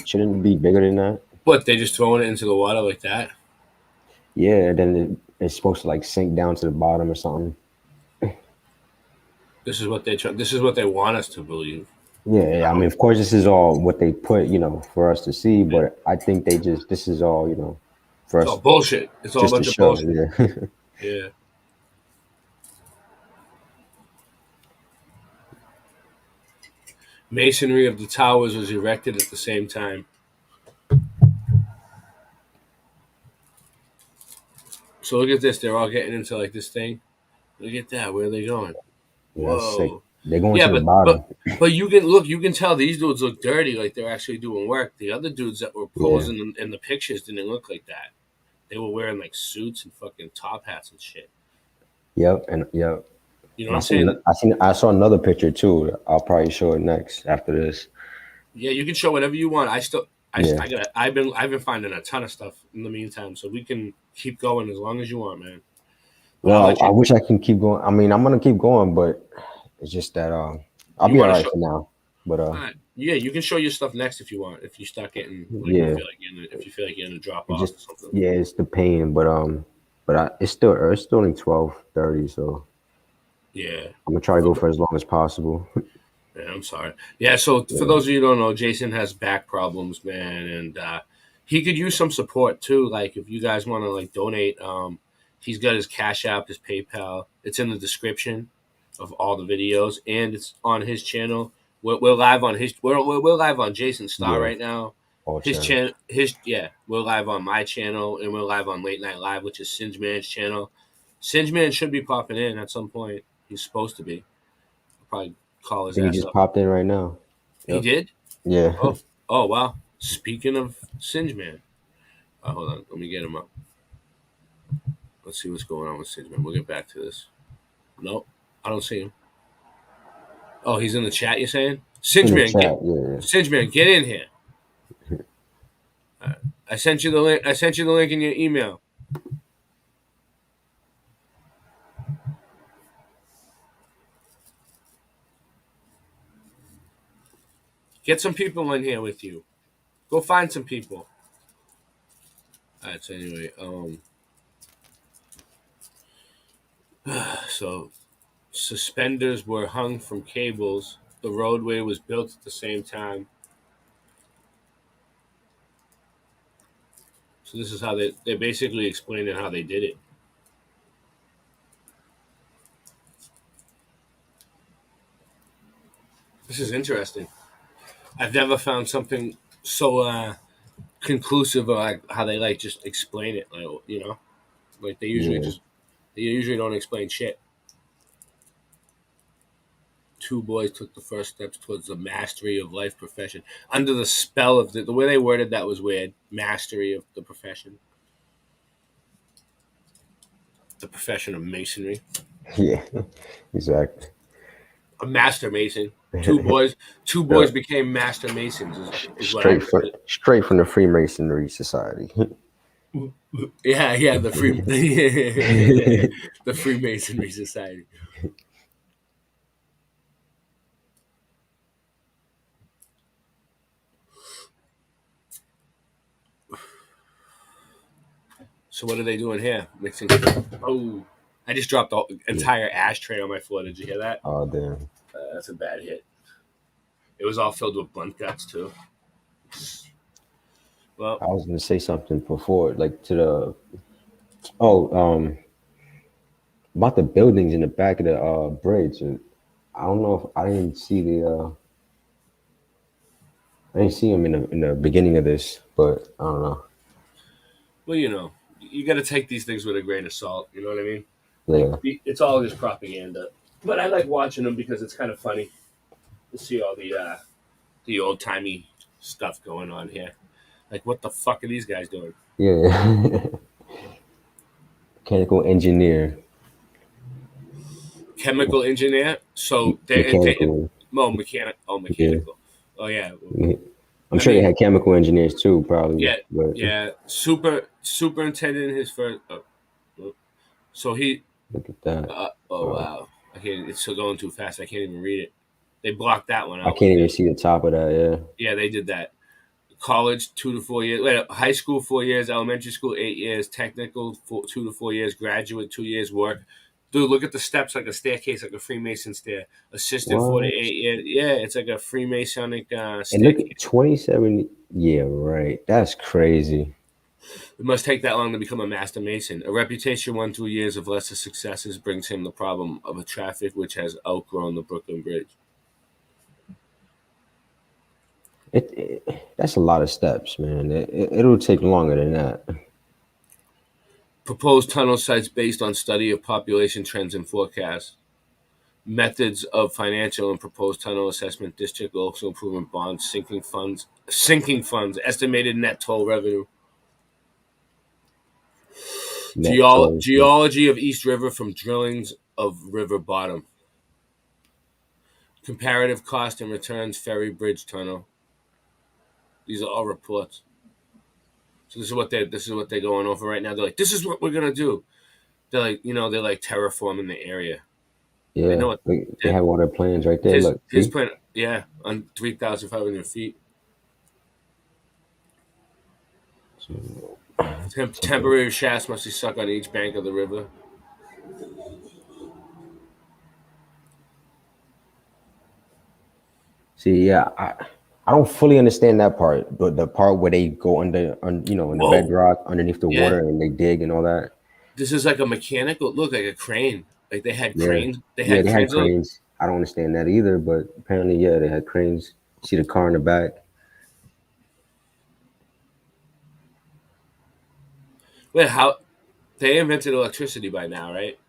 [SPEAKER 7] Shouldn't it be bigger than that?
[SPEAKER 6] What, they just throwing it into the water like that?
[SPEAKER 7] Yeah, then it's supposed to like sink down to the bottom or something.
[SPEAKER 6] This is what they want us to believe.
[SPEAKER 7] Yeah, I mean, of course, this is all what they put, for us to see. But I think this is all, for us.
[SPEAKER 6] It's all bullshit. It's all a bunch of bullshit. Yeah. Masonry of the towers was erected at the same time. So look at this. They're all getting into like this thing. Look at that. Where are they going?
[SPEAKER 7] Yeah, that's sick.
[SPEAKER 6] Whoa.
[SPEAKER 7] They're going to the bottom.
[SPEAKER 6] But you can tell these dudes look dirty, like they're actually doing work. The other dudes that were posing in the pictures didn't look like that. They were wearing like suits and fucking top hats and shit.
[SPEAKER 7] Yep.
[SPEAKER 6] You know what I'm saying?
[SPEAKER 7] I saw another picture too. I'll probably show it next after this.
[SPEAKER 6] Yeah, you can show whatever you want. I've been finding a ton of stuff in the meantime, so we can keep going as long as you want, man.
[SPEAKER 7] Well, I wish I can keep going. I mean, I'm gonna keep going, but it's just that I'll be all right for now. But
[SPEAKER 6] yeah, you can show your stuff next if you want. If you start getting if you feel like you're gonna drop off or something.
[SPEAKER 7] Yeah, it's the pain, but it's still only 12:30, so
[SPEAKER 6] yeah,
[SPEAKER 7] I'm gonna try to go for as long as possible.
[SPEAKER 6] Yeah, I'm sorry. Yeah, so for those of you who don't know, Jason has back problems, man, and he could use some support too. Like if you guys want to like donate, he's got his Cash App, his PayPal. It's in the description of all the videos, and it's on his channel. We're live on we're live on Jason's Star right now. His channel, we're live on my channel, and we're live on Late Night Live, which is Singe Man's channel. Singe Man should be popping in at some point. He's supposed to be. I'll probably call his ass up.
[SPEAKER 7] He just popped in right now.
[SPEAKER 6] Yep. He did?
[SPEAKER 7] Yeah.
[SPEAKER 6] Oh wow. Speaking of Singe Man. Hold on. Let me get him up. Let's see what's going on with Singe Man. We'll get back to this. Nope. I don't see him. Oh, he's in the chat, you're saying? Singe Man, Singe Man, get in here. I sent you the link. I sent you the link in your email. Get some people in here with you. Go find some people. All right. So anyway, so suspenders were hung from cables. The roadway was built at the same time. So this is how they're basically explaining how they did it. This is interesting. I've never found something so conclusive of like how they like just explain it. Like, you know, like they usually don't explain shit. Two boys took the first steps towards the mastery of life profession under the spell of the way they worded that was weird. Mastery of the profession. The profession of masonry.
[SPEAKER 7] Yeah, exactly.
[SPEAKER 6] A master mason. Two boys became master masons. Is what I
[SPEAKER 7] straight from the Freemasonry Society.
[SPEAKER 6] Yeah, the the Freemasonry Society. So what are they doing here? Mixing. Oh, I just dropped the entire ashtray on my floor. Did you hear that?
[SPEAKER 7] Oh damn.
[SPEAKER 6] That's a bad hit. It was all filled with blunt guts too. Well,
[SPEAKER 7] I was gonna say something before, like to the about the buildings in the back of the bridge. And I don't know if I didn't see I didn't see them in the beginning of this, but I don't know.
[SPEAKER 6] Well, you know, you got to take these things with a grain of salt. You know what I mean?
[SPEAKER 7] Yeah.
[SPEAKER 6] It's all just propaganda. But I like watching them because it's kind of funny to see all the old timey stuff going on here. Like, what the fuck are these guys doing?
[SPEAKER 7] Yeah. Mechanical engineer.
[SPEAKER 6] Chemical engineer. So
[SPEAKER 7] Mechanical.
[SPEAKER 6] Mechanical. Oh yeah.
[SPEAKER 7] I'm sure they had chemical engineers too, probably.
[SPEAKER 6] Yeah,
[SPEAKER 7] but,
[SPEAKER 6] yeah. Superintendent his first. So he.
[SPEAKER 7] Look at that.
[SPEAKER 6] Wow. I can't. It's still going too fast. I can't even read it. They blocked that one out.
[SPEAKER 7] I can't even see the top of that. Yeah.
[SPEAKER 6] Yeah, they did that. College 2 to 4 years. Wait, high school 4 years. Elementary school 8 years. Technical 2 to 4 years. Graduate 2 years. Work. Dude, look at the steps like a staircase, like a Freemason stair. Assistant
[SPEAKER 7] What?
[SPEAKER 6] 4 to 8 years. Yeah, it's like a Freemasonic staircase.
[SPEAKER 7] And look at 27. Yeah, right. That's crazy.
[SPEAKER 6] It must take that long to become a master mason. A reputation won through years of lesser successes brings him the problem of a traffic which has outgrown the Brooklyn Bridge.
[SPEAKER 7] That's a lot of steps, man. It'll take longer than that.
[SPEAKER 6] Proposed tunnel sites based on study of population trends and forecasts. Methods of financial and proposed tunnel assessment, district local improvement bonds, sinking funds, estimated net toll revenue. Geology of East River from drillings of river bottom. Comparative cost and returns ferry bridge tunnel. These are all reports. So this is what they're going over right now. They're like, this is what we're gonna do. They're like, they're like terraforming the area.
[SPEAKER 7] Yeah,
[SPEAKER 6] they know what,
[SPEAKER 7] they have all their plans right there.
[SPEAKER 6] His plan, yeah, on 3,500 feet. Temporary shafts must be stuck on each bank of the river.
[SPEAKER 7] See, yeah, I don't fully understand that part, but the part where they go in the bedrock underneath the water and they dig and all that.
[SPEAKER 6] This is like a mechanical look, like a crane. Like they had cranes.
[SPEAKER 7] They had cranes. I don't understand that either, but apparently, yeah, they had cranes. See the car in the back.
[SPEAKER 6] Wait, how they invented electricity by now, right?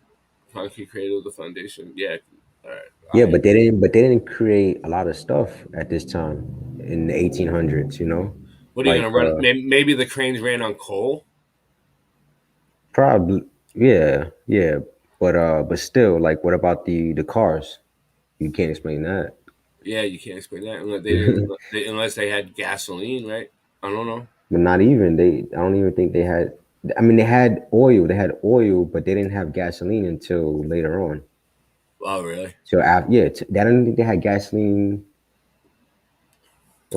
[SPEAKER 6] Concrete cradle, the foundation. Yeah. All right.
[SPEAKER 7] Yeah, but they didn't create a lot of stuff at this time in the 1800s, you know?
[SPEAKER 6] What are you gonna run? Maybe the cranes ran on coal?
[SPEAKER 7] Probably, yeah. But still, like, what about the cars? You can't explain that.
[SPEAKER 6] Yeah, you can't explain that unless they had gasoline, right? I don't know.
[SPEAKER 7] But not even they. I don't even think they had. I mean, they had oil. They had oil, but they didn't have gasoline until later on.
[SPEAKER 6] Oh, really?
[SPEAKER 7] So after, yeah, I don't think they had gasoline.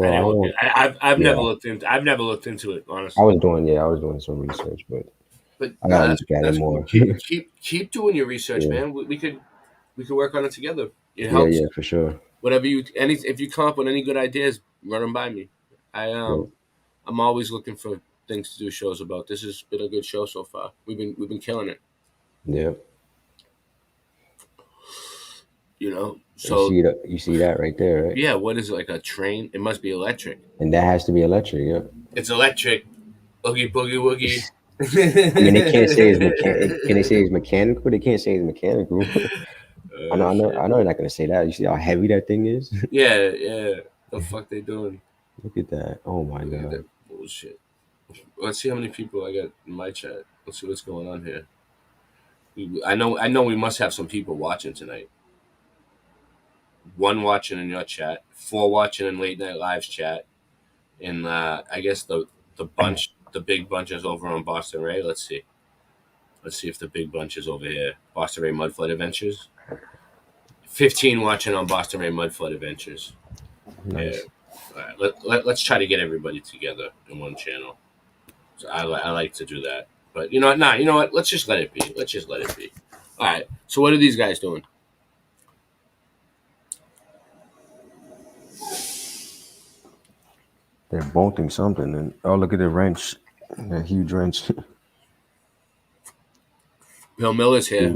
[SPEAKER 6] I
[SPEAKER 7] Well, I
[SPEAKER 6] didn't
[SPEAKER 7] don't
[SPEAKER 6] look.
[SPEAKER 7] want.
[SPEAKER 6] I've
[SPEAKER 7] Yeah,
[SPEAKER 6] never looked into. I've never looked into it
[SPEAKER 7] I
[SPEAKER 6] honestly.
[SPEAKER 7] was doing. Yeah, I was doing some research, but
[SPEAKER 6] But
[SPEAKER 7] I
[SPEAKER 6] no,
[SPEAKER 7] gotta look at it
[SPEAKER 6] that's cool.
[SPEAKER 7] more.
[SPEAKER 6] Keep doing your research,
[SPEAKER 7] Yeah,
[SPEAKER 6] man. We could work on it together. It
[SPEAKER 7] yeah,
[SPEAKER 6] helps.
[SPEAKER 7] yeah, for sure.
[SPEAKER 6] Whatever if you come up with any good ideas, run them by me. I
[SPEAKER 7] Yeah,
[SPEAKER 6] I'm always looking for things to do shows about. This has been a good show so far. We've been killing it.
[SPEAKER 7] yeah.
[SPEAKER 6] So
[SPEAKER 7] You see that right there, right?
[SPEAKER 6] yeah, what is it, like a train? It must be electric.
[SPEAKER 7] And that has to be electric. Yeah.
[SPEAKER 6] It's electric. Oogie boogie woogie.
[SPEAKER 7] I mean, they can't say it's mechanic. Can they say it's mechanical? They can't say it's mechanical. I know. They're not gonna say that. You see how heavy that thing is?
[SPEAKER 6] Yeah. The fuck they doing?
[SPEAKER 7] Look at that. Oh my
[SPEAKER 6] Look at
[SPEAKER 7] god.
[SPEAKER 6] that bullshit. Let's see how many people I got in my chat. Let's see what's going on here. I know we must have some people watching tonight. 1 watching in your chat, 4 watching in Late Night Live's chat, and I guess the big bunch is over on Boston Ray. Let's see. Let's see if the big bunch is over here. Boston Ray Mudflood Adventures. 15 watching on Boston Ray Mudflood Adventures.
[SPEAKER 7] Nice.
[SPEAKER 6] Yeah. All right. Let's try to get everybody together in one channel. So I like to do that. But you know what? Nah, you know what? Let's just let it be. Let's just let it be. All right. So what are these guys doing?
[SPEAKER 7] They're bolting something, and oh, look at the wrench, that huge wrench.
[SPEAKER 6] Bill Miller's here.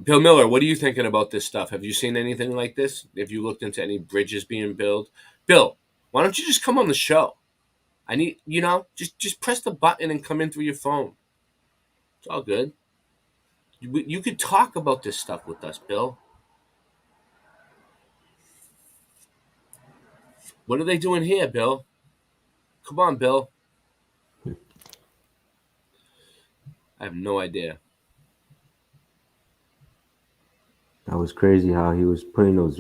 [SPEAKER 6] Bill Miller, what are you thinking about this stuff? Have you seen anything like this? Have you looked into any bridges being built? Bill, why don't you just come on the show? I need, just press the button and come in through your phone. It's all good. You could talk about this stuff with us, Bill. What are they doing here, Bill? Come on, Bill. I have no idea.
[SPEAKER 7] That was crazy how he was putting those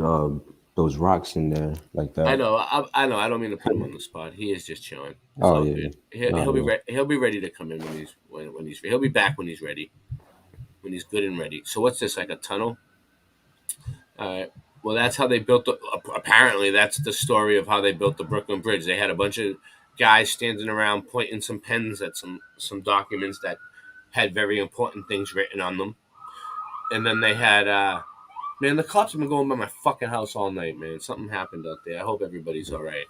[SPEAKER 7] rocks in there like that.
[SPEAKER 6] I know. I know. I don't mean to put him on the spot. He is just chilling. It's
[SPEAKER 7] Oh
[SPEAKER 6] all
[SPEAKER 7] yeah.
[SPEAKER 6] good. He'll be ready to come in when he's he'll be back when he's ready. When he's good and ready. So what's this, like a tunnel? All right. Well, that's how they built apparently that's the story of how they built the Brooklyn Bridge. They had a bunch of guys standing around pointing some pens at some documents that had very important things written on them. And then they had man, the cops have been going by my fucking house all night, man. Something happened out there. I hope everybody's all right.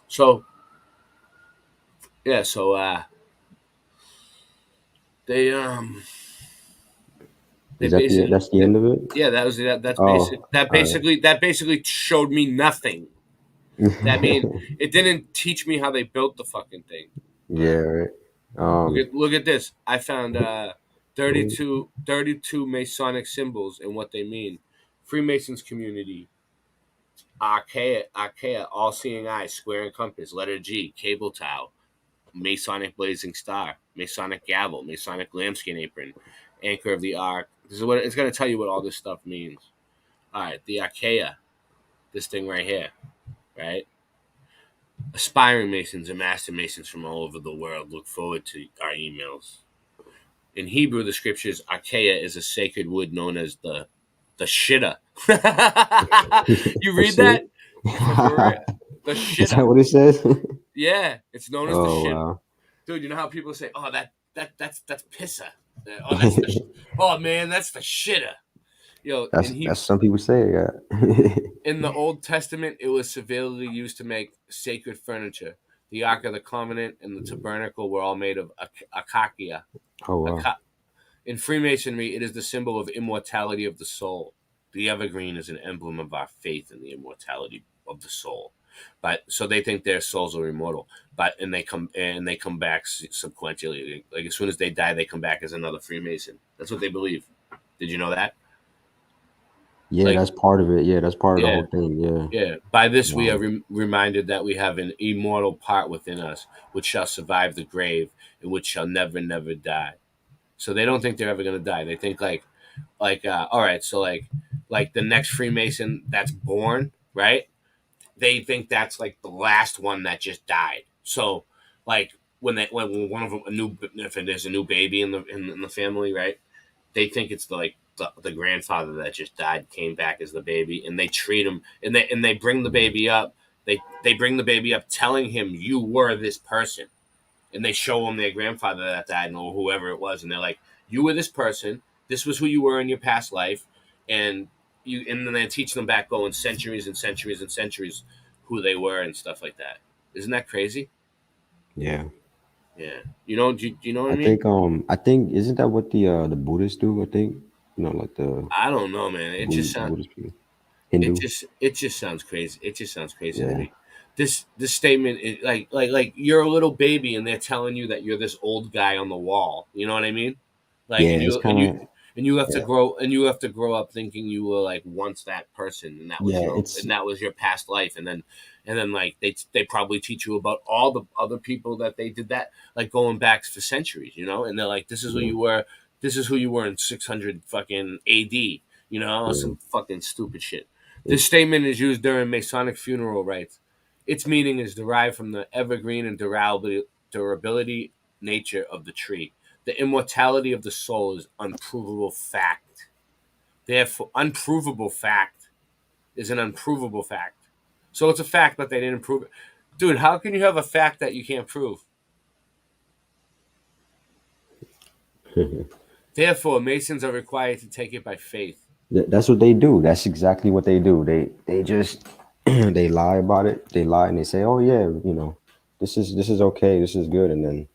[SPEAKER 6] So yeah, they
[SPEAKER 7] Is that that's the end of it?
[SPEAKER 6] Yeah, that was that. That's
[SPEAKER 7] Oh,
[SPEAKER 6] basic. That
[SPEAKER 7] all right.
[SPEAKER 6] basically showed me nothing. That mean it didn't teach me how they built the fucking thing.
[SPEAKER 7] Yeah, right.
[SPEAKER 6] Look at this. I found 32 Masonic symbols and what they mean. Freemasons community. Archaea, all-seeing eye, square and compass, letter G, cable towel, Masonic blazing star, Masonic gavel, Masonic lambskin apron, anchor of the ark. This is what it's going to tell you what all this stuff means. All right, the Archaea, this thing right here, right? Aspiring Masons and Master Masons from all over the world look forward to our emails. In Hebrew, the scriptures, Archaea is a sacred wood known as the shitta. You read that? The shitta.
[SPEAKER 7] Is that what it says?
[SPEAKER 6] Yeah, it's known as the
[SPEAKER 7] Oh
[SPEAKER 6] shitta.
[SPEAKER 7] wow.
[SPEAKER 6] Dude, you know how people say, "Oh, that's pissa." Oh, that's the oh man, that's the shitta. Yo,
[SPEAKER 7] That's some people say. Yeah.
[SPEAKER 6] in the Old Testament, it was severely used to make sacred furniture. The Ark of the Covenant and the Tabernacle were all made of acacia.
[SPEAKER 7] Oh wow.
[SPEAKER 6] In Freemasonry, it is the symbol of immortality of the soul. The evergreen is an emblem of our faith in the immortality of the soul. But so they think their souls are immortal. And they come back sequentially. Like as soon as they die, they come back as another Freemason. That's what they believe. Did you know that?
[SPEAKER 7] Yeah, that's part of it. Yeah, that's part of the
[SPEAKER 6] Yeah.
[SPEAKER 7] whole thing. Yeah.
[SPEAKER 6] Yeah. By this, we are reminded that we have an immortal part within us, which shall survive the grave and which shall never, never die. So they don't think they're ever going to die. They think all right, so like the next Freemason that's born, right? They think that's like the last one that just died. So like when one of them if there's a new baby in the family, right? They think it's the grandfather that just died came back as the baby, and they treat him and they bring the baby up. They bring the baby up telling him you were this person, and they show him their grandfather that died or whoever it was, and they're like, you were this person. This was who you were in your past life, and then they teach them back going centuries and centuries and centuries who they were and stuff like that. Isn't that crazy?
[SPEAKER 7] Yeah.
[SPEAKER 6] Yeah. Do you know what I mean?
[SPEAKER 7] I think isn't that what the Buddhists do? I think like the
[SPEAKER 6] I don't know, man.
[SPEAKER 7] Buddhist people,
[SPEAKER 6] It
[SPEAKER 7] Hindu.
[SPEAKER 6] just sounds crazy. It just sounds crazy to
[SPEAKER 7] Yeah,
[SPEAKER 6] me. This statement is like you're a little baby and they're telling you that you're this old guy on the wall. You know what I mean? Like
[SPEAKER 7] yeah. It's kind of
[SPEAKER 6] and you have to
[SPEAKER 7] yeah,
[SPEAKER 6] grow up thinking you were like once that person and
[SPEAKER 7] yeah. It's
[SPEAKER 6] that was your past life, and then like they probably teach you about all the other people that they did that, like going back for centuries, and they're like, this is who
[SPEAKER 7] yeah,
[SPEAKER 6] you were. This is who you were in 600 fucking AD.
[SPEAKER 7] yeah.
[SPEAKER 6] Some fucking stupid shit. This
[SPEAKER 7] It's
[SPEAKER 6] statement is used during Masonic funeral rites. Its meaning is derived from the evergreen and durability nature of the tree. The immortality of the soul is unprovable fact. Therefore, unprovable fact is an unprovable fact. So it's a fact, but they didn't prove it. Dude, how can you have a fact that you can't prove? Therefore, Masons are required to take it by faith.
[SPEAKER 7] that's what they do. That's exactly what they do. They just they lie about it. They lie and they say, oh yeah, this is okay. This is good, and then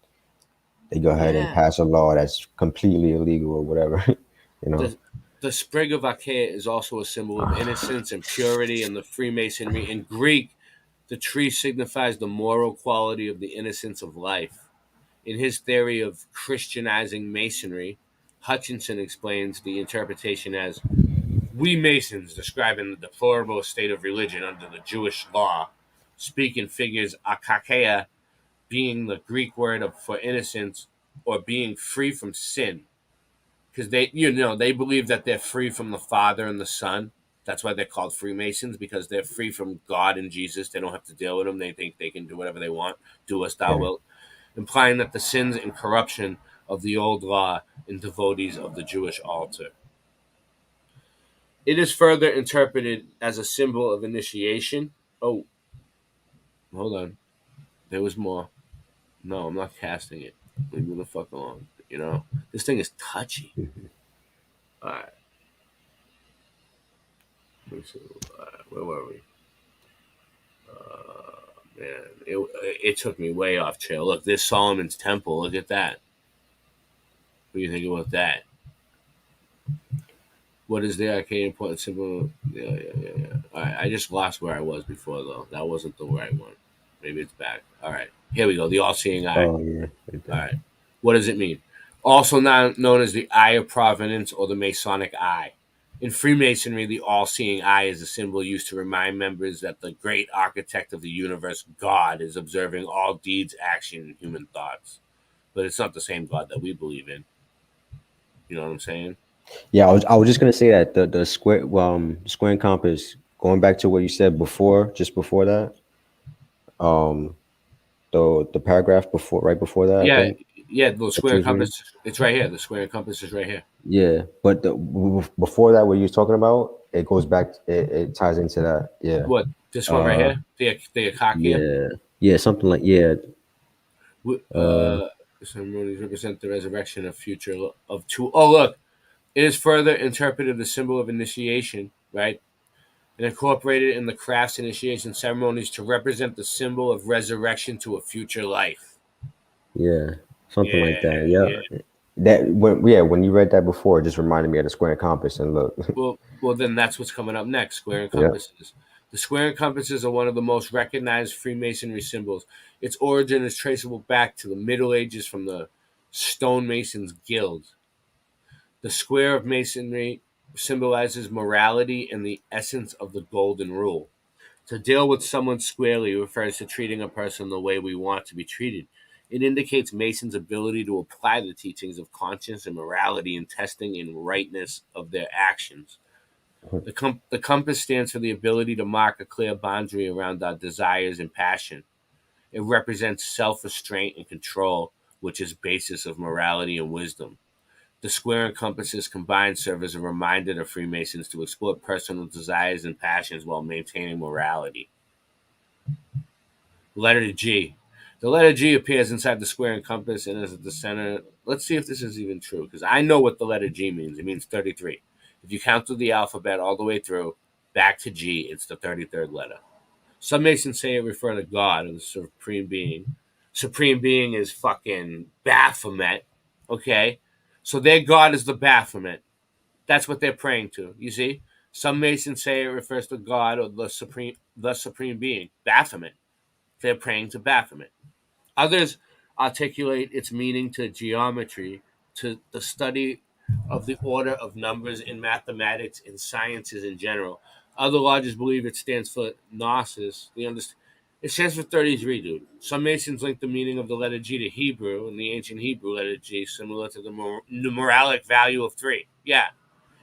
[SPEAKER 7] they go ahead and
[SPEAKER 6] Yeah.
[SPEAKER 7] pass a law that's completely illegal or whatever. you know.
[SPEAKER 6] The the sprig of acacia is also a symbol of innocence and purity in the Freemasonry. In Greek, the tree signifies the moral quality of the innocence of life. In his theory of Christianizing Masonry, Hutchinson explains the interpretation as we Masons, describing the deplorable state of religion under the Jewish law, speak in figures akakeia being the Greek word for innocence or being free from sin. Because they believe that they're free from the Father and the Son. That's why they're called Freemasons, because they're free from God and Jesus. They don't have to deal with them. They think they can do whatever they want. Do as thou
[SPEAKER 7] Yeah.
[SPEAKER 6] wilt, implying that the sins and corruption of the old law in devotees of the Jewish altar. It is further interpreted as a symbol of initiation. Oh, hold on. There was more. No, I'm not casting it. Leave me the fuck alone. This thing is touchy. All right. Where were we? Man, it took me way off trail. Look, this Solomon's Temple. Look at that. What do you think about that? What is the arcade important symbol? Yeah. All right, I just lost where I was before, though. That wasn't the right one. Maybe it's back. All right, here we go. The all-seeing eye.
[SPEAKER 7] Oh yeah.
[SPEAKER 6] All right. What does it mean? Also known as the Eye of Providence or the Masonic Eye. In Freemasonry, the all-seeing eye is a symbol used to remind members that the great architect of the universe, God, is observing all deeds, action, and human thoughts. But it's not the same God that we believe in. You know what I'm saying?
[SPEAKER 7] Yeah, I was just gonna say that the square and compass. Going back to what you said before, just before that, um, the paragraph before, right before that, I
[SPEAKER 6] Yeah,
[SPEAKER 7] think
[SPEAKER 6] yeah. The
[SPEAKER 7] that
[SPEAKER 6] square
[SPEAKER 7] you
[SPEAKER 6] and
[SPEAKER 7] was reading.
[SPEAKER 6] compass. It's right here. The square and compass is right here.
[SPEAKER 7] Yeah, but before that, what you was talking about, it goes back. It ties into that. Yeah,
[SPEAKER 6] What? This one right
[SPEAKER 7] uh,
[SPEAKER 6] here. The Akakia.
[SPEAKER 7] yeah, yeah, something like yeah, uh,
[SPEAKER 6] Ceremonies represent the resurrection of future of two. Oh, look. It is further interpreted the symbol of initiation, right? And incorporated in the crafts initiation ceremonies to represent the symbol of resurrection to a future life.
[SPEAKER 7] yeah, something
[SPEAKER 6] Yeah,
[SPEAKER 7] like that.
[SPEAKER 6] yeah.
[SPEAKER 7] Yeah, when you read that before, it just reminded me of the square and compass. And look,
[SPEAKER 6] Well, then that's what's coming up next. Square and
[SPEAKER 7] yeah,
[SPEAKER 6] compasses. The square and compasses are one of the most recognized Freemasonry symbols. Its origin is traceable back to the Middle Ages from the stonemasons' guild. The square of masonry symbolizes morality and the essence of the golden rule. To deal with someone squarely refers to treating a person the way we want to be treated. It indicates Mason's ability to apply the teachings of conscience and morality in testing and rightness of their actions. The compass stands for the ability to mark a clear boundary around our desires and passion. It represents self-restraint and control, which is basis of morality and wisdom. The square and compasses combined serve as a reminder to Freemasons to explore personal desires and passions while maintaining morality. Letter G. The letter G appears inside the square and compass and is at the center. Let's see if this is even true, because I know what the letter G means. It means 33. If you count through the alphabet all the way through, back to G, it's the 33rd letter. Some Masons say it refers to God or the Supreme Being. Supreme Being is fucking Baphomet, okay? So their God is the Baphomet. That's what they're praying to, you see? Some Masons say it refers to God or the Supreme Being, Baphomet. They're praying to Baphomet. Others articulate its meaning to geometry, to the study of the order of numbers in mathematics and sciences in general. Other lodges believe it stands for gnosis. It stands for 33, dude. Some Masons link the meaning of the letter G to Hebrew, and the ancient Hebrew letter G, similar to the numeric value of 3. Yeah.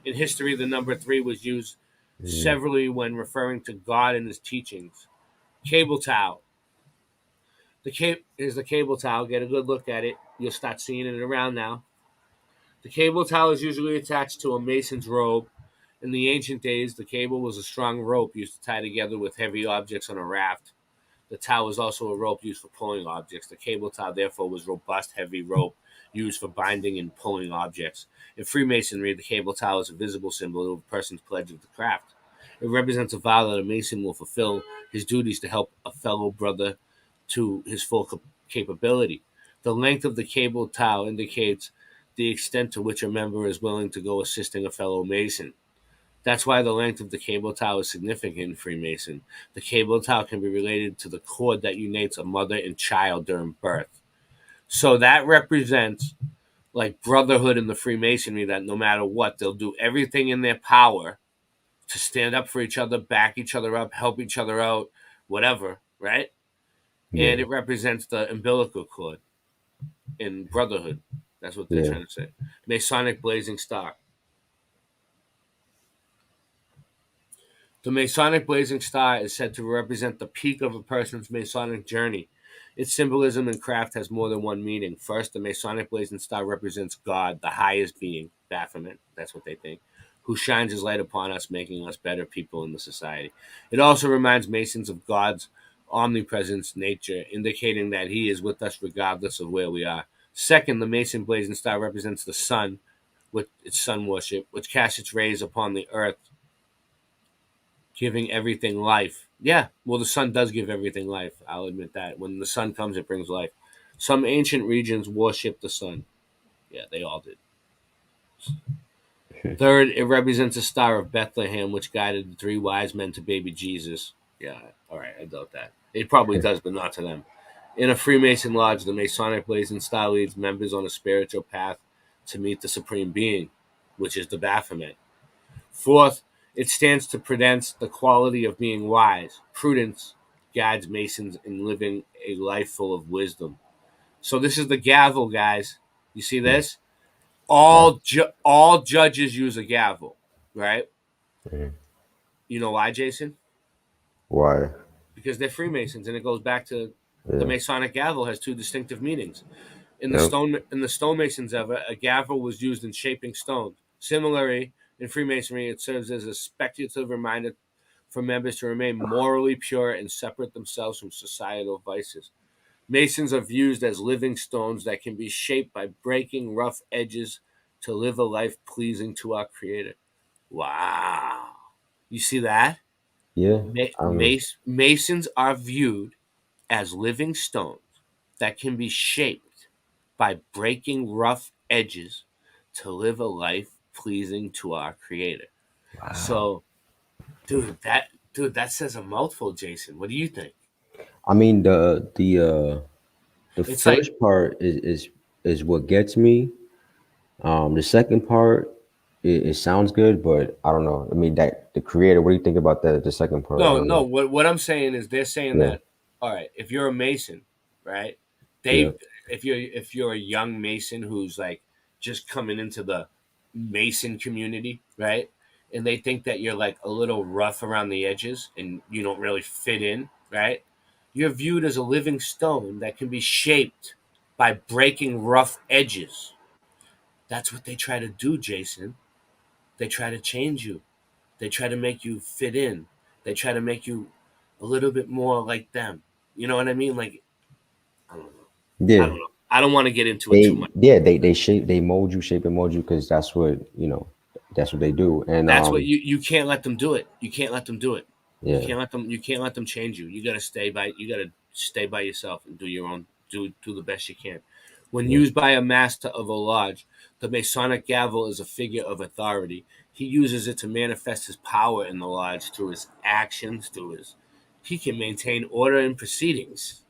[SPEAKER 6] In history, the number 3 was used severally when referring to God and his teachings. Cable tower. Here's the cable towel. Get a good look at it. You'll start seeing it around now. The cable towel is usually attached to a mason's robe. In the ancient days, the cable was a strong rope used to tie together with heavy objects on a raft. The towel was also a rope used for pulling objects. The cable towel, therefore, was robust, heavy rope used for binding and pulling objects. In Freemasonry, the cable towel is a visible symbol of a person's pledge of the craft. It represents a vow that a mason will fulfill his duties to help a fellow brother to his full capability. The length of the cable towel indicates the extent to which a member is willing to go assisting a fellow mason. That's why the length of the cable towel is significant in Freemason. The cable towel can be related to the cord that unites a mother and child during birth. So that represents like brotherhood in the Freemasonry, that no matter what, they'll do everything in their power to stand up for each other, back each other up, help each other out, whatever, right?
[SPEAKER 7] Yeah.
[SPEAKER 6] And it represents the umbilical cord in brotherhood. That's what they're
[SPEAKER 7] Yeah.
[SPEAKER 6] trying to say. Masonic blazing star. The Masonic blazing star is said to represent the peak of a person's Masonic journey. Its symbolism in craft has more than one meaning. First, the Masonic blazing star represents God, the highest being, Baphomet, that's what they think, who shines his light upon us, making us better people in the society. It also reminds Masons of God's omnipresence nature, indicating that he is with us regardless of where we are. Second, the Mason blazing star represents the sun, with its sun worship, which casts its rays upon the earth, giving everything life. Yeah, well, the sun does give everything life. I'll admit that. When the sun comes, it brings life. Some ancient regions worship the sun. Yeah, they all did. Third, it represents a star of Bethlehem, which guided the 3 wise men to baby Jesus. Yeah, all right, I doubt that. It probably does, but not to them. In a Freemason lodge, the Masonic blazing star leads members on a spiritual path to meet the Supreme Being, which is the Baphomet. Fourth, it stands to prudence, the quality of being wise. Prudence guides Masons in living a life full of wisdom. So this is the gavel, guys. You see this? All judges use a gavel, right?
[SPEAKER 7] Mhm.
[SPEAKER 6] You know why, Jason?
[SPEAKER 7] Why?
[SPEAKER 6] Because they're Freemasons, and it goes back to the
[SPEAKER 7] Yeah.
[SPEAKER 6] Masonic gavel has 2 distinctive meanings. In
[SPEAKER 7] Yep.
[SPEAKER 6] the stonemasons era, a gavel was used in shaping stone. Similarly, in Freemasonry, it serves as a speculative reminder for members to remain morally pure and separate themselves from societal vices. Masons are viewed as living stones that can be shaped by breaking rough edges to live a life pleasing to our Creator. Wow. You see that?
[SPEAKER 7] Yeah.
[SPEAKER 6] Masons are viewed as living stones that can be shaped by breaking rough edges to live a life pleasing to our Creator.
[SPEAKER 7] Wow.
[SPEAKER 6] So, dude, that says a mouthful, Jason. What do you think?
[SPEAKER 7] I mean, the
[SPEAKER 6] It's like,
[SPEAKER 7] first part is what gets me. The second part, it sounds good, but I don't know. I mean, that the creator. What do you think about the second part? I
[SPEAKER 6] no,
[SPEAKER 7] don't
[SPEAKER 6] no.
[SPEAKER 7] know.
[SPEAKER 6] What I'm saying is, they're saying
[SPEAKER 7] Yeah.
[SPEAKER 6] that. All right, if you're a Mason, right?
[SPEAKER 7] Yeah.
[SPEAKER 6] If you're a young Mason who's like just coming into the Mason community, right? And they think that you're like a little rough around the edges and you don't really fit in, right? You're viewed as a living stone that can be shaped by breaking rough edges. That's what they try to do, Jason. They try to change you. They try to make you fit in. They try to make you a little bit more like them. You know what I mean? Like, I don't know. I
[SPEAKER 7] Yeah,
[SPEAKER 6] don't know. I don't want to get into it too much.
[SPEAKER 7] they mold you, shape and mold you because that's what that's what they do. And
[SPEAKER 6] That's what you can't let them do it. You can't let them do it.
[SPEAKER 7] yeah,
[SPEAKER 6] You can't let them change you. You gotta stay by yourself and do your own do the best you can. When
[SPEAKER 7] yeah.
[SPEAKER 6] used by a master of a lodge, the Masonic gavel is a figure of authority. He uses it to manifest his power in the lodge through his actions, he can maintain order in proceedings.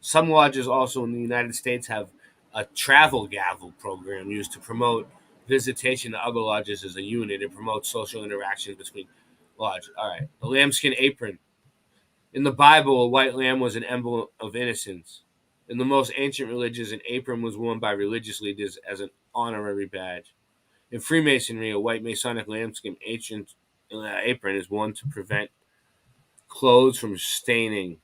[SPEAKER 6] Some lodges also in the United States have a travel gavel program used to promote visitation to other lodges as a unit and promote social interactions between lodges. All right. The lambskin apron. In the Bible, a white lamb was an emblem of innocence. In the most ancient religions, an apron was worn by religious leaders as an honorary badge. In Freemasonry, a white Masonic lambskin apron is worn to prevent clothes from staining.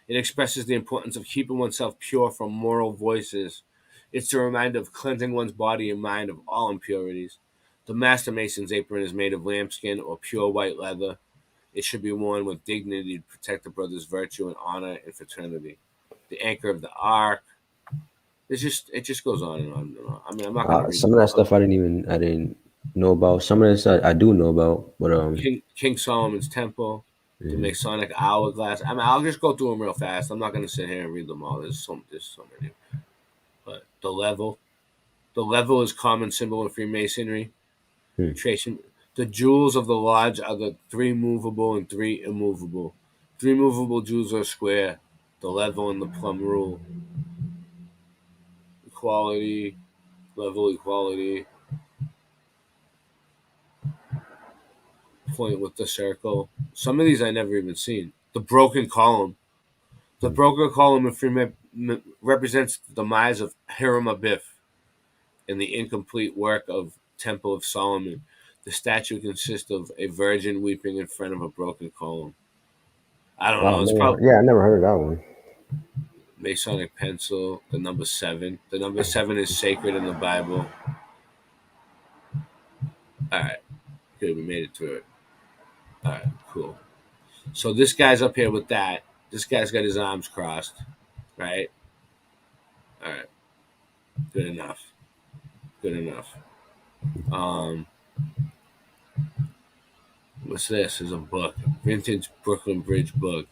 [SPEAKER 6] It expresses the importance of keeping oneself pure from moral voices. It's a reminder of cleansing one's body and mind of all impurities. The Master Mason's apron is made of lambskin or pure white leather. It should be worn with dignity to protect the brother's virtue and honor and fraternity. The anchor of the ark. It just goes on and on and on. I mean, I'm not going to read
[SPEAKER 7] Some
[SPEAKER 6] them
[SPEAKER 7] of that
[SPEAKER 6] all.
[SPEAKER 7] stuff I didn't know about. Some of this I do know about, but
[SPEAKER 6] King Solomon's Temple, the
[SPEAKER 7] mhm.
[SPEAKER 6] Masonic Hourglass. I mean, I'll just go through them real fast. I'm not going to sit here and read them all. There's so many. But the level is common symbol in Freemasonry.
[SPEAKER 7] Hmm.
[SPEAKER 6] Tracing the jewels of the lodge are the three movable and three immovable. Three movable jewels are square. The level and the plum rule. Equality, level equality. Point with the circle. Some of these I never even seen. The broken column. The broken column in represents the demise of Hiram Abiff in the incomplete work of Temple of Solomon. The statue consists of a virgin weeping in front of a broken column. I don't know. It's probably
[SPEAKER 7] I never heard of that one.
[SPEAKER 6] Masonic pencil. The number 7. The number 7 is sacred in the Bible. All right, good. We made it through it. All right, cool. So this guy's up here with that. This guy's got his arms crossed, right? All right, good enough. Good enough. Um, what's this? Is a book, vintage Brooklyn Bridge book.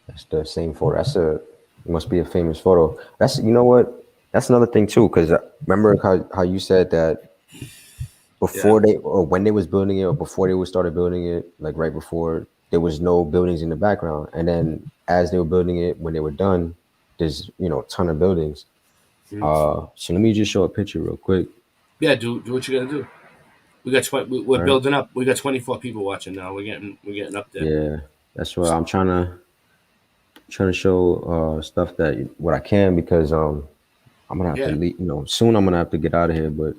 [SPEAKER 7] That's the same photo. It must be a famous photo. That's you know what? That's another thing too, because remember how you said that
[SPEAKER 6] Yeah.
[SPEAKER 7] before they or when they was building it or before they would started building it, like right before there was no buildings in the background, and then as they were building it, when they were done, there's a ton of buildings.
[SPEAKER 6] Mhm.
[SPEAKER 7] So let me just show a picture real quick.
[SPEAKER 6] Yeah, do what you gotta do. We got we're
[SPEAKER 7] All right.
[SPEAKER 6] building up. We got 24 people watching now. We're getting up there.
[SPEAKER 7] Yeah, that's what I'm trying to show stuff that what I can because I'm gonna have to
[SPEAKER 6] Yeah,
[SPEAKER 7] leave. Soon I'm gonna have to get out of here, but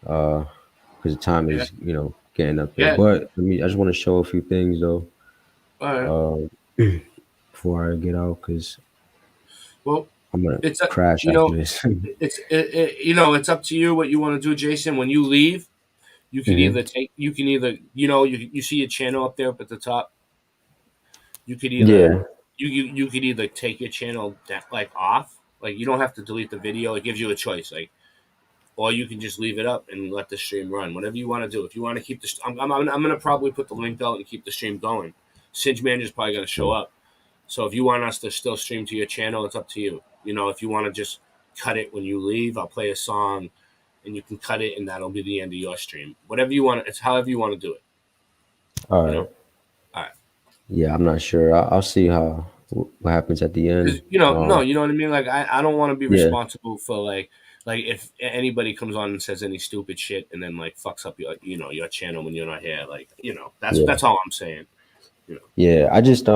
[SPEAKER 7] because the time
[SPEAKER 6] yeah,
[SPEAKER 7] is getting up there.
[SPEAKER 6] yeah.
[SPEAKER 7] But I just want to show a few things though
[SPEAKER 6] All right.
[SPEAKER 7] before I get out because
[SPEAKER 6] Well,
[SPEAKER 7] I'm gonna
[SPEAKER 6] it's
[SPEAKER 7] crash
[SPEAKER 6] you
[SPEAKER 7] after
[SPEAKER 6] know,
[SPEAKER 7] this.
[SPEAKER 6] it's up to you what you want to do, Jason. When you leave,
[SPEAKER 7] Hmm.
[SPEAKER 6] you can either you see your channel up there up at the top. You could either
[SPEAKER 7] Yeah.
[SPEAKER 6] you could either take your channel like off, like you don't have to delete the video. It gives you a choice, like, or you can just leave it up and let the stream run. Whatever you want to do. If you want to keep the, I'm gonna probably put the link out and keep the stream going. Singe Manager's probably gonna show
[SPEAKER 7] Yeah.
[SPEAKER 6] up. So if you want us to still stream to your channel, it's up to you. If you want to just cut it when you leave, I'll play a song and you can cut it and that'll be the end of your stream. Whatever you want, it's however you want to do it.
[SPEAKER 7] All
[SPEAKER 6] You
[SPEAKER 7] right.
[SPEAKER 6] know? All right.
[SPEAKER 7] Yeah, I'm not sure. I'll see what happens at the end.
[SPEAKER 6] Because no, you know what I mean. Like I don't want to be
[SPEAKER 7] Yeah.
[SPEAKER 6] responsible for like if anybody comes on and says any stupid shit and then like fucks up your channel when you're not here. Like
[SPEAKER 7] Yeah.
[SPEAKER 6] that's all I'm saying. You know.
[SPEAKER 7] Yeah. I just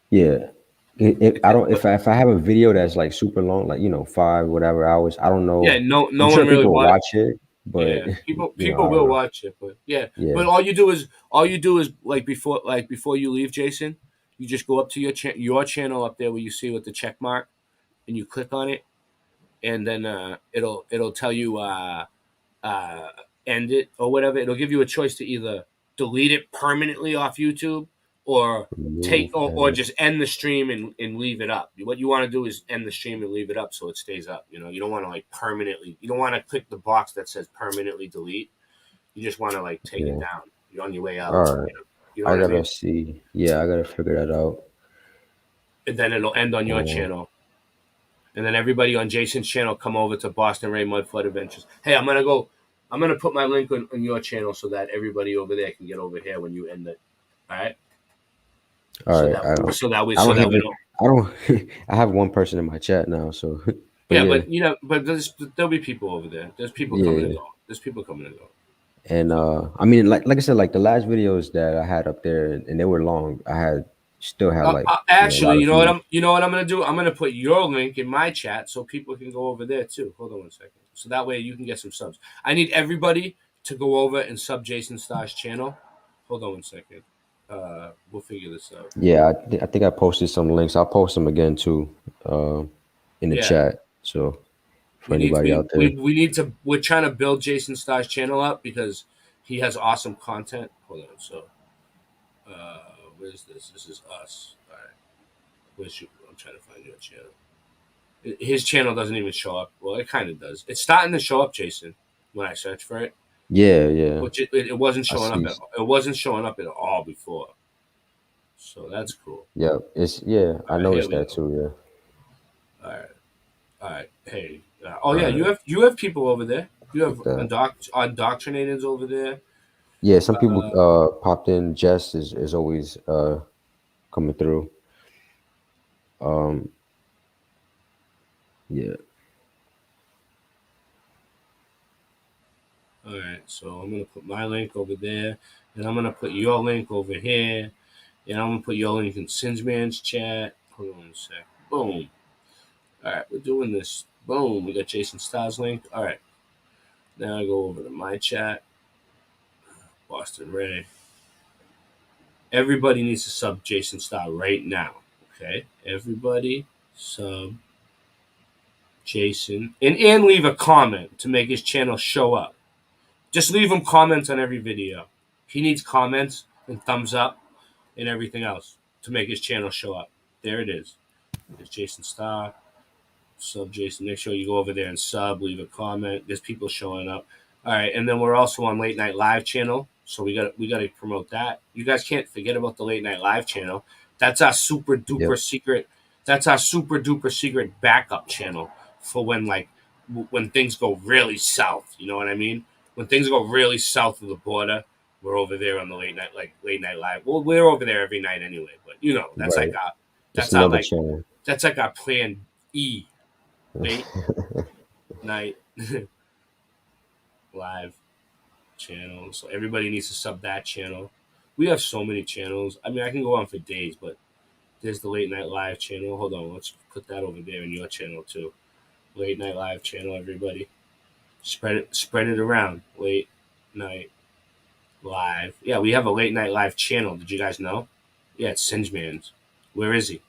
[SPEAKER 7] yeah. I don't if I have a video that's like super long, like 5 whatever hours, I don't
[SPEAKER 6] Yeah,
[SPEAKER 7] know.
[SPEAKER 6] no
[SPEAKER 7] I'm sure
[SPEAKER 6] one really
[SPEAKER 7] people will
[SPEAKER 6] watch.
[SPEAKER 7] watch it. but
[SPEAKER 6] Yeah, people
[SPEAKER 7] you know,
[SPEAKER 6] people
[SPEAKER 7] I don't
[SPEAKER 6] will
[SPEAKER 7] know.
[SPEAKER 6] watch it, but yeah.
[SPEAKER 7] Yeah.
[SPEAKER 6] But all you do is before you leave, Jason, you just go up to your channel up there where you see with the check mark, and you click on it, and then it'll tell you uh, end it or whatever. It'll give you a choice to either delete it permanently off YouTube or
[SPEAKER 7] Remove
[SPEAKER 6] or
[SPEAKER 7] and
[SPEAKER 6] just end the stream and leave it up. What you want to do is end the stream and leave it up so it stays up. You don't want to like permanently. You don't want to click the box that says permanently delete. You just want to like take it
[SPEAKER 7] yeah.
[SPEAKER 6] down. You're on your way out.
[SPEAKER 7] All right.
[SPEAKER 6] You know
[SPEAKER 7] I
[SPEAKER 6] what I
[SPEAKER 7] gotta
[SPEAKER 6] mean?
[SPEAKER 7] see. Yeah, I gotta figure that out.
[SPEAKER 6] And then it'll end on your
[SPEAKER 7] Um,
[SPEAKER 6] channel. And then everybody on Jason's channel come over to Boston Ray Mud Flood Adventures. Hey, I'm gonna go. I'm gonna put my link on your channel so that everybody over there can get over here when you end it. All right.
[SPEAKER 7] all right. I don't. I
[SPEAKER 6] So
[SPEAKER 7] don't
[SPEAKER 6] that
[SPEAKER 7] have
[SPEAKER 6] we
[SPEAKER 7] it.
[SPEAKER 6] don't.
[SPEAKER 7] I don't. I have one person in my chat now. So, but
[SPEAKER 6] Yeah,
[SPEAKER 7] yeah,
[SPEAKER 6] but there'll be people over there. There's people coming and
[SPEAKER 7] yeah.
[SPEAKER 6] going. There's people coming and going.
[SPEAKER 7] And I mean, like I said, like the last videos that I had up there, and they were long. I had still had like a
[SPEAKER 6] Actually,
[SPEAKER 7] lot of views.
[SPEAKER 6] you know what I'm gonna do? I'm gonna put your link in my chat so people can go over there too. Hold on one second. So that way you can get some subs. I need everybody to go over and sub Jason Starr's channel. Hold on one second. We'll figure this out.
[SPEAKER 7] Yeah, I think I posted some links. I'll post them again too, in the
[SPEAKER 6] Yeah,
[SPEAKER 7] chat. So for anybody out there,
[SPEAKER 6] we need to. We're trying to build Jason Starr's channel up because he has awesome content. Hold on. So, where's this? This is us. All right. Where's you? I'm trying to find your channel. His channel doesn't even show up. Well, it kind of does. It's starting to show up, Jason, when I search for it.
[SPEAKER 7] yeah, yeah.
[SPEAKER 6] Which it wasn't
[SPEAKER 7] I
[SPEAKER 6] showing up
[SPEAKER 7] see.
[SPEAKER 6] at. It wasn't showing up at all before. So that's cool.
[SPEAKER 7] Yeah, I
[SPEAKER 6] All right, here
[SPEAKER 7] noticed
[SPEAKER 6] we
[SPEAKER 7] that
[SPEAKER 6] go.
[SPEAKER 7] too.
[SPEAKER 6] All right, all right. Hey, oh
[SPEAKER 7] Yeah.
[SPEAKER 6] yeah, you have people over there. You have
[SPEAKER 7] With the
[SPEAKER 6] indoctrinators over there.
[SPEAKER 7] yeah, some people
[SPEAKER 6] Uh,
[SPEAKER 7] popped in. Jess is always coming through. Um, yeah.
[SPEAKER 6] all right, so I'm gonna put my link over there, and I'm gonna put your link over here, and I'm gonna put your link in Singeman's chat. Hold on a sec. Boom. All right, we're doing this. Boom. We got Jason Starr's link. All right. Now I go over to my chat. Boston Ray. Everybody needs to sub Jason Starr right now. Okay? Everybody sub Jason. And leave a comment to make his channel show up. Just leave him comments on every video. He needs comments and thumbs up and everything else to make his channel show up. There it is. There's Jason Starr. Sub Jason. Make sure you go over there and sub, leave a comment. There's people showing up. All right, and then we're also on Late Night Live channel, so we got to promote that. You guys can't forget about the Late Night Live channel. That's our super duper
[SPEAKER 7] Yep.
[SPEAKER 6] secret. That's our super duper secret backup channel for when things go really south. You know what I mean? When things go really south of the border, we're over there on the Late Night Live. Well, we're over there every night anyway, but that's
[SPEAKER 7] Right. It's
[SPEAKER 6] that's our
[SPEAKER 7] another channel.
[SPEAKER 6] that's like our plan E. Late Night Live channel. So everybody needs to sub that channel. We have so many channels. I mean, I can go on for days, but there's the Late Night Live channel. Hold on, let's put that over there in your channel too. Late Night Live channel, everybody. Spread it around. Late Night Live. Yeah, we have a Late Night Live channel. Did you guys know? Yeah, it's Singeman's. Where is he?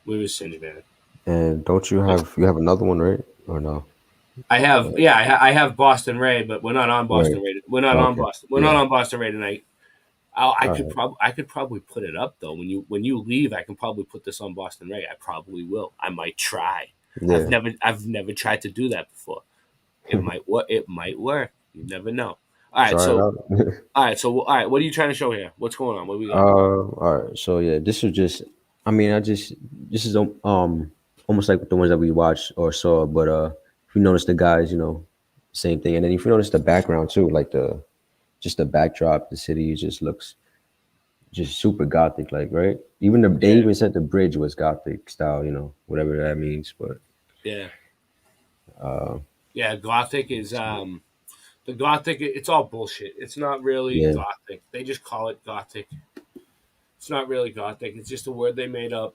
[SPEAKER 6] Where is Singeman?
[SPEAKER 7] And don't you have another one, right? Or no?
[SPEAKER 6] I have I have Boston Ray, but we're not on
[SPEAKER 7] Right.
[SPEAKER 6] Boston Ray. We're not on
[SPEAKER 7] Okay.
[SPEAKER 6] Boston. We're not
[SPEAKER 7] Yeah.
[SPEAKER 6] on Boston Ray tonight.
[SPEAKER 7] All right.
[SPEAKER 6] I could probably put it up though. When you leave, I can probably put this on Boston Ray. I probably will. I might try.
[SPEAKER 7] Yeah.
[SPEAKER 6] I've never tried to do that before. It might work. It might work. You never know. All right.
[SPEAKER 7] Try it
[SPEAKER 6] So
[SPEAKER 7] out.
[SPEAKER 6] all right. What are you trying to show here? What's going on? What do we got?
[SPEAKER 7] All right. So yeah, this was just. I mean, this is almost like the ones that we watched or saw. But if you notice the guys, same thing. And then if you notice the background too, like the backdrop, the city just looks just super gothic, like right. Even they
[SPEAKER 6] Yeah.
[SPEAKER 7] even said the bridge was gothic style, whatever that means. But
[SPEAKER 6] Yeah.
[SPEAKER 7] uh,
[SPEAKER 6] Yeah. Gothic is the Gothic. It's all bullshit. It's not really
[SPEAKER 7] yeah,
[SPEAKER 6] Gothic. They just call it Gothic. It's not really Gothic. It's just a word they made up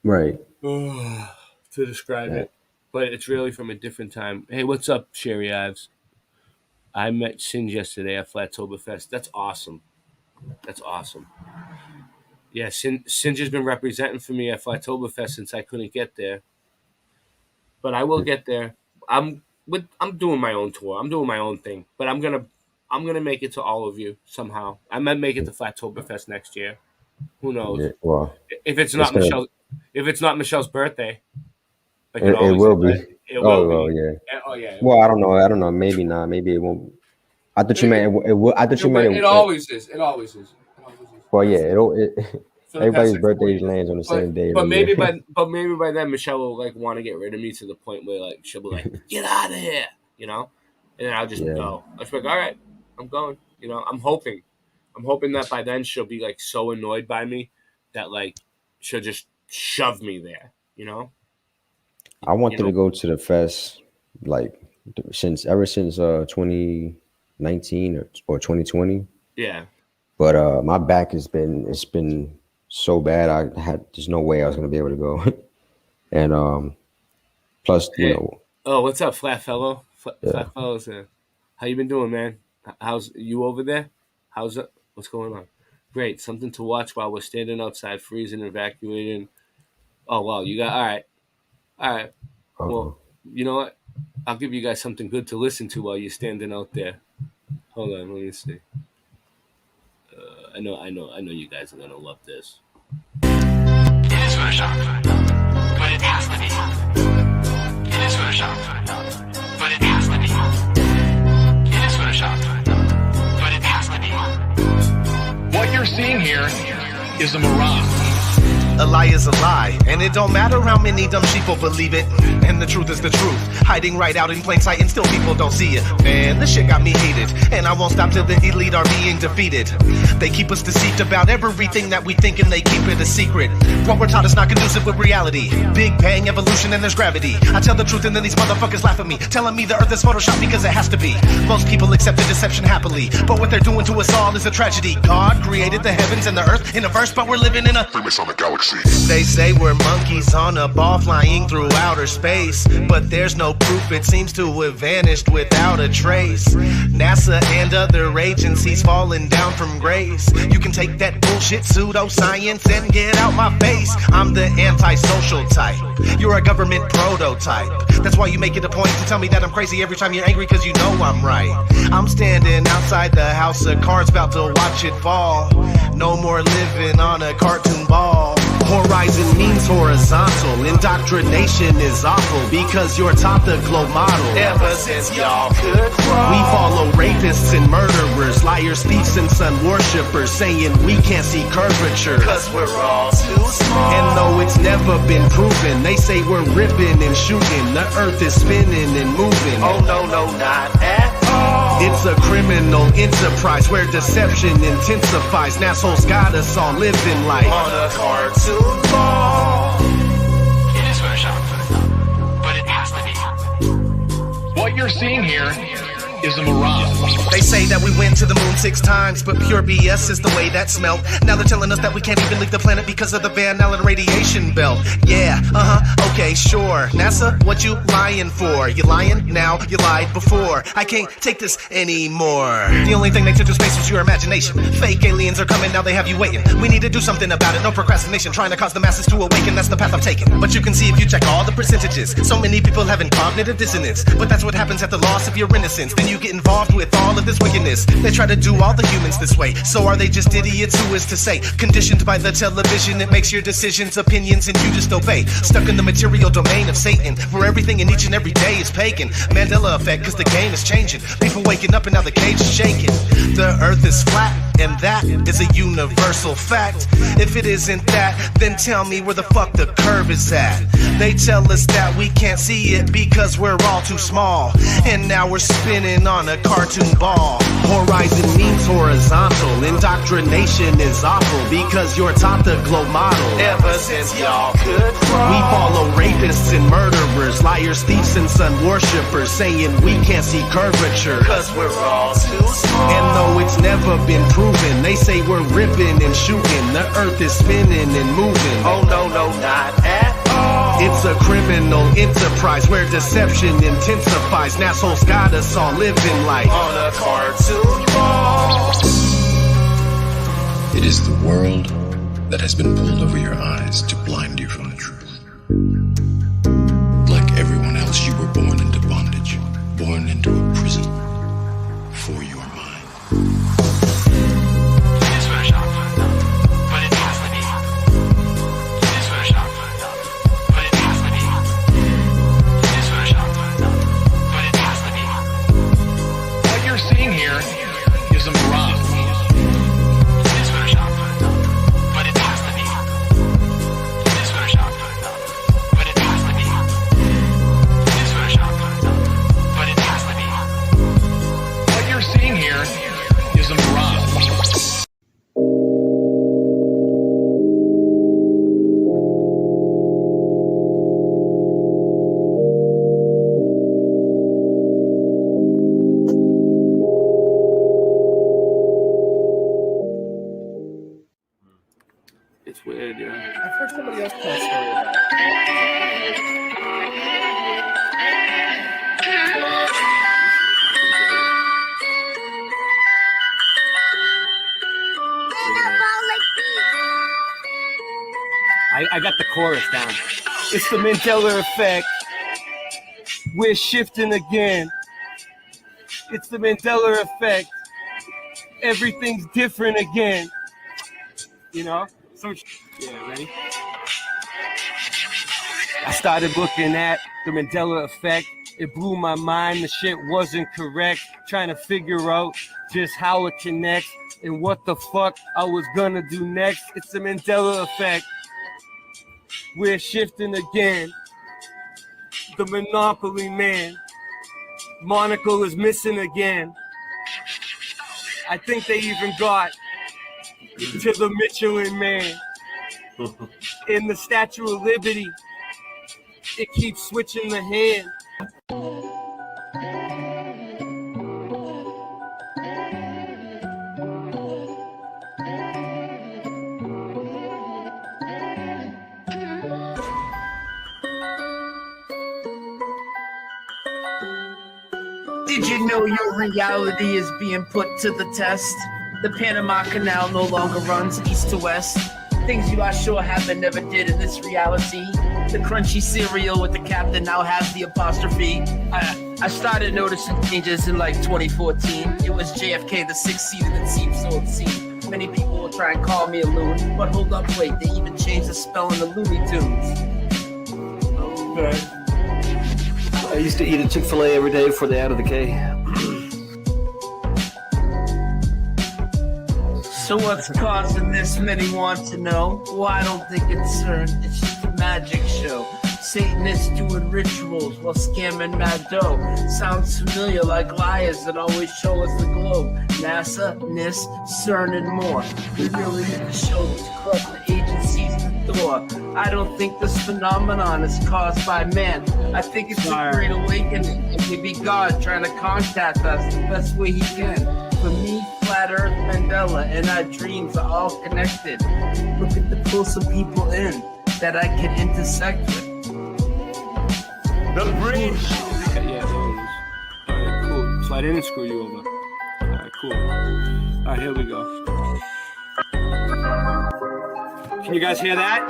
[SPEAKER 7] right.
[SPEAKER 6] to describe
[SPEAKER 7] Yeah.
[SPEAKER 6] it. But it's really from a different time. Hey, what's up, Sherry Ives? I met Singe yesterday at Flattoberfest. That's awesome. That's awesome. Yeah, Singe has been representing for me at Flattoberfest since I couldn't get there. But I will get there. I'm doing my own tour. I'm doing my own thing. But I'm gonna make it to all of you somehow. I might make it to Flattoberfest next year. Who knows?
[SPEAKER 7] Yeah, well,
[SPEAKER 6] If it's not Michelle's birthday,
[SPEAKER 7] it will be.
[SPEAKER 6] It will
[SPEAKER 7] Oh,
[SPEAKER 6] be.
[SPEAKER 7] yeah.
[SPEAKER 6] Oh yeah.
[SPEAKER 7] Well, I don't know. Maybe not. Maybe it won't. I thought you meant it will. I thought you meant
[SPEAKER 6] It always is. It always is.
[SPEAKER 7] Well, yeah.
[SPEAKER 6] For the
[SPEAKER 7] Everybody's
[SPEAKER 6] past 6
[SPEAKER 7] birthdays
[SPEAKER 6] years.
[SPEAKER 7] lands on the same day.
[SPEAKER 6] But maybe
[SPEAKER 7] yeah.
[SPEAKER 6] by then Michelle will like want to get rid of me to the point where like she'll be like, "Get out of here," you know, and then I'll just go. I'll just be like, "All right, I'm going." You know, I'm hoping that by then she'll be like so annoyed by me that like she'll just shove me there. You know.
[SPEAKER 7] I wanted to go to the fest like ever since 2019 or 2020.
[SPEAKER 6] Yeah.
[SPEAKER 7] But my back it's been so bad. There's no way I was gonna be able to go. And plus, you know.
[SPEAKER 6] Oh, what's up, Flat Fellow? Flat Fellow's there. How you been doing, man? How's you over there? How's it? What's going on? Great. Something to watch while we're standing outside, freezing, evacuating. Oh wow, you got all right. Well, you know what? I'll give you guys something good to listen to while you're standing out there. Hold on, let me see. I know you guys are gonna love this.
[SPEAKER 18] It is Photoshop, but it has to be. It is Photoshop, but it has to be. It is Photoshop, but it has to be.
[SPEAKER 19] What you're seeing here is a mirage.
[SPEAKER 20] A lie is a lie, and it don't matter how many dumb sheeple believe it. And the truth is the truth, hiding right out in plain sight, and still people don't see it. Man, this shit got me heated, and I won't stop till the elite are being defeated. They keep us deceived about everything that we think, and they keep it a secret. What we're taught is not conducive with reality. Big bang, evolution, and there's gravity. I tell the truth, and then these motherfuckers laugh at me, telling me the earth is Photoshop because it has to be. Most people accept the deception happily, but what they're doing to us all is a tragedy. God created the heavens and the earth in a verse, but we're living in a famous on the galaxy. They say we're monkeys on a ball flying through outer space, but there's no proof, it seems to have vanished without a trace. NASA and other agencies falling down from grace. You can take that bullshit pseudoscience and get out my face. I'm the antisocial type, you're a government prototype. That's why you make it a point to tell me that I'm crazy every time you're angry, cause you know I'm right. I'm standing outside the house of cards about to watch it fall. No more living on a cartoon ball. Horizon means horizontal. Indoctrination is awful because you're taught the globe model. Ever since y'all could crawl, we follow rapists and murderers, liars, thieves, and sun worshippers, saying we can't see curvature cause we're all too small. And though it's never been proven, they say we're ripping and shooting. The earth is spinning and moving. Oh no, not at all. It's a criminal enterprise where deception intensifies. Assholes got us all living like on a cartoon ball.
[SPEAKER 19] It is Photoshop, but it has to be. What you're seeing here is a mirage.
[SPEAKER 20] They say that we went to the moon 6 times, but pure BS is the way that smelled. Now they're telling us that we can't even leave the planet because of the Van Allen radiation belt. Yeah, okay, sure. NASA, what you lying for? You lying now? You lied before. I can't take this anymore. The only thing they took to space was your imagination. Fake aliens are coming, now they have you waiting. We need to do something about it, no procrastination. Trying to cause the masses to awaken, that's the path I'm taking. But you can see if you check all the percentages, so many people having cognitive dissonance. But that's what happens at the loss of your innocence. Then you get involved with all of this wickedness. They try to do all the humans this way. So are they just idiots? Who is to say? Conditioned by the television, it makes your decisions, opinions, and you just obey. Stuck in the material domain of Satan, where everything in each and every day is pagan. Mandela effect, cause the game is changing. People waking up and now the cage is shaking. The earth is flat, and that is a universal fact. If it isn't that, then tell me where the fuck the curve is at. They tell us that we can't see it because we're all too small, and now we're spinning on a cartoon ball. Horizon means horizontal. Indoctrination is awful because you're taught the globe model. Ever since y'all could crawl, we follow rapists and murderers, liars, thieves, and sun worshippers, saying we can't see curvature cause we're all too small. And though it's never been proven, they say we're ripping and shooting. The earth is spinning and moving. Oh no, not at all. It's a criminal enterprise where deception intensifies. Assholes got us all living like on a cartoon ball.
[SPEAKER 21] It is the world that has been pulled over your eyes to blind you from the truth. Like everyone else, you were born into bondage, born into a prison for your mind.
[SPEAKER 19] What you're seeing here is a mirage. What you're seeing here is a mirage.
[SPEAKER 6] It's weird, yeah.
[SPEAKER 12] I've heard somebody else tell a story about it.
[SPEAKER 22] I got the chorus down. It's the Mandela effect. We're shifting again. It's the Mandela effect. Everything's different again. You know? So, yeah, ready? I started looking at the Mandela effect. It blew my mind. The shit wasn't correct. Trying to figure out just how it connects and what the fuck I was gonna do next. It's the Mandela effect. We're shifting again. The Monopoly man. Monocle is missing again. I think they even got to the Michelin man. In the Statue of Liberty, it keeps switching the hand.
[SPEAKER 23] Did you know your reality is being put to the test? The Panama Canal no longer runs east to west. Things you are sure happen never did in this reality. The crunchy cereal with the captain now has the apostrophe. I started noticing changes in like 2014. It was JFK, the sixth seater that seemed so obscene. Many people will try and call me a loon, but hold up, wait, they even changed the spelling of Looney Tunes.
[SPEAKER 24] I used to eat a Chick-fil-A every day before they added the K.
[SPEAKER 23] So what's causing this? Many want to know. Well, I don't think it's CERN. It's just a magic show. Satanists doing rituals while scamming mad dough. Sounds familiar, like liars that always show us the globe. NASA, NIST, CERN, and more. We really need to show these corrupt agencies the door. I don't think this phenomenon is caused by man. I think it's a great awakening. It may be God trying to contact us the best way he can. For me, Flat Earth, Mandela, and our dreams are all connected. Look at the pull some people in that I can intersect with.
[SPEAKER 22] The bridge! Yeah, there it is. Alright, cool. So I didn't screw you over. Alright, cool. Alright, here we go. Can you guys hear that?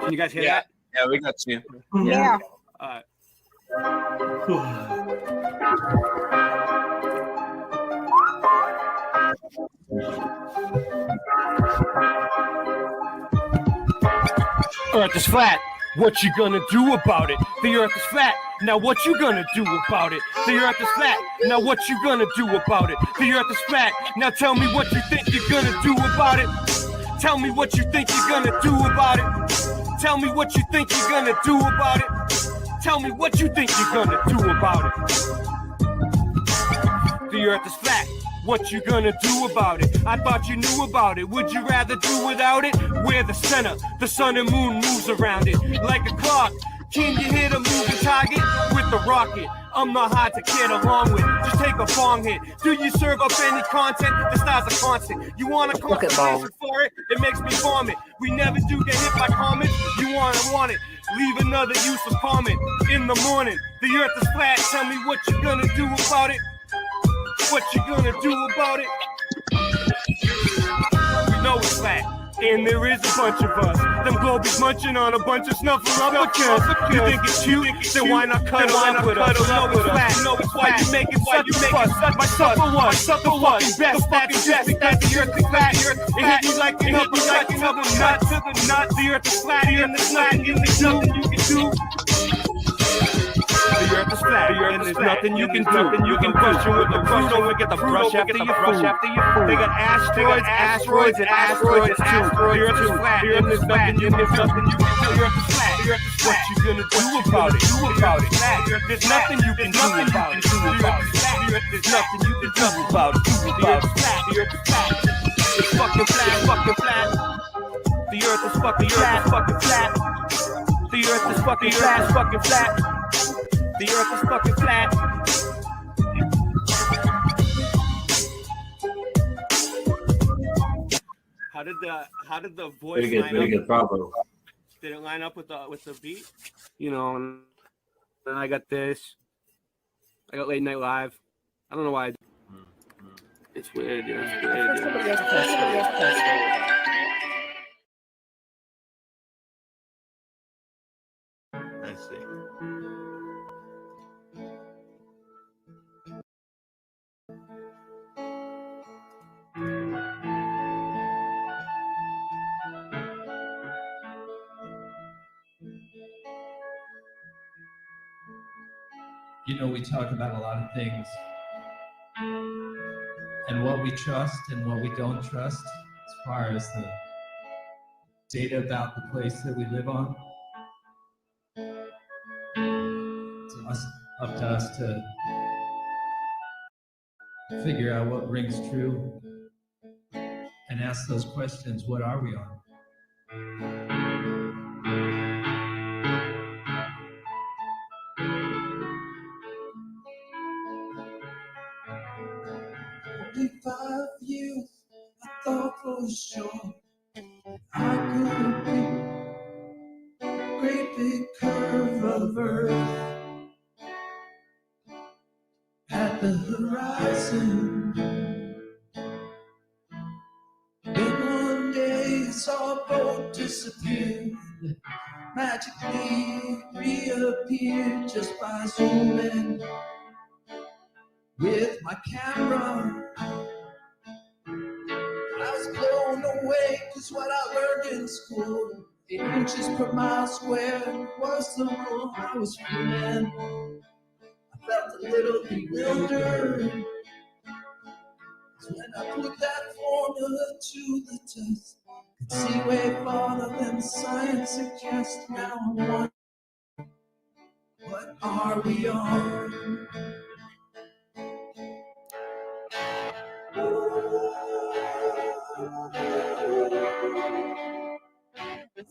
[SPEAKER 22] Can you guys hear that?
[SPEAKER 12] Yeah, we got you.
[SPEAKER 23] Yeah.
[SPEAKER 22] Alright. Earth is flat. What you gonna do about it? The earth is flat. Now what you gonna do about it? The earth is flat. Now what you gonna do about it? The earth is flat. Now tell me what you think you're gonna do about it. Tell me what you think you're gonna do about it. Tell me what you think you're gonna do about it. Tell me what you think you're gonna do about it. The earth is flat. What you gonna do about it? I thought you knew about it. Would you rather do without it? We're the center. The sun and moon moves around it like a clock. Can you hit a moving target with the rocket? I'm not hard to get along with. Just take a bong hit. Do you serve up any content? The style's a constant. You want a conversation for it? It makes me vomit. We never do get hit by comments. You want it. Leave another useless comment in the morning. The earth is flat. Tell me what you're gonna do about it. What you gonna do about it? We know it's flat. And there is a bunch of us. Them globies munching on a bunch of snuffleupagus. You think it's cute? Then why not cuddle up with us? You know it's flat. Why you making such a fuss? My supper was the fucking best. That's just because the earth is flat. It hit me like an uppercut to the nut. The earth is flat and there's nothing you can do. The earth is flat, and there's nothing you can do. You can question with the brush, don't forget the brush after your food. They got asteroids too. The earth is flat, and there's nothing you can do. The earth is flat. What you gonna do about it? There's nothing you can do about it. There's nothing you can do about it. The earth is flat. The earth is flat. It's fucking flat. The earth is fucking flat. The earth is fucking flat. The earth is fucking flat. How did the voice line up?
[SPEAKER 24] Very good, bravo.
[SPEAKER 22] Did it line up with the beat? You know, and then I got this. I got Late Night Live. I don't know why. It's weird. It's weird.
[SPEAKER 1] I see.
[SPEAKER 2] You know, we talk about a lot of things and what we trust and what we don't trust as far as the data about the place that we live on. It's up to us to figure out what rings true and ask those questions. What are we on?
[SPEAKER 3] Only 5 years, I thought for sure I could be a great big curve of earth at the horizon. Then one day I saw a boat disappear, magically reappeared just by zooming with my camera. I was blown away, cause what I learned in school, 8 inches per mile square was the rule I was feeling. I felt a little bewildered, so when I put that formula to the test, could see way farther than science suggests. Now I wonder, what are we on?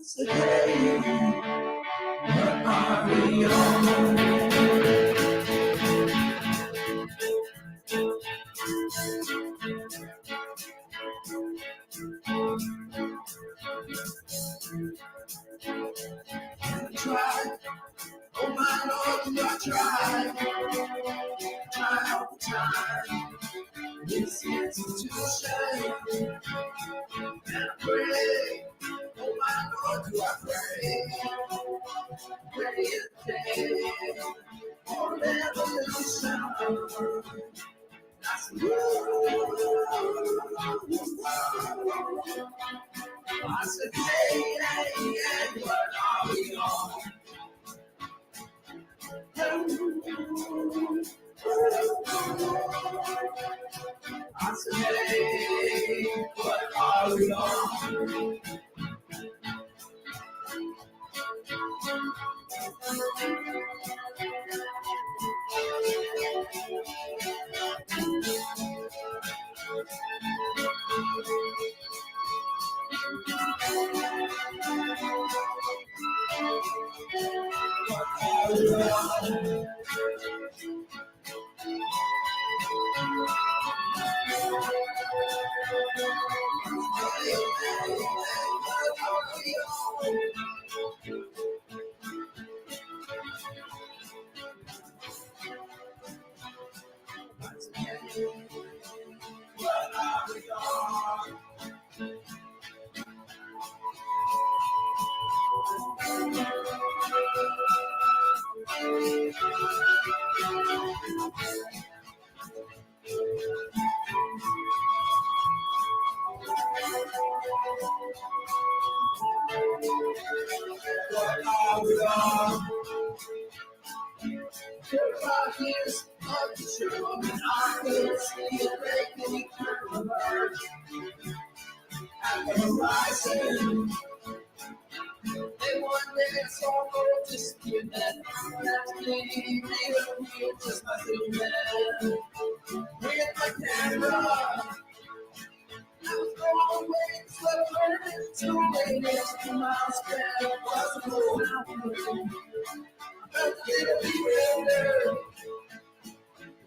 [SPEAKER 3] So hey, what are we on? I try, oh my Lord, do I try? Try all the time. This institution, and I pray, oh my Lord, do I pray? Pray and pray for revolution. That's the I said, hey, hey, hey, what are we on? I said, hey, what are we on? Years of the show, and I could see a great big curve at the horizon. Then one day I saw her disappear, that's me, real, just like a man. With my camera, I was going away, slept her, too late, it's 2 miles back, wasn't going out for me. I felt a little bewildered.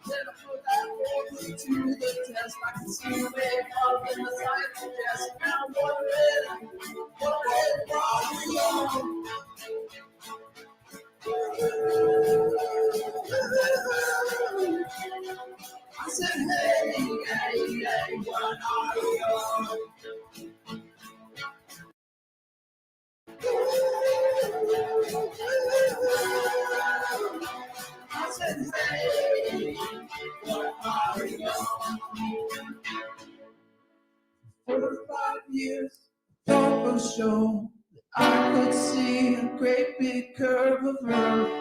[SPEAKER 3] Then I put that boy to the test. I can see the way up in the science test. Now I'm wondering what went wrong. I said, hey, hey, hey, what are you? I said, hey, what are you? 45 years, thought was shown that I could see a great big curve of earth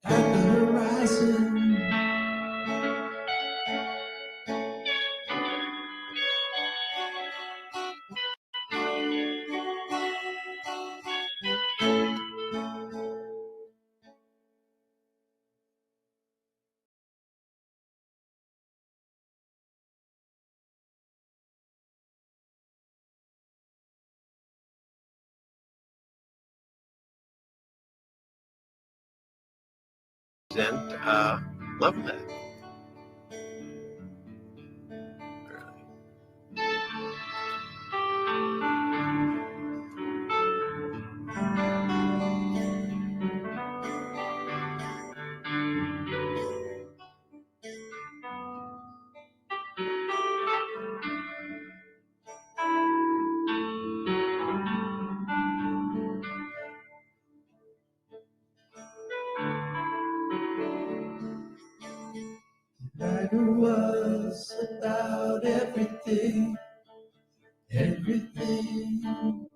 [SPEAKER 3] at the horizon.
[SPEAKER 6] And loving that.
[SPEAKER 3] Night was about everything, everything,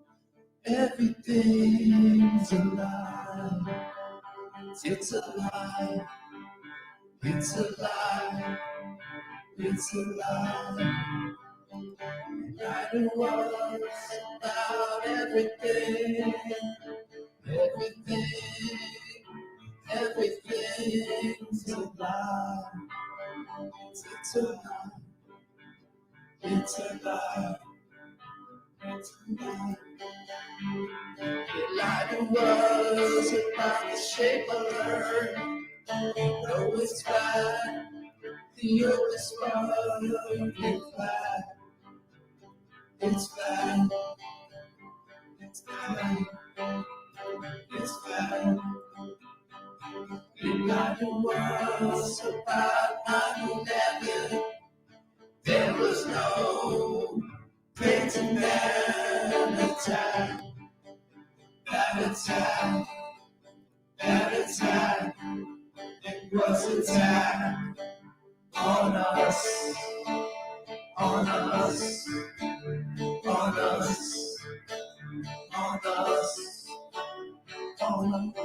[SPEAKER 3] everything's alive. It's alive, it's alive, it's alive. Night was about everything, everything, everything's alive. It's alive, it's alive, it's alive. The light was about the shape of earth. No, it's flat. The earth is perfectly flat. It's flat. It's flat. It's flat. The light was about 9/11. There was no great man attack. That attack. That attack. It was attack on us. On us. On us. On us. On us.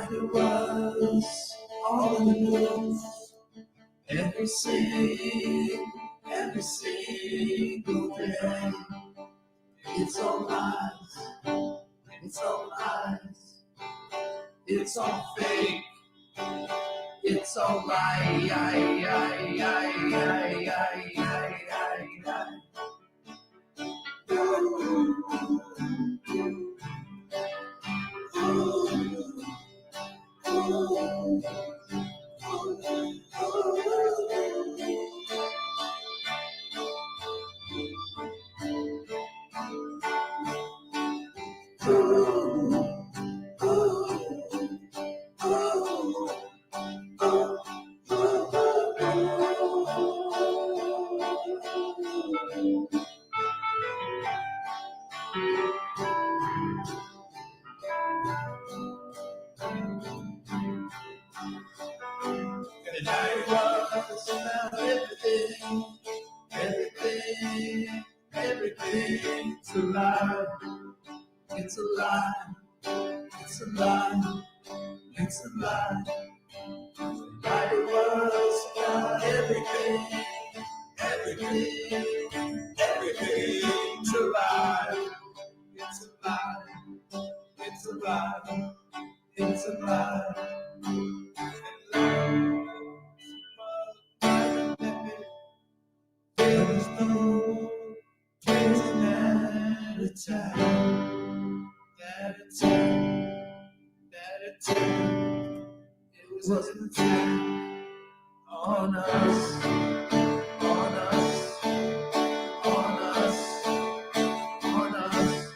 [SPEAKER 3] night it was all in the news. Every single day. It's all lies. It's all lies. It's all fake. It's all lie. And I was about everything's a lie. It's a lie. It's a lie. It's a lie. And I was about everything's a lie. It's a lie. It's a lie. It's a lie. There's no reason that attack. It was an attack on us, on us, on us, on us.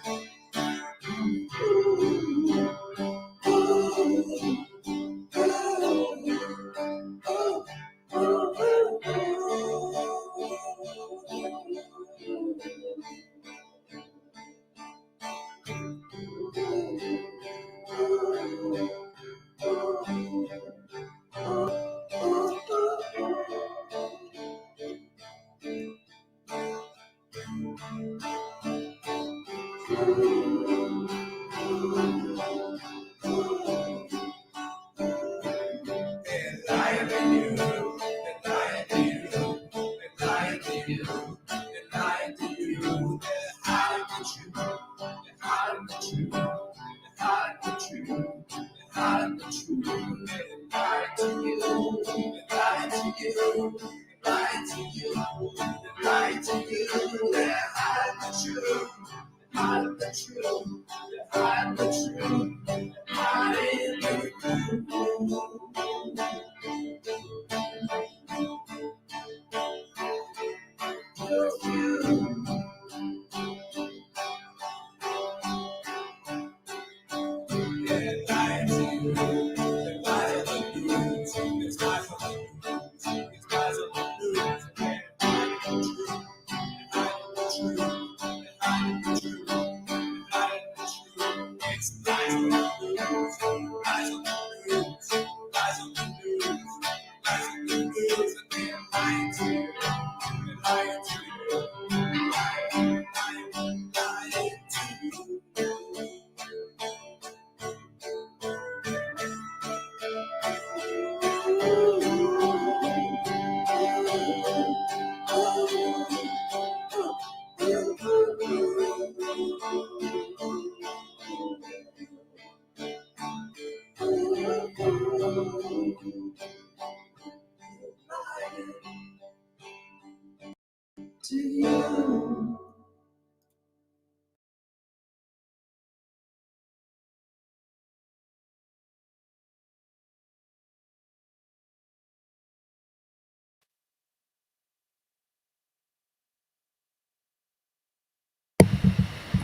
[SPEAKER 3] To you.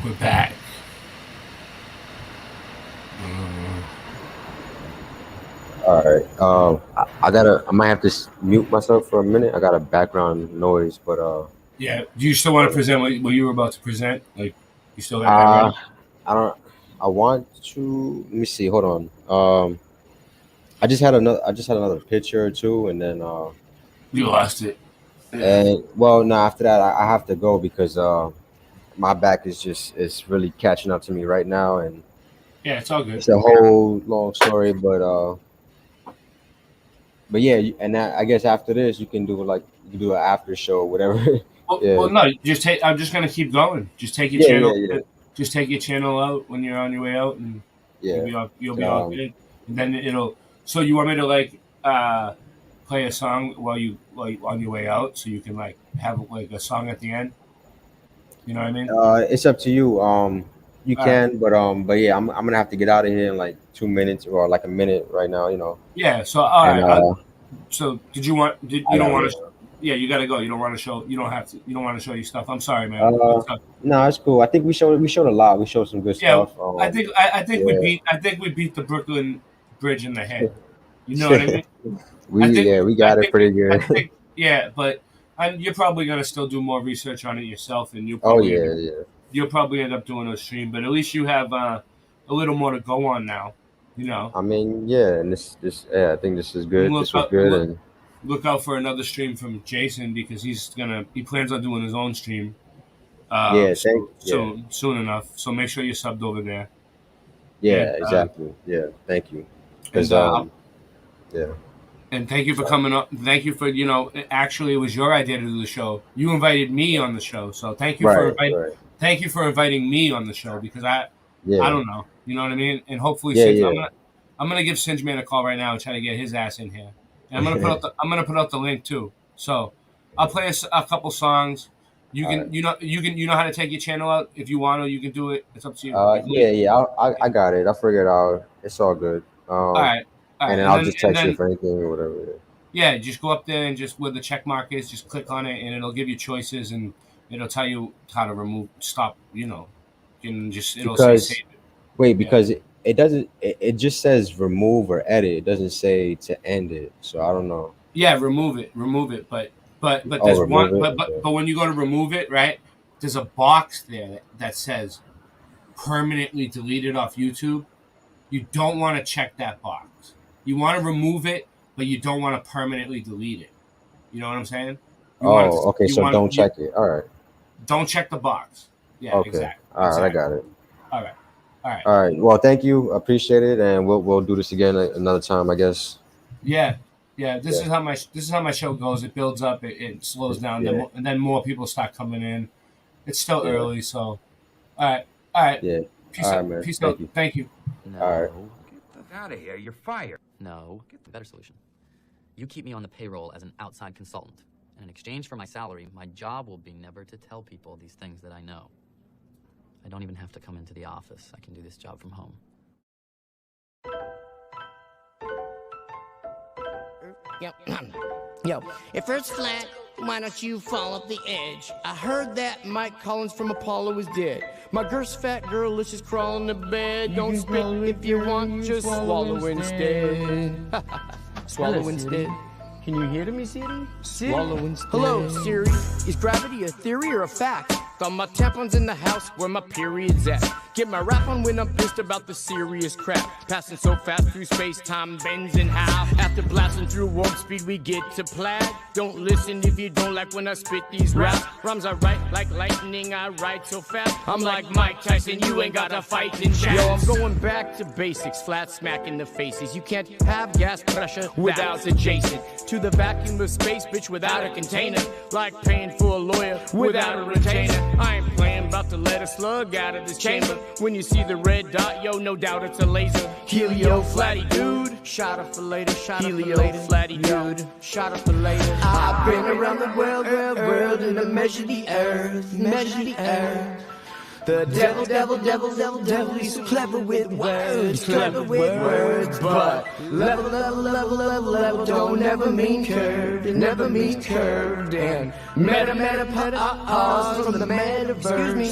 [SPEAKER 6] We're back.
[SPEAKER 7] All right. I might have to mute myself for a minute. I got a background noise, but
[SPEAKER 6] Yeah. Do you still want to present what you were about to present? Like, you still got that ready?
[SPEAKER 7] I don't. I want to. Let me see. Hold on. I just had another picture or two, and then
[SPEAKER 6] You lost it.
[SPEAKER 7] And well, no. After that, I have to go because my back is really catching up to me right now, and
[SPEAKER 6] Yeah, it's all good.
[SPEAKER 7] It's a whole long story, but yeah, and I guess after this, you can do an after show, or whatever.
[SPEAKER 6] Well, no, I'm just gonna keep going. Just take your
[SPEAKER 7] Yeah,
[SPEAKER 6] channel.
[SPEAKER 7] yeah.
[SPEAKER 6] Just take your channel out when you're on your way out, and you'll be all good. And then it'll. So you want me to play a song while on your way out, so you can have a song at the end. You know what I mean?
[SPEAKER 7] It's up to you. You can, but yeah, I'm gonna have to get out of here in like 2 minutes or a minute right now.
[SPEAKER 6] Yeah. So all right. So did you want? You don't want to? Yeah, you got to go. You don't want to show. You don't have to. You don't want to show your stuff. I'm sorry, man.
[SPEAKER 7] No, it's cool. I think we showed a lot. We showed some good stuff.
[SPEAKER 6] I think we beat the Brooklyn Bridge in the head. You know what I mean?
[SPEAKER 7] We got it pretty good.
[SPEAKER 6] But you're probably gonna still do more research on it yourself, and you'll probably end up doing a stream. But at least you have a little more to go on now.
[SPEAKER 7] I mean, yeah, and this I think this is good. This was good.
[SPEAKER 6] Look out for another stream from Jason because he plans on doing his own stream. Soon enough. So make sure you're subbed over there.
[SPEAKER 7] Yeah, exactly. Yeah, thank you. Because
[SPEAKER 6] And thank you for coming up. Thank you for actually it was your idea to do the show. You invited me on the show, so thank you Thank you for inviting me on the show because I don't know, you know what I mean. And hopefully, I'm gonna give Singe Man a call right now and try to get his ass in here. And I'm gonna put out the link too. So I'll play a couple songs. You know how to take your channel out if you want to. You can do it. It's up to you.
[SPEAKER 7] I got it. I figured it out. It's all good.
[SPEAKER 6] All right.
[SPEAKER 7] And then I'll just text you for anything or whatever.
[SPEAKER 6] Yeah, just go up there and just where the check mark is, just click on it, and it'll give you choices, and it'll tell you how to stop. It'll say save it.
[SPEAKER 7] Wait, because it doesn't. It just says remove or edit. It doesn't say to end it. So I don't know.
[SPEAKER 6] Yeah, remove it. But there's one. But when you go to remove it, right? There's a box there that says permanently deleted off YouTube. You don't want to check that box. You want to remove it, but you don't want to permanently delete it. You know what I'm saying?
[SPEAKER 7] Okay. So don't check it. All right.
[SPEAKER 6] Don't check the box. Yeah,
[SPEAKER 7] okay.
[SPEAKER 6] Exactly.
[SPEAKER 7] All right, I got it.
[SPEAKER 6] All
[SPEAKER 7] right. Well, thank you. Appreciate it, and we'll do this again another time, I guess.
[SPEAKER 6] Yeah. This is how my show goes. It builds up, it slows down, and then more people start coming in. It's still early, so all right.
[SPEAKER 7] Yeah.
[SPEAKER 6] Peace out, man. Peace out. Thank you.
[SPEAKER 4] No.
[SPEAKER 7] All right.
[SPEAKER 4] Get the fuck out of here. You're fired. No. Get the better solution. You keep me on the payroll as an outside consultant. And in exchange for my salary, my job will be never to tell people these things that I know. I don't even have to come into the office. I can do this job from home.
[SPEAKER 5] Yo, if Earth's flat, why don't you fall off the edge? I heard that Mike Collins from Apollo is dead. My girl's fat girl, let's just crawl in the bed. Don't spit if you want, just swallow instead. Swallow instead. Can you hear me, Siri? Swallow instead. Hello, Siri. Is gravity a theory or a fact? Got my tampons in the house where my period's at. Get my rap on when I'm pissed about the serious crap. Passing so fast through space, time bends in half. After blasting through warp speed, we get to plaid. Don't listen if you don't like when I spit these raps. Rhymes I write like lightning, I write so fast. I'm like Mike Tyson, you ain't got a fighting chance. Yo, I'm going back to basics, flat smack in the faces. You can't have gas pressure without adjacent to the vacuum of space, bitch, without a container. Like paying for a lawyer without a retainer. I ain't playing, about to let a slug out of this chamber. When you see the red dot, yo, no doubt it's a laser. Helio flatty dude, shot up for later, shot up for later. Helio flatty dude, shot up for later. I've been around the world, and I measure the earth, measure the earth. The devil, he's so clever with words, but level don't never mean curved, it never means curved, and pause from the metaverse,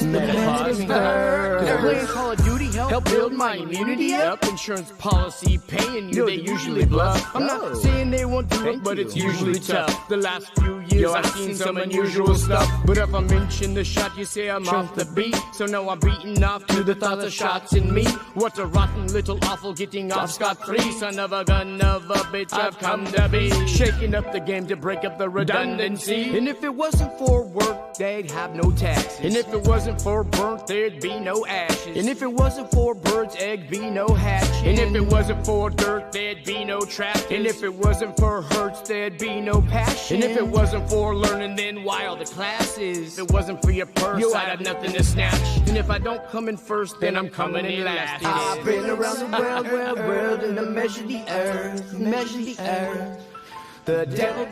[SPEAKER 5] playing Call of Duty help build my immunity up, insurance policy paying you, they usually bluff, I'm not saying they won't do it, but it's usually tough, the last few years I've seen some unusual stuff. But if I mention the shot, you say I'm off the beat. So now I'm beating off to the thoughts of shots in me. What a rotten little awful getting off scot-free. Son of a gun of a bitch I've come to be. Shaking up the game to break up the redundancy. And if it wasn't for work, they'd have no taxes. And if it wasn't for burnt, there'd be no ashes. And if it wasn't for birds, egg be no hatching. And if it wasn't for dirt, there'd be no traffic. And if it wasn't for hurts, there'd be no passion. And if it wasn't for learning, then why all the classes? If it wasn't for your purse, I'd have nothing to snatch. And if I don't come in first, then I'm coming in last.
[SPEAKER 3] I've been around the world, and I measure the earth, measure the earth. The devil,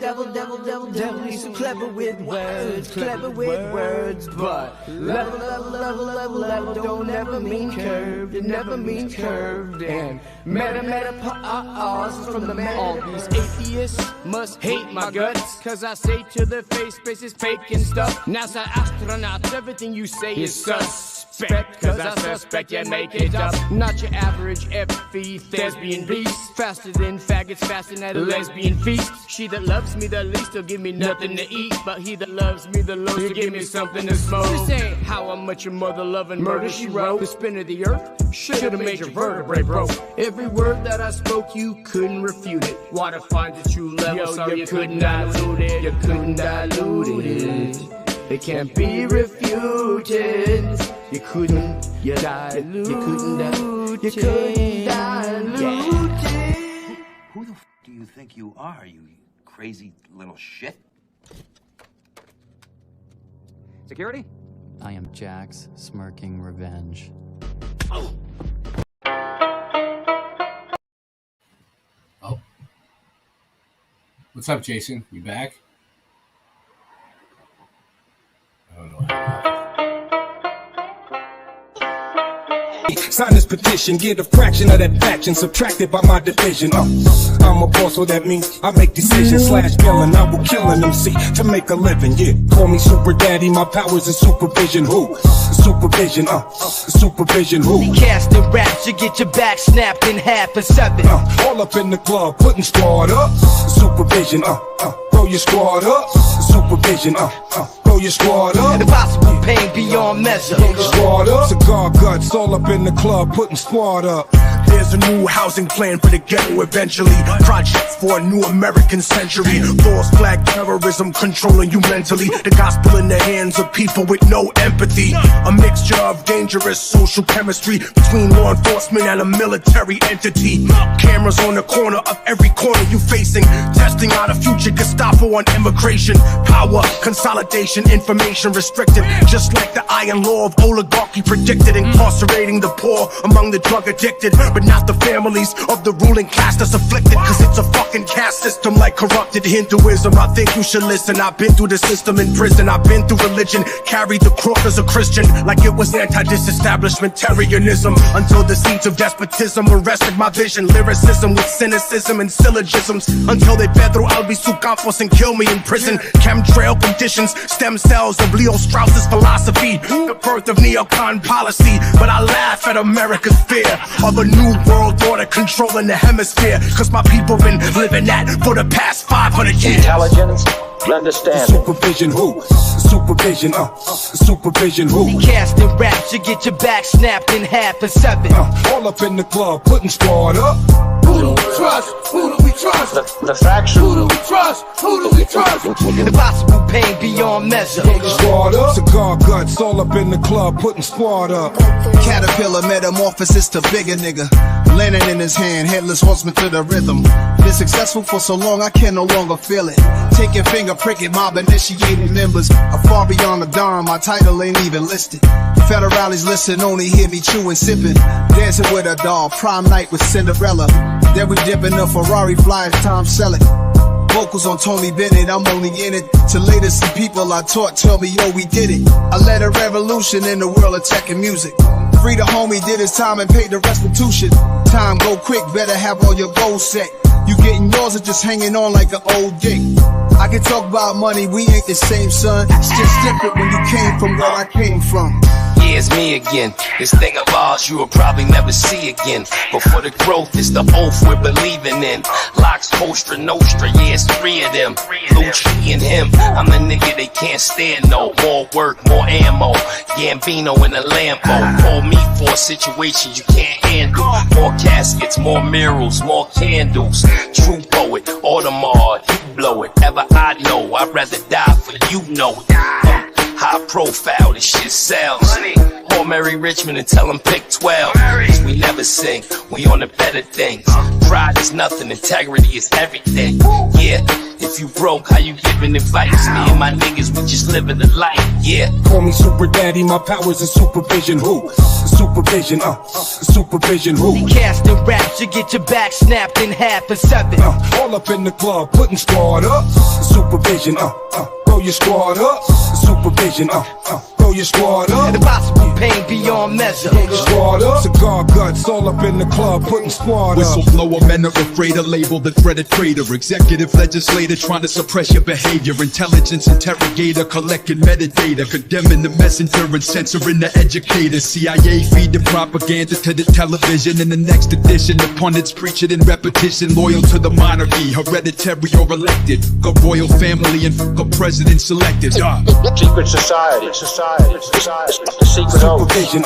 [SPEAKER 3] he's so clever with words, but level don't ever mean curved, it never means curved, and meta pause from the man.
[SPEAKER 5] All these atheists must hate my guts, cause I say to their face, space is fake and stuff. NASA astronauts, everything you say is suspect, cause I suspect you make it up. Not your average FE thespian beast, faster than faggots fasting at a lesbian feast. She that loves me the least will give me nothing to eat, but he that loves me the most will give me something to smoke. This ain't how I met your mother loving murder she wrote. The spin of the earth should've made your vertebrae broke. Every word that I spoke you couldn't refute it. Water finds a true level, so you couldn't dilute it. You couldn't dilute it. It can't be refuted. You couldn't dilute. You couldn't dilute. You couldn't dilute it.
[SPEAKER 8] Who the f do you think you are, you crazy little shit?
[SPEAKER 4] Security? I am Jack's smirking revenge.
[SPEAKER 6] Oh. What's up, Jason? You back? I don't know.
[SPEAKER 9] Sign this petition, get a fraction of that faction subtracted by my division. I'm a boss, so that means I make decisions. Slash killing, I will kill an MC to make a living. Yeah, call me Super Daddy, my powers is supervision. Who? Supervision, supervision. Who?
[SPEAKER 3] Casting raps, you get your back snapped in half a 7.
[SPEAKER 9] All up in the club, putting squad up. Supervision, throw your squad up. Supervision, throw your squad up.
[SPEAKER 3] Impossible pain beyond measure.
[SPEAKER 9] Squad up. Cigar guts, all up in the club, putting squad up.
[SPEAKER 10] There's a new housing plan for the ghetto eventually. Project for a new American century. False flag terrorism controlling you mentally. The gospel in the hands of people with no empathy. A mixture of dangerous social chemistry between law enforcement and a military entity. Cameras on the corner of every corner you facing. Testing out a future Gestapo on immigration. Power, consolidation, information restricted. Just like the iron law of oligarchy predicted. Incarcerating the poor among the drug addicted. But not the families of the ruling class that's afflicted. Cause it's a fucking caste system like corrupted Hinduism. I think you should listen. I've been through the system in prison. I've been through religion. Carried the cross as a Christian like it was anti-disestablishmentarianism. Until the seeds of despotism arrested my vision. Lyricism with cynicism and syllogisms. Until they fed through Albizu Campos and kill me in prison. Chemtrail conditions, stem cells of Leo Strauss's philosophy. The birth of neocon policy. But I laugh at America's fear of a new world order controlling the hemisphere. Cause my people been living that for the past 500 years.
[SPEAKER 9] Intelligence, understand. Supervision who? Supervision, supervision who?
[SPEAKER 3] Casting raps, you get your back snapped in half a 7.
[SPEAKER 9] All up in the club, putting squad up.
[SPEAKER 3] Who do we trust? Who do we trust?
[SPEAKER 9] The faction.
[SPEAKER 3] Who do we trust? Who do we trust? Impossible pain beyond measure.
[SPEAKER 9] Squad up. Cigar guts, all up in the club, putting squad up.
[SPEAKER 11] Caterpillar metamorphosis to bigger nigga. Lantern in his hand, headless horseman to the rhythm. Been successful for so long, I can no longer feel it. Take your finger, prick it, mob initiated members. I'm far beyond the dime, my title ain't even listed. Federales listen, only hear me chewing, sipping. Dancing with a doll, prom night with Cinderella. Then we dip in a Ferrari, fly as time sell it. Vocals on Tony Bennett, I'm only in it to later see people I taught tell me, yo, we did it. I led a revolution in the world of tech and music. Free the homie, did his time and paid the restitution. Time go quick, better have all your goals set. You getting yours or just hanging on like an old dick. I can talk about money, we ain't the same, son. It's just different when you came from where I came from.
[SPEAKER 13] Yeah, it's me again. This thing of ours you will probably never see again. But for the growth, it's the oath we're believing in. Locks, Kostra, Nostra, yeah, it's 3 of them. Lucci and him, I'm the nigga they can't stand no. More work, more ammo. Gambino in a Lambo. Call me for a situation you can't handle. More caskets, more murals, more candles. True poet, Audemars, you blow it. Ever I know, I'd rather die for you know it. High profile, this shit sells. Call Mary Richmond and tell him pick 12. Cause we never sing, we on the better things. Pride is nothing, integrity is everything. Yeah, if you broke, how you giving advice? Me and my niggas, we just living the life, yeah.
[SPEAKER 9] Call me Super Daddy, my powers are supervision. Who? Supervision, supervision. Who?
[SPEAKER 5] Casting raps, you get your back snapped in half and 7.
[SPEAKER 9] All up in the club, putting squad up. Supervision, throw your squad up. Supervision, throw your squad up.
[SPEAKER 5] Impossible pain beyond measure.
[SPEAKER 9] Squad up. Cigar guts, all up in the club, putting squad up.
[SPEAKER 14] Whistleblower, men are afraid to label the threaded traitor. Executive legislator trying to suppress your behavior. Intelligence interrogator, collecting metadata. Condemning the messenger and censoring the educator. CIA feed the propaganda to the television. In the next edition, the pundits preach it in repetition. Loyal to the monarchy, hereditary or elected. Got royal family and a president selected.
[SPEAKER 15] Secret society. The secret
[SPEAKER 9] supervision,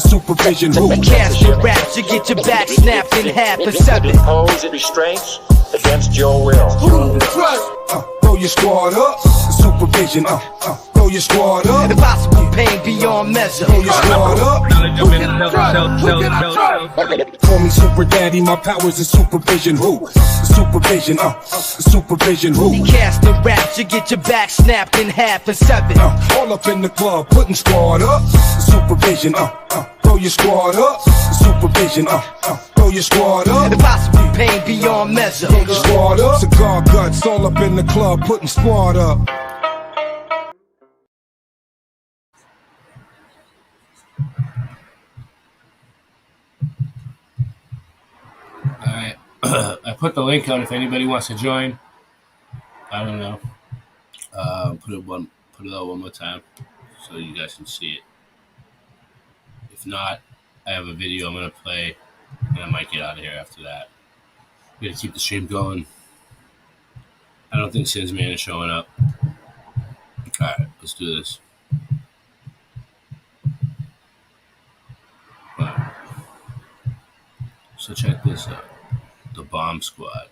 [SPEAKER 9] supervision. Who?
[SPEAKER 5] Casting raps, you get your back snapped in half and 7.
[SPEAKER 15] Impose restraints against your will.
[SPEAKER 9] Throw your squad up. Supervision, throw your squad up.
[SPEAKER 5] Impossible pain beyond measure.
[SPEAKER 9] Throw your squad up. Call me Super Daddy, my powers are supervision. Who? Supervision, supervision. Who?
[SPEAKER 5] Casting raps, you get your back snapped in half and 7.
[SPEAKER 9] All up in the club, putting squad up. Supervision, throw your squad up. Supervision, throw your squad up.
[SPEAKER 5] Impossible pain beyond measure.
[SPEAKER 9] Throw your squad up. Cigar guts, all up in the club, putting squad up.
[SPEAKER 22] Alright. I put the link out if anybody wants to join. I don't know. Put it out one more time so you guys can see it. If not, I have a video I'm gonna play and I might get out of here after that. I'm gonna keep the stream going. I don't think Sinsman is showing up. Alright, let's do this. Right. So check this out. The Bomb Squad.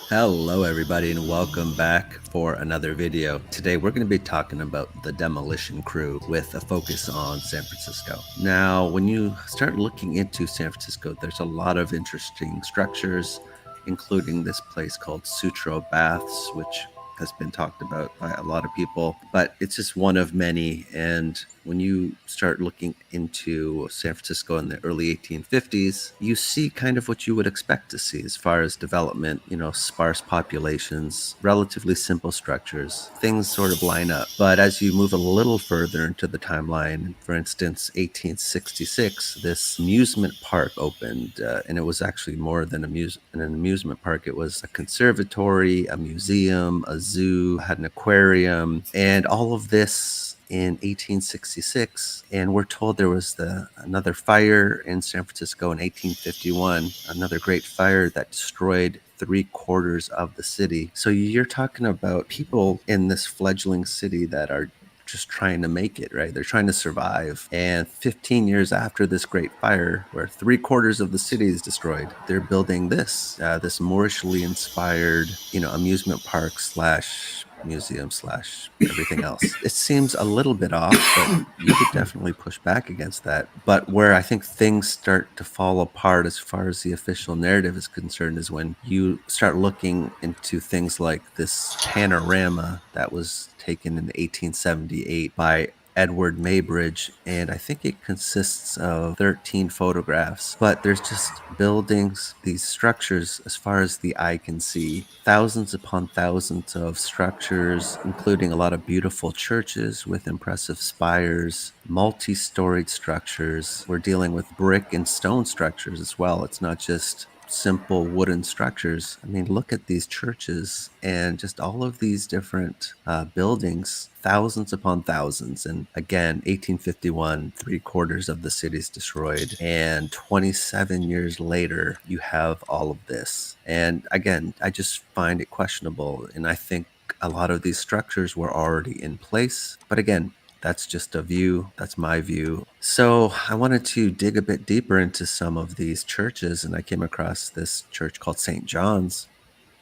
[SPEAKER 17] Hello everybody and welcome back for another video. Today we're going to be talking about the Demolition Crew with a focus on San Francisco. Now when you start looking into San Francisco, there's a lot of interesting structures, including this place called Sutro Baths, which has been talked about by a lot of people, but it's just one of many. And when you start looking into San Francisco in the early 1850s, you see kind of what you would expect to see as far as development, you know, sparse populations, relatively simple structures, things sort of line up. But as you move a little further into the timeline, for instance, 1866, this amusement park opened, and it was actually more than an amusement park. It was a conservatory, a museum, a zoo, had an aquarium, and all of this in 1866. And we're told there was another fire in San Francisco in 1851, another great fire that destroyed 3/4 of the city. So you're talking about people in this fledgling city that are just trying to make it, right? They're trying to survive. And 15 years after this great fire, where 3/4 of the city is destroyed, they're building this Moorishly inspired, you know, amusement park / museum / everything else. It seems a little bit off, but you could definitely push back against that. But where I think things start to fall apart as far as the official narrative is concerned is when you start looking into things like this panorama that was taken in 1878 by Edward Maybridge, and I think it consists of 13 photographs. But there's just buildings, these structures, as far as the eye can see, thousands upon thousands of structures, including a lot of beautiful churches with impressive spires, multi-storied structures. We're dealing with brick and stone structures as well. It's not just simple wooden structures. I mean, look at these churches and just all of these different buildings, thousands upon thousands. And again, 1851, 3/4 of the city's destroyed. And 27 years later, you have all of this. And again, I just find it questionable. And I think a lot of these structures were already in place. But again, that's just a view. That's my view. So I wanted to dig a bit deeper into some of these churches, and I came across this church called St. John's.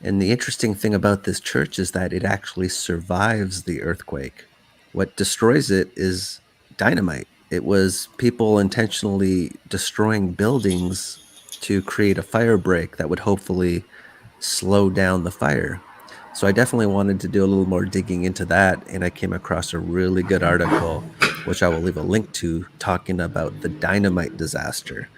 [SPEAKER 17] And the interesting thing about this church is that it actually survives the earthquake. What destroys it is dynamite. It was people intentionally destroying buildings to create a fire break that would hopefully slow down the fire. So I definitely wanted to do a little more digging into that, and I came across a really good article, which I will leave a link to, talking about the dynamite disaster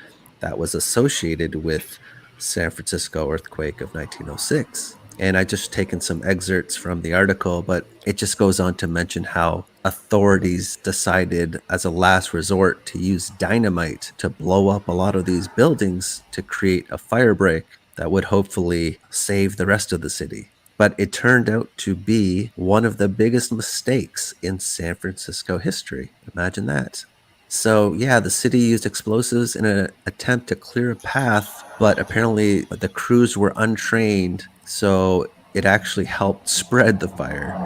[SPEAKER 17] that was associated with San Francisco earthquake of 1906. And I just taken some excerpts from the article, but it just goes on to mention how authorities decided as a last resort to use dynamite to blow up a lot of these buildings to create a fire break that would hopefully save the rest of the city. But it turned out to be one of the biggest mistakes in San Francisco history. Imagine that. So yeah, the city used explosives in an attempt to clear a path, but apparently the crews were untrained, so it actually helped spread the fire.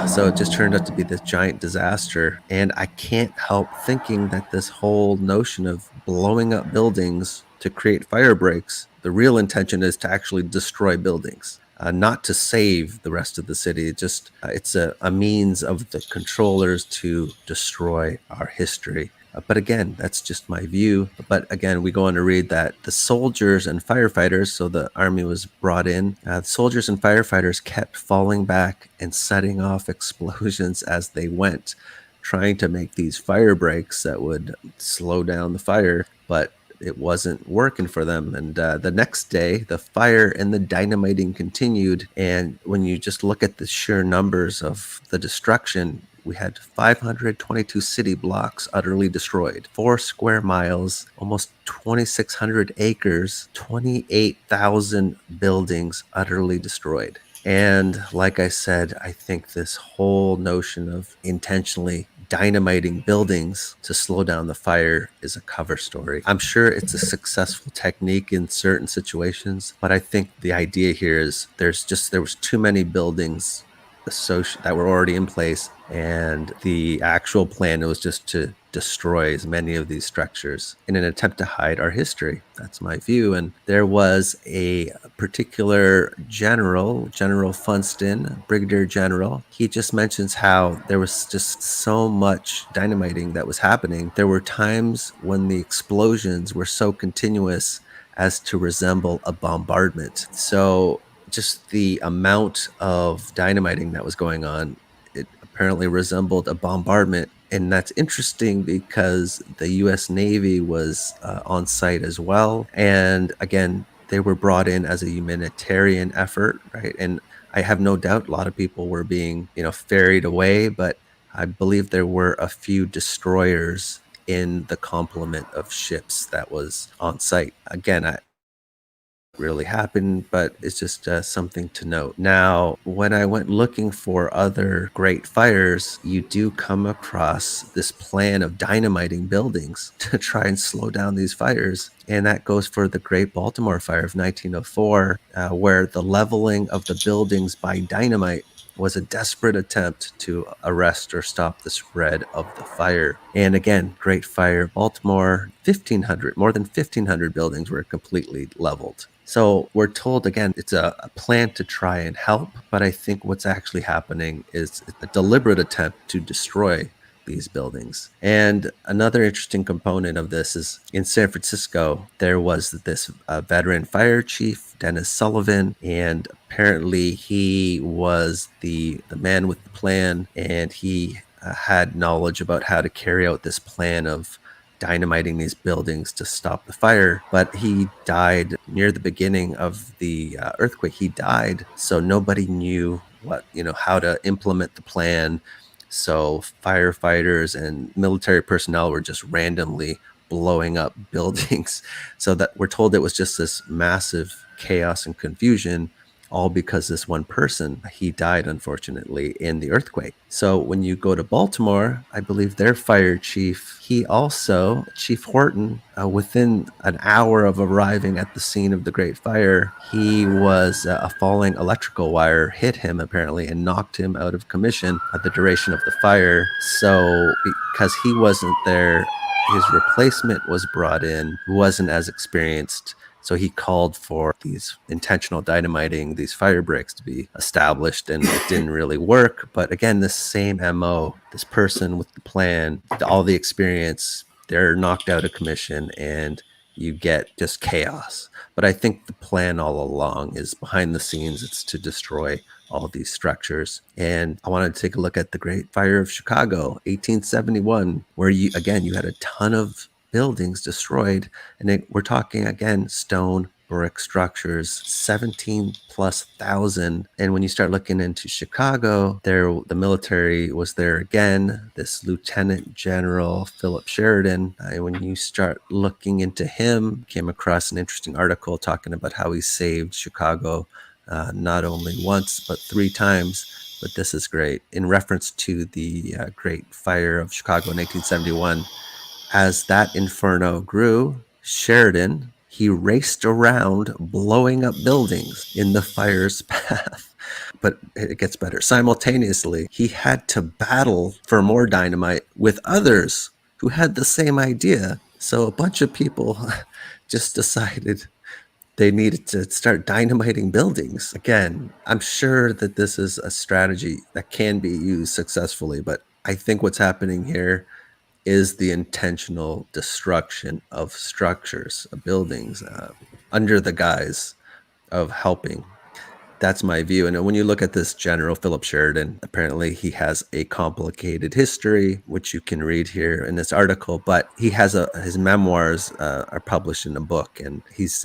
[SPEAKER 17] So it just turned out to be this giant disaster. And I can't help thinking that this whole notion of blowing up buildings to create fire breaks, the real intention is to actually destroy buildings. Not to save the rest of the city. It's a means of the controllers to destroy our history. But again, that's just my view. But again, we go on to read that the soldiers and firefighters, so the army was brought in, the soldiers and firefighters kept falling back and setting off explosions as they went, trying to make these fire breaks that would slow down the fire. But it wasn't working for them. And the next day, the fire and the dynamiting continued. And when you just look at the sheer numbers of the destruction, we had 522 city blocks utterly destroyed, 4 square miles, almost 2,600 acres, 28,000 buildings utterly destroyed. And like I said, I think this whole notion of intentionally dynamiting buildings to slow down the fire is a cover story. I'm sure it's a successful technique in certain situations, but I think the idea here is there was too many buildings that were already in place, and the actual plan was just to destroy as many of these structures in an attempt to hide our history. That's my view. And there was a particular General Funston, Brigadier General. He just mentions how there was just so much dynamiting that was happening. There were times when the explosions were so continuous as to resemble a bombardment. So just the amount of dynamiting that was going on, it apparently resembled a bombardment. And that's interesting because the U.S. Navy was on site as well. And again, they were brought in as a humanitarian effort, right? And I have no doubt a lot of people were being, ferried away, but I believe there were a few destroyers in the complement of ships that was on site. Again, really happened, but it's just something to note. Now, when I went looking for other great fires, you do come across this plan of dynamiting buildings to try and slow down these fires. And that goes for the Great Baltimore Fire of 1904, where the leveling of the buildings by dynamite was a desperate attempt to arrest or stop the spread of the fire. And again, Great Fire Baltimore, more than 1,500 buildings were completely leveled. So we're told, again, it's a plan to try and help, but I think what's actually happening is a deliberate attempt to destroy these buildings. And another interesting component of this is in San Francisco, there was this veteran fire chief, Dennis Sullivan, and apparently he was the man with the plan, and he had knowledge about how to carry out this plan of dynamiting these buildings to stop the fire, but he died near the beginning of the earthquake. He died, so nobody knew how to implement the plan. So firefighters and military personnel were just randomly blowing up buildings. So that we're told it was just this massive chaos and confusion, all because this one person, he died, unfortunately, in the earthquake. So when you go to Baltimore, I believe their fire chief, Chief Horton, within an hour of arriving at the scene of the Great Fire, he was a falling electrical wire hit him apparently and knocked him out of commission at the duration of the fire. So because he wasn't there, his replacement was brought in, who wasn't as experienced. So he called for these intentional dynamiting, these fire breaks to be established, and it didn't really work. But again, this same MO, this person with the plan, all the experience, they're knocked out of commission and you get just chaos. But I think the plan all along is behind the scenes. It's to destroy all these structures. And I wanted to take a look at the Great Fire of Chicago, 1871, where you had a ton of buildings destroyed, and we're talking again stone brick structures, 17,000+. And when you start looking into Chicago, the military was there again, this Lieutenant General Philip Sheridan. And when you start looking into him, came across an interesting article talking about how he saved Chicago not only once but 3 times. But this is great. In reference to the Great Fire of Chicago in 1871, as that inferno grew, Sheridan, he raced around blowing up buildings in the fire's path. But it gets better. Simultaneously, he had to battle for more dynamite with others who had the same idea. So a bunch of people just decided they needed to start dynamiting buildings. Again, I'm sure that this is a strategy that can be used successfully, but I think what's happening here is the intentional destruction of structures, of buildings, under the guise of helping. That's my view. And when you look at this General Philip Sheridan, apparently he has a complicated history, which you can read here in this article, but he has his memoirs are published in a book, and he's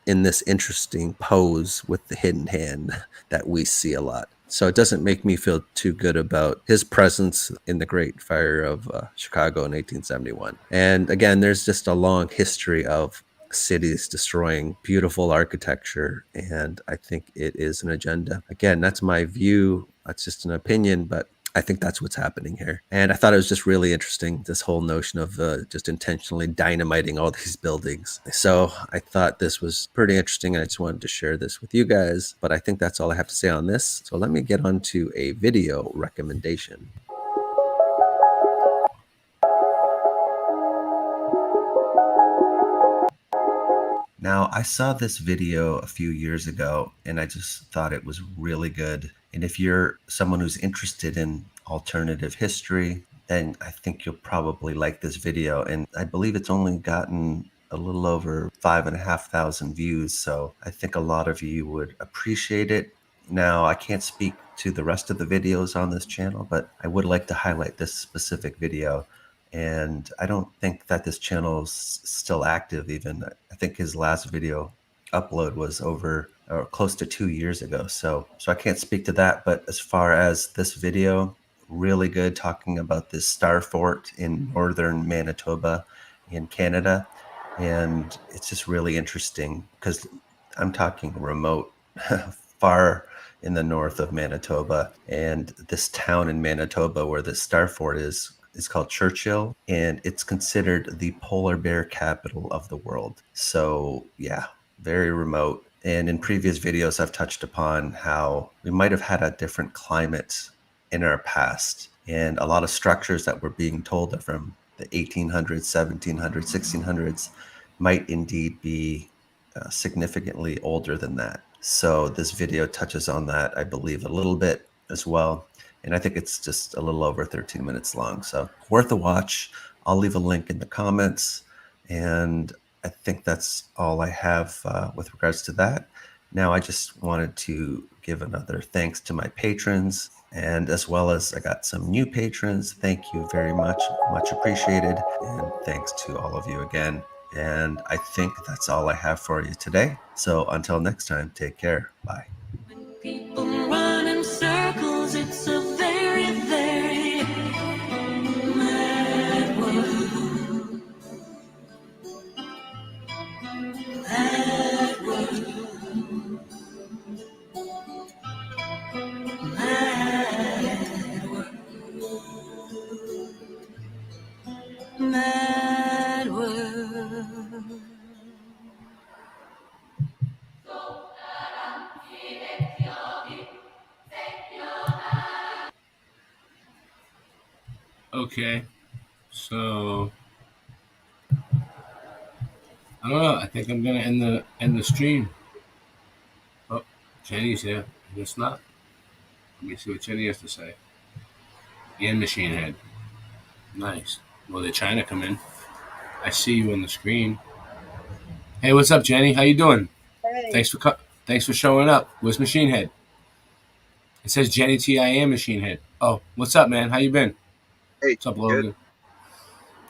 [SPEAKER 17] in this interesting pose with the hidden hand that we see a lot. So it doesn't make me feel too good about his presence in the Great Fire of Chicago in 1871. And again, there's just a long history of cities destroying beautiful architecture, and I think it is an agenda. Again, that's my view. That's just an opinion, but I think that's what's happening here. And I thought it was just really interesting, this whole notion of just intentionally dynamiting all these buildings. So I thought this was pretty interesting, and I just wanted to share this with you guys. But I think that's all I have to say on this. So let me get on to a video recommendation. Now, I saw this video a few years ago, and I just thought it was really good. And if you're someone who's interested in alternative history, then I think you'll probably like this video. And I believe it's only gotten a little over 5,500 views, so I think a lot of you would appreciate it. Now, I can't speak to the rest of the videos on this channel, but I would like to highlight this specific video. And I don't think that this channel is still active even. I think his last video upload was over or close to 2 years ago. So I can't speak to that. But as far as this video, really good, talking about this star fort in northern Manitoba in Canada. And it's just really interesting because I'm talking remote, far in the north of Manitoba. And this town in Manitoba where this star fort is called Churchill, and it's considered the polar bear capital of the world. So yeah, very remote. And in previous videos, I've touched upon how we might have had a different climate in our past. And a lot of structures that we're being told are from the 1800s, 1700s, 1600s might indeed be significantly older than that. So this video touches on that, I believe, a little bit as well. And I think it's just a little over 13 minutes long. So worth a watch. I'll leave a link in the comments. And I think that's all I have with regards to that. Now, I just wanted to give another thanks to my patrons. And as well as I got some new patrons. Thank you very much. Much appreciated. And thanks to all of you again. And I think that's all I have for you today. So until next time, take care. Bye.
[SPEAKER 3] People run in circles, it's a very, very mad world. Mad world. Mad world. Mad world.
[SPEAKER 6] Okay, so I don't know. I think I'm gonna end the stream. Oh, Jenny's here. I guess not. Let me see what Jenny has to say. And Machine Head. Nice. Well, they're trying to come in. I see you on the screen. Hey, what's up, Jenny? How you doing?
[SPEAKER 16] Hey.
[SPEAKER 6] Thanks for showing up. Where's Machine Head? It says Jenny TIM Machine Head. Oh, what's up, man? How you been?
[SPEAKER 16] Hey,
[SPEAKER 6] what's up, Logan?
[SPEAKER 16] good.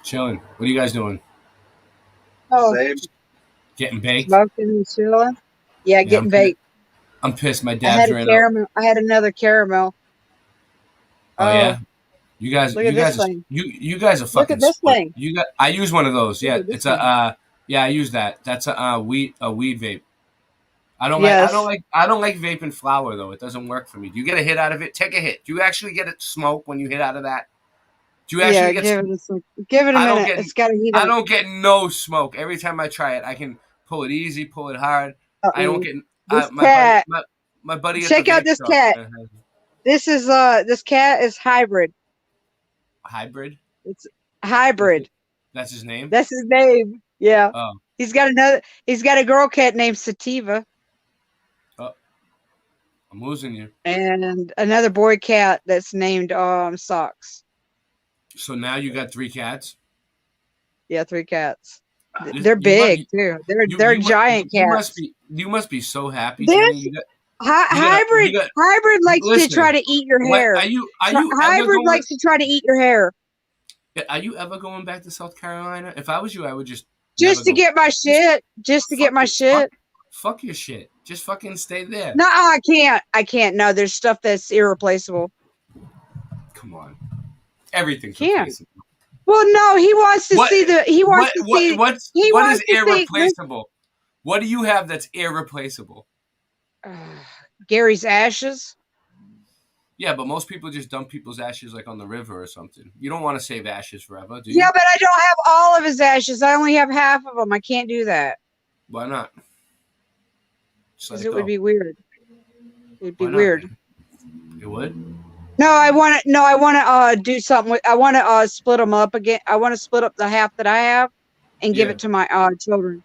[SPEAKER 6] Chilling. What are you guys doing?
[SPEAKER 16] Oh,
[SPEAKER 6] Getting baked?
[SPEAKER 16] smoking and chilling. Yeah, getting baked.
[SPEAKER 6] I'm pissed. My
[SPEAKER 16] I
[SPEAKER 6] dad's
[SPEAKER 16] had a
[SPEAKER 6] ran out.
[SPEAKER 16] caramel. I had another caramel.
[SPEAKER 6] Oh yeah. You guys,
[SPEAKER 16] Look
[SPEAKER 6] you
[SPEAKER 16] at this
[SPEAKER 6] guys,
[SPEAKER 16] thing.
[SPEAKER 6] you guys are
[SPEAKER 16] Look
[SPEAKER 6] fucking.
[SPEAKER 16] at this
[SPEAKER 6] sport.
[SPEAKER 16] thing.
[SPEAKER 6] You got. I use one of those. Yeah,
[SPEAKER 16] Look at this
[SPEAKER 6] it's a.
[SPEAKER 16] thing.
[SPEAKER 6] Yeah, I use that. That's a weed vape. I don't
[SPEAKER 16] Yes.
[SPEAKER 6] I don't like vaping flower though. It doesn't work for me. Do you get a hit out of it? Take a hit. Do you actually get it smoke when you hit out of that? Do you actually
[SPEAKER 16] Yeah,
[SPEAKER 6] get?
[SPEAKER 16] give it a
[SPEAKER 6] I don't
[SPEAKER 16] minute.
[SPEAKER 6] get.
[SPEAKER 16] It's got to heat
[SPEAKER 6] I
[SPEAKER 16] up.
[SPEAKER 6] don't get no smoke every time I try it. I can pull it easy, pull it hard. I don't get.
[SPEAKER 16] This
[SPEAKER 6] My
[SPEAKER 16] cat.
[SPEAKER 6] buddy, my buddy at
[SPEAKER 16] Check
[SPEAKER 6] the
[SPEAKER 16] out
[SPEAKER 6] vape
[SPEAKER 16] this
[SPEAKER 6] shop.
[SPEAKER 16] cat. This cat is hybrid.
[SPEAKER 6] Hybrid.
[SPEAKER 16] It's hybrid.
[SPEAKER 6] That's his name.
[SPEAKER 16] That's his name. Yeah.
[SPEAKER 6] Oh.
[SPEAKER 16] He's got a girl cat named Sativa
[SPEAKER 6] Oh. I'm losing you.
[SPEAKER 16] and another boy cat that's named Socks.
[SPEAKER 6] So now you got 3 cats.
[SPEAKER 16] Yeah, 3 cats.
[SPEAKER 6] You
[SPEAKER 16] They're
[SPEAKER 6] must-
[SPEAKER 16] big too. They're
[SPEAKER 6] you mu-
[SPEAKER 16] giant
[SPEAKER 6] you
[SPEAKER 16] cats.
[SPEAKER 6] must be so happy,
[SPEAKER 16] This
[SPEAKER 6] Jenny. You got
[SPEAKER 16] hybrid
[SPEAKER 6] you got-
[SPEAKER 16] hybrid likes to
[SPEAKER 6] listen,
[SPEAKER 16] try to eat your
[SPEAKER 6] what-
[SPEAKER 16] hair.
[SPEAKER 6] Are you ever
[SPEAKER 16] Hybrid
[SPEAKER 6] going?
[SPEAKER 16] likes to try to eat your hair
[SPEAKER 6] Are you ever going back to South Carolina? If I was you, I would just
[SPEAKER 16] just to
[SPEAKER 6] never go.
[SPEAKER 16] get my shit. Just to get my shit.
[SPEAKER 6] Fuck your shit. Just fucking stay there.
[SPEAKER 16] No, I can't. I can't. No, there's stuff that's irreplaceable.
[SPEAKER 6] Come on. Everything's
[SPEAKER 16] Can't.
[SPEAKER 6] replaceable.
[SPEAKER 16] Well, no, he wants to see the. He wants to see.
[SPEAKER 6] What
[SPEAKER 16] he
[SPEAKER 6] is
[SPEAKER 16] wants to see
[SPEAKER 6] irreplaceable? What do you have that's irreplaceable?
[SPEAKER 16] Gary's ashes.
[SPEAKER 6] Yeah, but most people just dump people's ashes like on the river or something. You don't want to save ashes forever, do you?
[SPEAKER 16] Yeah, but I don't have all of his ashes. I only have half of them. I can't do that
[SPEAKER 6] Why not? Just let
[SPEAKER 16] because
[SPEAKER 6] it
[SPEAKER 16] it would
[SPEAKER 6] go.
[SPEAKER 16] be weird. It'd be
[SPEAKER 6] Why not?
[SPEAKER 16] weird.
[SPEAKER 6] It would?
[SPEAKER 16] No, I want to. No, I want to do something with. I want to split them up again. I want to split up the half that I have and give
[SPEAKER 6] Yeah.
[SPEAKER 16] it to my children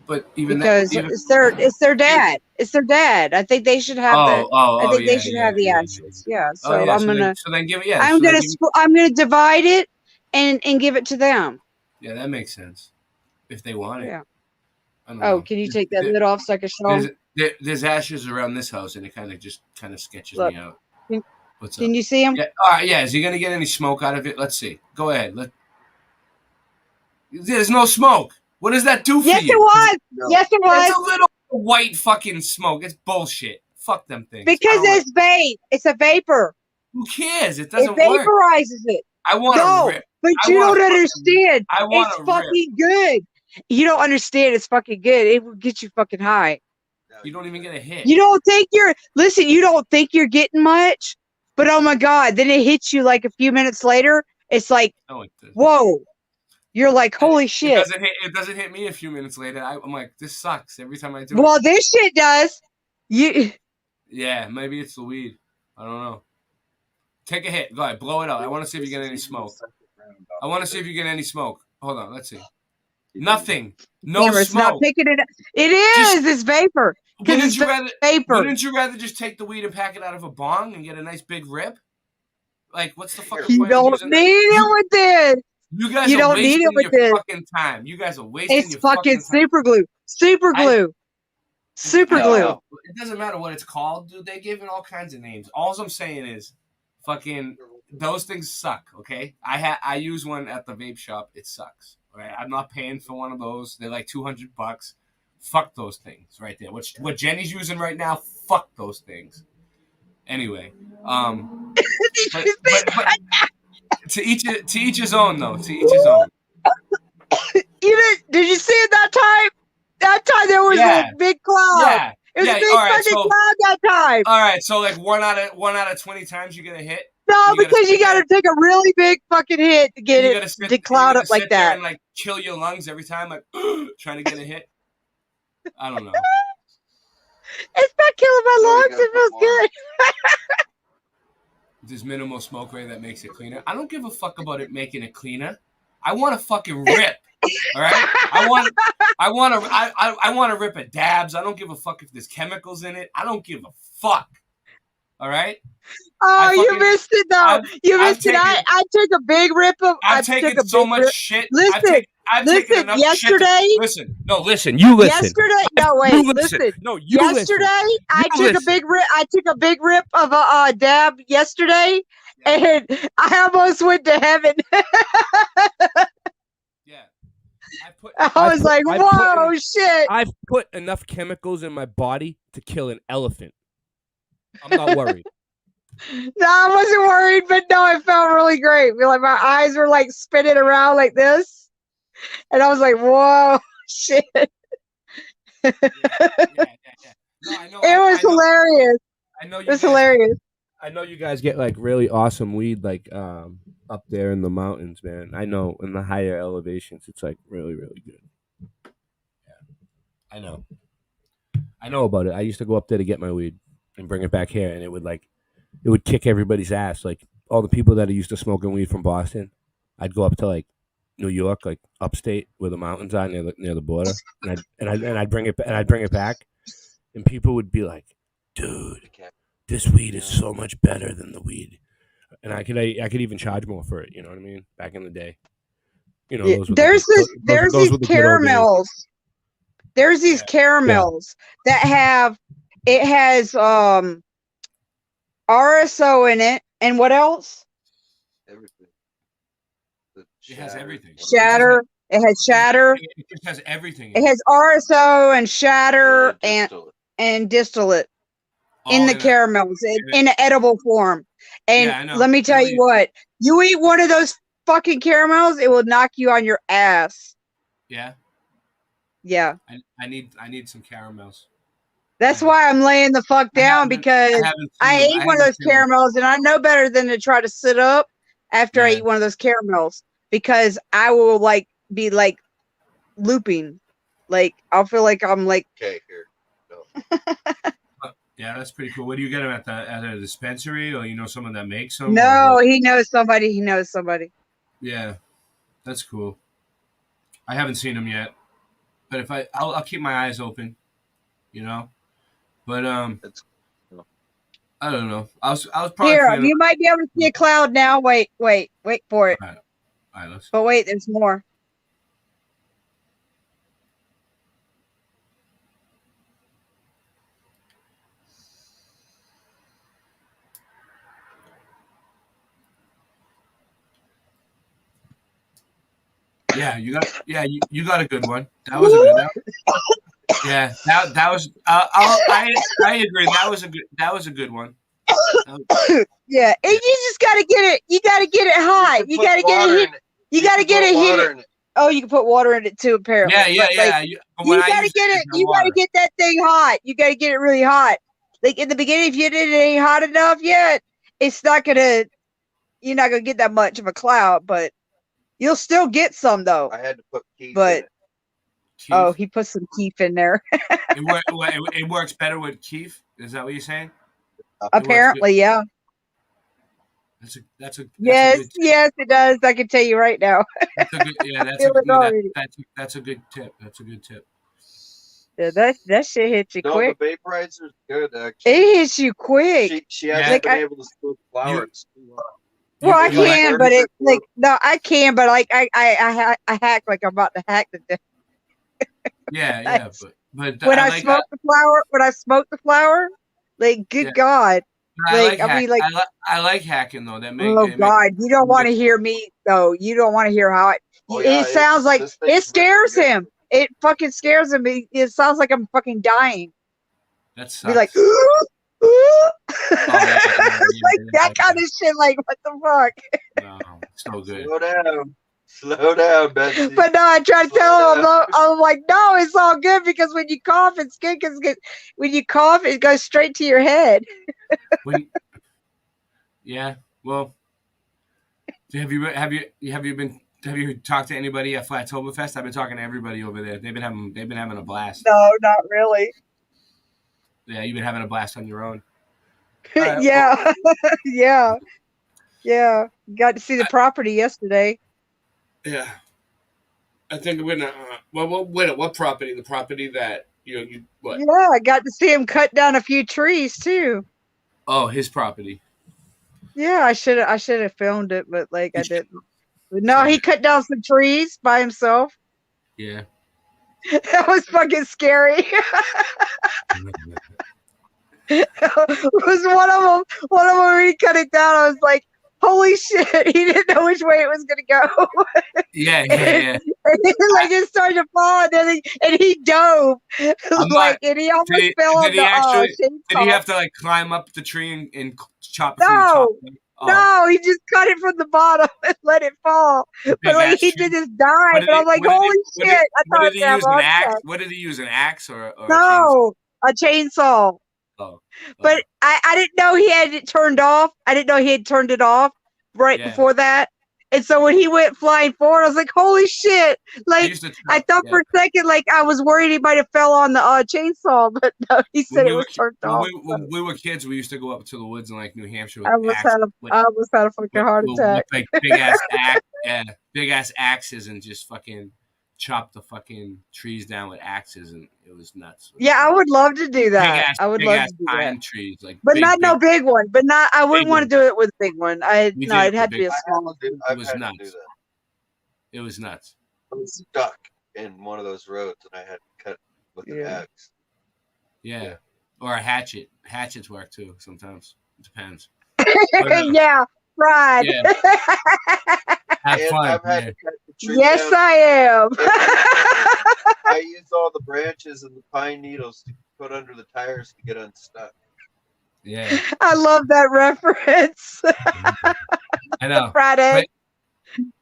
[SPEAKER 6] But even
[SPEAKER 16] because
[SPEAKER 6] that, even,
[SPEAKER 16] it's their dad. It's their dad. I think they should have the. I think they should have the ashes. Yeah. So
[SPEAKER 6] Oh, yeah,
[SPEAKER 16] I'm
[SPEAKER 6] so
[SPEAKER 16] gonna.
[SPEAKER 6] then- so then give it- yeah,
[SPEAKER 16] I'm
[SPEAKER 6] so then
[SPEAKER 16] gonna.
[SPEAKER 6] give it-
[SPEAKER 16] I'm gonna divide it and give it to them.
[SPEAKER 6] yeah, that makes sense. If they want it.
[SPEAKER 16] Yeah.
[SPEAKER 6] I don't
[SPEAKER 16] Oh,
[SPEAKER 6] know.
[SPEAKER 16] can you take that
[SPEAKER 6] There-
[SPEAKER 16] lid off so I can show them?
[SPEAKER 6] There's ashes around this house, and it kind of sketches
[SPEAKER 16] Look.
[SPEAKER 6] me out. What's
[SPEAKER 16] Can
[SPEAKER 6] up?
[SPEAKER 16] you see him?
[SPEAKER 6] Yeah. All right. Yeah. Is he gonna get any smoke out of it? Let's see. Go ahead. There's no smoke. What does that do for
[SPEAKER 16] Yes,
[SPEAKER 6] you?
[SPEAKER 16] it was. Yes, it was.
[SPEAKER 6] It's a little white fucking smoke. It's bullshit. Fuck them things.
[SPEAKER 16] Because it's vape. It's a vapor.
[SPEAKER 6] Who cares? It
[SPEAKER 16] It
[SPEAKER 6] doesn't work.
[SPEAKER 16] vaporizes it.
[SPEAKER 6] I want
[SPEAKER 16] No,
[SPEAKER 6] to rip.
[SPEAKER 16] but
[SPEAKER 6] I
[SPEAKER 16] you
[SPEAKER 6] wanna
[SPEAKER 16] don't
[SPEAKER 6] fucking-
[SPEAKER 16] understand.
[SPEAKER 6] I wanna
[SPEAKER 16] It's
[SPEAKER 6] rip.
[SPEAKER 16] fucking good. You don't understand. It's fucking good. It will get you fucking high.
[SPEAKER 6] You don't even get a hit.
[SPEAKER 16] You don't think listen, you don't think you're getting much, but oh my God, then it hits you like a few minutes later. It's like,
[SPEAKER 6] No, it doesn't.
[SPEAKER 16] whoa. You're like, holy
[SPEAKER 6] It
[SPEAKER 16] shit.
[SPEAKER 6] doesn't hit me a few minutes later. I'm like, this sucks every time I do
[SPEAKER 16] Well,
[SPEAKER 6] it.
[SPEAKER 16] this shit does.
[SPEAKER 6] Yeah, maybe it's the weed. I don't know. Take a hit. Go ahead. Blow it out. I want to see if you get any smoke. I want to see if you get any smoke. Hold on. Let's see. Nothing. No
[SPEAKER 16] Camera's not
[SPEAKER 6] smoke.
[SPEAKER 16] picking it up. It is. It's vapor. Because
[SPEAKER 6] Wouldn't
[SPEAKER 16] it's
[SPEAKER 6] you rather?
[SPEAKER 16] vapor.
[SPEAKER 6] Wouldn't you rather just take the weed and pack it out of a bong and get a nice big rip? Like, what's the fucking
[SPEAKER 16] You
[SPEAKER 6] point of
[SPEAKER 16] don't
[SPEAKER 6] using
[SPEAKER 16] need it with this.
[SPEAKER 6] You guys
[SPEAKER 16] You
[SPEAKER 6] are
[SPEAKER 16] don't need
[SPEAKER 6] wasting
[SPEAKER 16] it with
[SPEAKER 6] your
[SPEAKER 16] this.
[SPEAKER 6] fucking time. You guys are wasting
[SPEAKER 16] It's
[SPEAKER 6] your
[SPEAKER 16] fucking
[SPEAKER 6] fucking time.
[SPEAKER 16] super glue. Super glue. Super glue.
[SPEAKER 6] It doesn't matter what it's called, dude. They give it all kinds of names. All I'm saying is, fucking, those things suck. Okay, I use one at the vape shop. It sucks. All right, I'm not paying for one of those. They're like $200. Fuck those things right there. What Jenny's using right now? Fuck those things. Anyway, but to each his own though. To each his own.
[SPEAKER 16] Did you see it that time? That time there was a big cloud.
[SPEAKER 6] Yeah.
[SPEAKER 16] It was a big fucking cloud that time.
[SPEAKER 6] All right, so like one out of 20 times you get a hit.
[SPEAKER 16] No, because you got to take a really big fucking hit to get it to cloud up like that.
[SPEAKER 6] And like kill your lungs every time, like trying to get a hit. I don't know.
[SPEAKER 16] It's not killing my lungs. It feels good.
[SPEAKER 6] There's minimal smoke rate that makes it cleaner. I don't give a fuck about it making it cleaner. I want to fucking rip. All right, I want to rip a dabs. I don't give a fuck if there's chemicals in it. I don't give a fuck. All right.
[SPEAKER 16] Oh, you missed it though. You missed it. I took a big rip of.
[SPEAKER 6] I've taken so much shit.
[SPEAKER 16] Listen,
[SPEAKER 6] listen.
[SPEAKER 16] Yesterday.
[SPEAKER 6] Listen. You listen.
[SPEAKER 16] Yesterday. No, wait. Listen.
[SPEAKER 6] No, you
[SPEAKER 16] yesterday,
[SPEAKER 6] listen.
[SPEAKER 16] I took a big rip. I took a big rip of a dab yesterday, and I almost went to heaven. I was like, whoa, shit.
[SPEAKER 18] I've put enough chemicals in my body to kill an elephant. I'm not worried.
[SPEAKER 16] No, I wasn't worried, but no, it felt really great. Like my eyes were like spinning around like this. And I was like, whoa, shit.
[SPEAKER 6] Yeah. No, I know. It
[SPEAKER 16] was hilarious.
[SPEAKER 6] I know
[SPEAKER 16] it was hilarious.
[SPEAKER 18] I know you guys get like really awesome weed like up there in the mountains, man. I know in the higher elevations it's like really, really good. Yeah. I know about it. I used to go up there to get my weed and bring it back here, and it would kick everybody's ass. Like all the people that are used to smoking weed from Boston, I'd go up to like New York, like upstate where the mountains are near the border, and I'd bring it back, and people would be like, dude, this weed is so much better than the weed. And I could even charge more for it. You know what I mean? Back in the day, you know,
[SPEAKER 16] there's these caramels. There's these caramels that has RSO in it, and what else?
[SPEAKER 6] Everything. It has everything.
[SPEAKER 16] Shatter. It has shatter.
[SPEAKER 6] It just has everything.
[SPEAKER 16] It has RSO and shatter and distillate in the caramels in an edible form. And let me tell you what, you eat one of those fucking caramels, it will knock you on your ass.
[SPEAKER 6] Yeah.
[SPEAKER 16] Yeah.
[SPEAKER 6] I need some caramels.
[SPEAKER 16] That's why I'm laying the fuck down, because I ate one of those caramels, and I know better than to try to sit up after I eat one of those caramels, because I will like be like looping. Like I'll feel like I'm like,
[SPEAKER 19] okay, here. No.
[SPEAKER 6] Yeah, that's pretty cool. Where do you get them at a dispensary, or you know someone that makes them?
[SPEAKER 16] No, he knows somebody. He knows somebody.
[SPEAKER 6] Yeah, that's cool. I haven't seen them yet, but I'll keep my eyes open, you know. But I don't know. I was probably
[SPEAKER 16] here. You might be able to see a cloud now. Wait for it.
[SPEAKER 6] All right, let's.
[SPEAKER 16] But wait, there's more.
[SPEAKER 6] Yeah, you got a good one. That was a good one. Yeah, that was. I agree. That was a good one.
[SPEAKER 16] Yeah, and you just gotta get it. You gotta get it high. You gotta get it. You gotta get it heated. Oh, you can put water in it too, apparently.
[SPEAKER 6] Yeah.
[SPEAKER 16] Like, you gotta get it. You gotta get that thing hot. You gotta get it really hot. Like in the beginning, if you didn't ain't hot enough yet, it's not gonna. You're not gonna get that much of a cloud, but you'll still get some though.
[SPEAKER 19] I had to put keef
[SPEAKER 16] in
[SPEAKER 19] it.
[SPEAKER 16] Oh, he put some keef in there.
[SPEAKER 6] it works better with keef. Is that what you're saying?
[SPEAKER 16] Apparently, yeah.
[SPEAKER 6] That's a
[SPEAKER 16] yes, it does. I can tell you right now.
[SPEAKER 6] That's a good tip. That's a good tip.
[SPEAKER 16] Yeah, that shit hits you quick.
[SPEAKER 19] The vaporizer's good, actually.
[SPEAKER 16] It hits you quick.
[SPEAKER 19] She hasn't been able to smoke flowers.
[SPEAKER 16] Well, I can, but it like no, I can, but like I hack like I'm about to hack the.
[SPEAKER 6] Yeah,
[SPEAKER 12] But
[SPEAKER 16] when I smoke the flower, like good God, like I mean, like
[SPEAKER 12] I like hacking though.
[SPEAKER 16] oh God, you don't want to hear me though. You don't want to hear how it sounds like it scares him. It fucking scares him. It sounds like I'm fucking dying.
[SPEAKER 12] That sucks.
[SPEAKER 16] Be like, like that kind of shit. Like what the fuck?
[SPEAKER 12] No, so good.
[SPEAKER 19] Slow down, Betsy.
[SPEAKER 16] But no, I try to tell him. I'm like, no, it's all good because when you cough, it's good because when you cough, it goes straight to your head.
[SPEAKER 12] Yeah. Well, have you talked to anybody at Flattoberfest? I've been talking to everybody over there. They've been having a blast.
[SPEAKER 16] No, not really.
[SPEAKER 12] Yeah, you've been having a blast on your own.
[SPEAKER 16] Yeah, yeah. Got to see the property yesterday.
[SPEAKER 12] Yeah, I think we're gonna. What property? The property that you what?
[SPEAKER 16] Yeah, I got to see him cut down a few trees too.
[SPEAKER 12] Oh, his property.
[SPEAKER 16] Yeah, I should have filmed it, but like I didn't. But no, he cut down some trees by himself.
[SPEAKER 12] Yeah.
[SPEAKER 16] That was fucking scary. It was one of them. One of them when he cut it down, I was like, "Holy shit!" He didn't know which way it was gonna go.
[SPEAKER 12] Yeah.
[SPEAKER 16] And then, like it started to fall, and he dove, and he almost fell on the
[SPEAKER 12] Did he have to like climb up the tree and chop?
[SPEAKER 16] No, no, he just cut it from the bottom and let it fall. But like he did just die, and I'm like, "Holy shit!" I thought
[SPEAKER 12] did he use an axe? What did he use? An axe or
[SPEAKER 16] no, a chainsaw.
[SPEAKER 12] Oh.
[SPEAKER 16] But I didn't know he had it turned off. I didn't know he had turned it off right before that. And so when he went flying forward, I was like, holy shit. Like, I thought for a second, like, I was worried he might have fell on the chainsaw, but no, he said it was turned off.
[SPEAKER 12] When we were kids, we used to go up to the woods in, like, New Hampshire with
[SPEAKER 16] I almost had a fucking heart attack.
[SPEAKER 12] With, like, big ass axes and just fucking chop the fucking trees down with axes, and it was nuts.
[SPEAKER 16] Yeah, I would love to do that. I would love to do
[SPEAKER 12] pine
[SPEAKER 16] that.
[SPEAKER 12] Trees, like,
[SPEAKER 16] but not no big one. But not. I wouldn't want to do it with a big one. It had to be a small one.
[SPEAKER 12] It was nuts. It was nuts.
[SPEAKER 19] I was stuck in one of those roads, and I had to cut with an axe.
[SPEAKER 12] Yeah, or a hatchet. Hatchets work too sometimes. It depends.
[SPEAKER 16] Yeah, right.
[SPEAKER 12] Yeah. Have fun.
[SPEAKER 16] Yes, I am.
[SPEAKER 19] I use all the branches and the pine needles to put under the tires to get unstuck.
[SPEAKER 12] Yeah.
[SPEAKER 16] I love that reference.
[SPEAKER 12] I know.
[SPEAKER 16] Friday.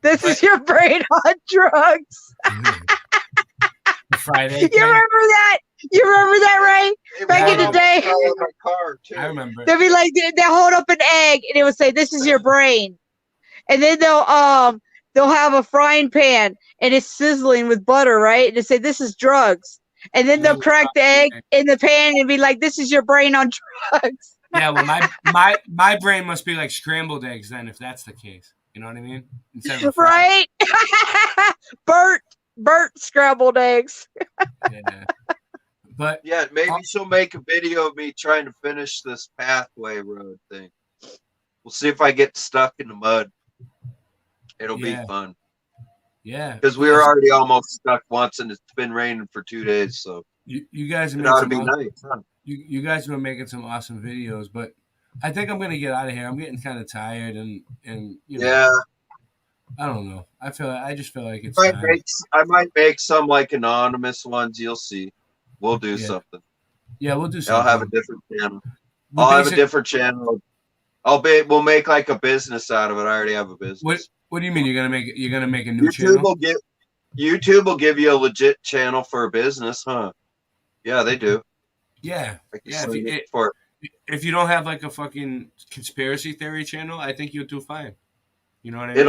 [SPEAKER 16] This is your brain on drugs.
[SPEAKER 12] Friday.
[SPEAKER 16] You remember that? You remember that, Ray? Back in the day.
[SPEAKER 19] My car, too.
[SPEAKER 12] I remember.
[SPEAKER 16] They'll be like, they'll hold up an egg and it would say, "This is your brain." And then they'll have a frying pan and it's sizzling with butter, right? And they say, "This is drugs." And then they'll crack the egg in the pan and be like, "This is your brain on drugs."
[SPEAKER 12] Yeah, well, my brain must be like scrambled eggs then, if that's the case. You know what I mean?
[SPEAKER 16] Right? Burt scrambled eggs.
[SPEAKER 12] Yeah. But
[SPEAKER 19] yeah, maybe she'll make a video of me trying to finish this pathway road thing. We'll see if I get stuck in the mud. It'll be fun.
[SPEAKER 12] Yeah,
[SPEAKER 19] because we were already almost stuck once, and it's been raining for 2 days. So
[SPEAKER 12] you guys
[SPEAKER 19] ought to be nice. Huh?
[SPEAKER 12] You guys were making some awesome videos, but I think I'm gonna get out of here. I'm getting kind of tired, and you know,
[SPEAKER 19] yeah.
[SPEAKER 12] I don't know. I just feel like it's.
[SPEAKER 19] I might make some like anonymous ones. You'll see. We'll do something.
[SPEAKER 12] Yeah, we'll do something.
[SPEAKER 19] I'll have a different channel. I'll have a different channel. We'll make like a business out of it. I already have a business.
[SPEAKER 12] What do you mean you're gonna make a new channel?
[SPEAKER 19] YouTube will give you a legit channel for a business, huh? Yeah, they do.
[SPEAKER 12] Yeah. If you don't have like a fucking conspiracy theory channel, I think you'll do fine. You know what I mean?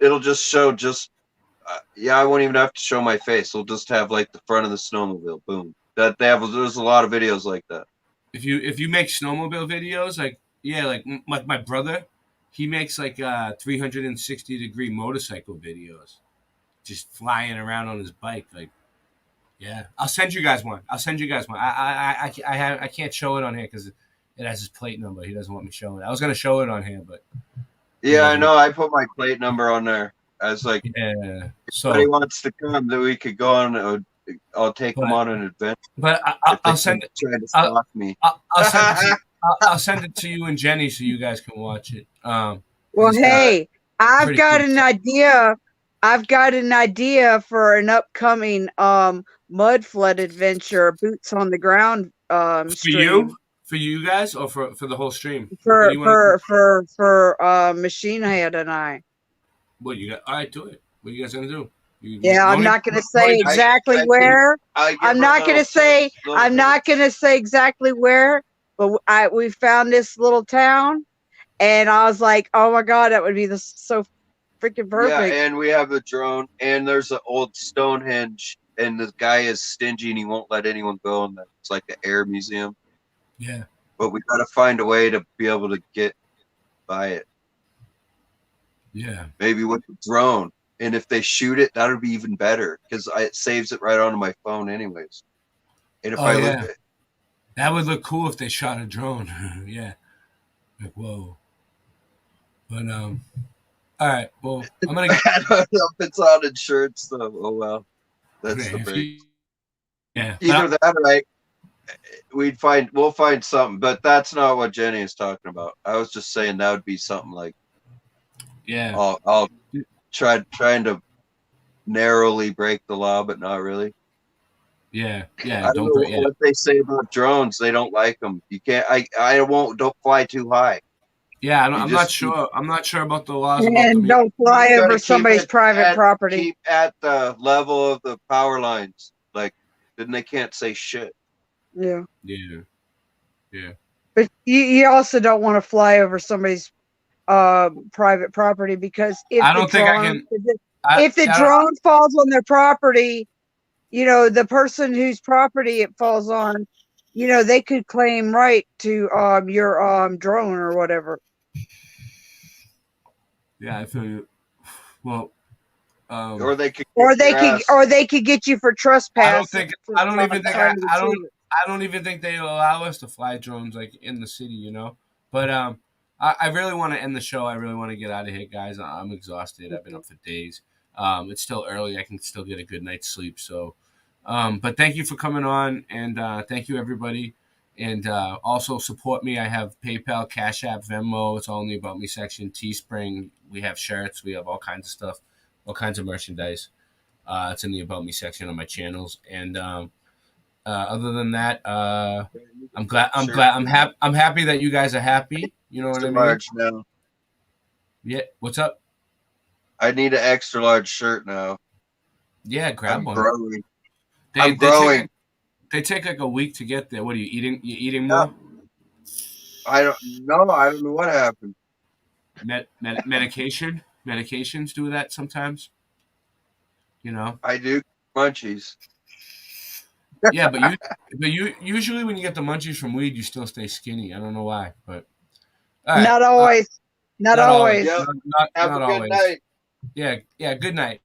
[SPEAKER 19] It'll just show I won't even have to show my face. It'll just have like the front of the snowmobile. Boom. There's a lot of videos like that.
[SPEAKER 12] If you make snowmobile videos, like my brother, he makes like 360-degree motorcycle videos, just flying around on his bike. Like, yeah, I'll send you guys one. I can't show it on here because it has his plate number. He doesn't want me showing it. I was gonna show it on here, but
[SPEAKER 19] yeah, I know. I put my plate number on there. I was like,
[SPEAKER 12] yeah.
[SPEAKER 19] So if anybody wants to come, that we could go on. I'll take them on an adventure.
[SPEAKER 12] But I'll send it.
[SPEAKER 19] Try to stalk me.
[SPEAKER 12] I'll send it to you and Jenny so you guys can watch it.
[SPEAKER 16] Well, hey, I've
[SPEAKER 12] pretty
[SPEAKER 16] got
[SPEAKER 12] cool
[SPEAKER 16] an
[SPEAKER 12] stuff.
[SPEAKER 16] idea. I've got an idea for an upcoming mud flood adventure, boots on the ground stream
[SPEAKER 12] For you guys, or for the whole stream? What
[SPEAKER 16] for
[SPEAKER 12] do you want to do?
[SPEAKER 16] Machine Head and I.
[SPEAKER 12] What you got? All right, do it. What are you guys gonna do?
[SPEAKER 16] Yeah, I'm not going to say exactly where. I'm not going to say. I'm not going to say exactly where. But we found this little town, and I was like, "Oh my god, that would be so freaking perfect."
[SPEAKER 19] Yeah, and we have a drone, and there's an old Stonehenge, and the guy is stingy and he won't let anyone go in there. It's like an air museum.
[SPEAKER 12] Yeah.
[SPEAKER 19] But we got to find a way to be able to get by it.
[SPEAKER 12] Yeah.
[SPEAKER 19] Maybe with the drone. And if they shoot it, that would be even better because it saves it right onto my phone anyways. And if I look at it,
[SPEAKER 12] that would look cool if they shot a drone. Yeah. Like, whoa. But all right. Well, I'm gonna.
[SPEAKER 19] I don't know if it's on insurance though. Oh well, that's the break.
[SPEAKER 12] Yeah.
[SPEAKER 19] Either that or we'll find something, but that's not what Jenny is talking about. I was just saying that would be something like.
[SPEAKER 12] Yeah.
[SPEAKER 19] I'll trying to narrowly break the law, but not really.
[SPEAKER 12] Yeah. Yeah.
[SPEAKER 19] I don't know what they say about drones. They don't like them. You can't. Don't fly too high.
[SPEAKER 12] Yeah, I'm not sure. I'm not sure about the laws.
[SPEAKER 16] And don't fly over somebody's private property.
[SPEAKER 19] Keep at the level of the power lines. Like, then they can't say shit.
[SPEAKER 16] Yeah.
[SPEAKER 12] Yeah. Yeah.
[SPEAKER 16] But you also don't want to fly over somebody's private property because if the drone falls on their property, the person whose property it falls on, they could claim right to your drone or whatever.
[SPEAKER 12] Yeah, I feel you. Well,
[SPEAKER 19] or they could
[SPEAKER 16] get you for trespass.
[SPEAKER 12] I don't even think they allow us to fly drones like in the city, But I really want to end the show. I really want to get out of here, guys. I'm exhausted. I've been up for days. It's still early. I can still get a good night's sleep. So, but thank you for coming on, and thank you everybody. And also support me. I have PayPal, Cash App, Venmo. It's all in the About Me section. Teespring. We have shirts. We have all kinds of stuff, all kinds of merchandise. It's in the About Me section on my channels. And other than that, I'm happy that you guys are happy. You know what I mean?
[SPEAKER 19] Large now.
[SPEAKER 12] Yeah. What's up?
[SPEAKER 19] I need an extra large shirt now.
[SPEAKER 12] Yeah, grab one.
[SPEAKER 19] Growing.
[SPEAKER 12] I'm
[SPEAKER 19] growing.
[SPEAKER 12] They take like a week to get there. What are you eating? You eating more?
[SPEAKER 19] I don't know. I don't know what happened.
[SPEAKER 12] Medications do that sometimes.
[SPEAKER 19] I do munchies.
[SPEAKER 12] Yeah, but you usually when you get the munchies from weed, you still stay skinny. I don't know why, but
[SPEAKER 16] right. Not always. Not always.
[SPEAKER 19] Yep. Have
[SPEAKER 12] not
[SPEAKER 19] a good
[SPEAKER 12] always.
[SPEAKER 19] night.
[SPEAKER 12] Yeah. Good night.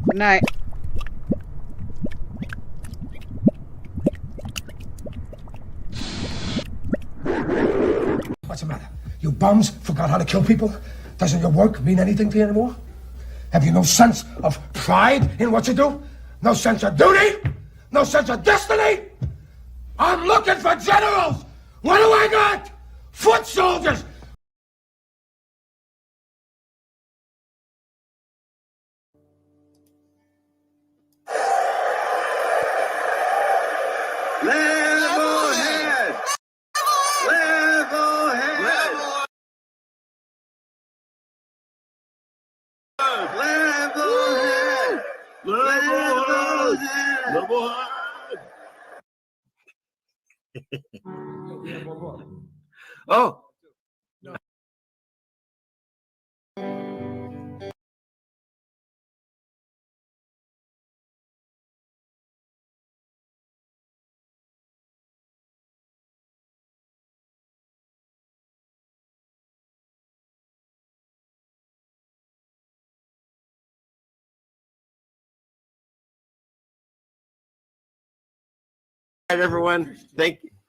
[SPEAKER 16] Good night.
[SPEAKER 9] What's the matter? You bums forgot how to kill people? Doesn't your work mean anything to you anymore? Have you no sense of pride in what you do? No sense of duty? No sense of destiny? I'm looking for generals! What do I got? Foot soldiers!
[SPEAKER 3] Level head! Level head! Level head! Level head! Level head!
[SPEAKER 19] Oh.
[SPEAKER 20] All right, everyone.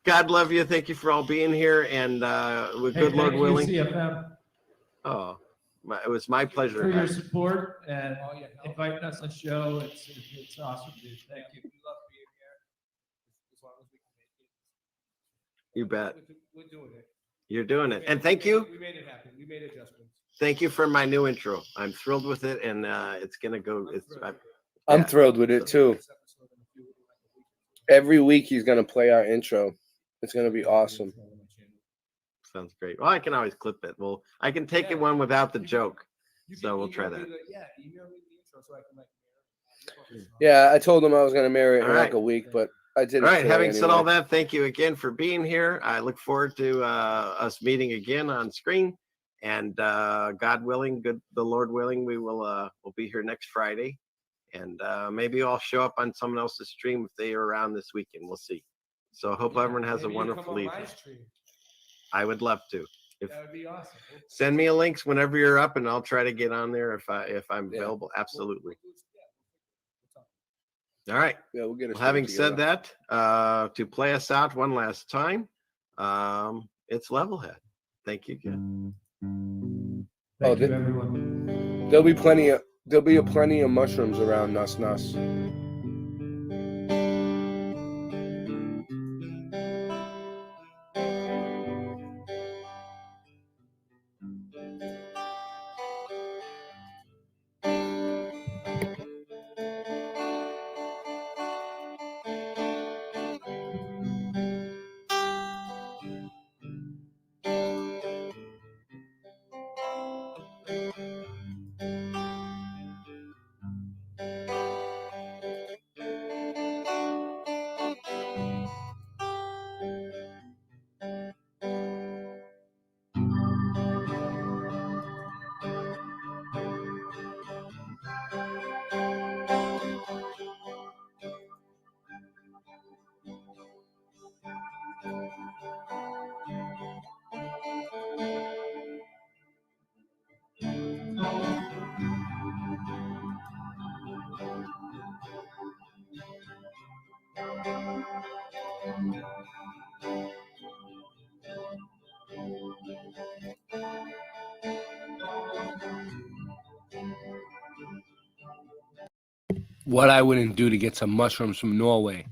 [SPEAKER 20] God love you. Thank you for all being here, and with good Lord willing.
[SPEAKER 2] CFM.
[SPEAKER 20] Oh. It was my pleasure.
[SPEAKER 2] For your support and inviting us on the show. It's awesome, dude. Thank you. We love being here. As long as we can make it.
[SPEAKER 20] You bet.
[SPEAKER 18] We're doing it.
[SPEAKER 20] You're doing it. And thank you.
[SPEAKER 18] We made it happen. We made adjustments.
[SPEAKER 20] Thank you for my new intro. I'm thrilled with it, and it's gonna go.
[SPEAKER 1] I'm thrilled with it too. Every week he's gonna play our intro. It's gonna be awesome.
[SPEAKER 20] Sounds great. Well, I can always clip it. Well, I can take it one without the joke. So we'll try that.
[SPEAKER 18] Email me the intro so I can Yeah, I told him I was gonna marry it in like a week, but I didn't.
[SPEAKER 20] All right. Having said all that, thank you again for being here. I look forward to us meeting again on screen. And God willing, the Lord willing, we'll be here next Friday, and maybe I'll show up on someone else's stream if they are around this weekend. We'll see. So I hope everyone has a wonderful evening. I would love to.
[SPEAKER 18] That would be awesome.
[SPEAKER 20] Send me a link whenever you're up, and I'll try to get on there if I'm available. Absolutely. All right.
[SPEAKER 1] Yeah, we'll get it.
[SPEAKER 20] Having said that, to play us out one last time, it's Levelhead. Thank you again.
[SPEAKER 2] Thank you, everyone.
[SPEAKER 1] There'll be plenty of mushrooms around Nuss Nuss. What I wouldn't do to get some mushrooms from Norway.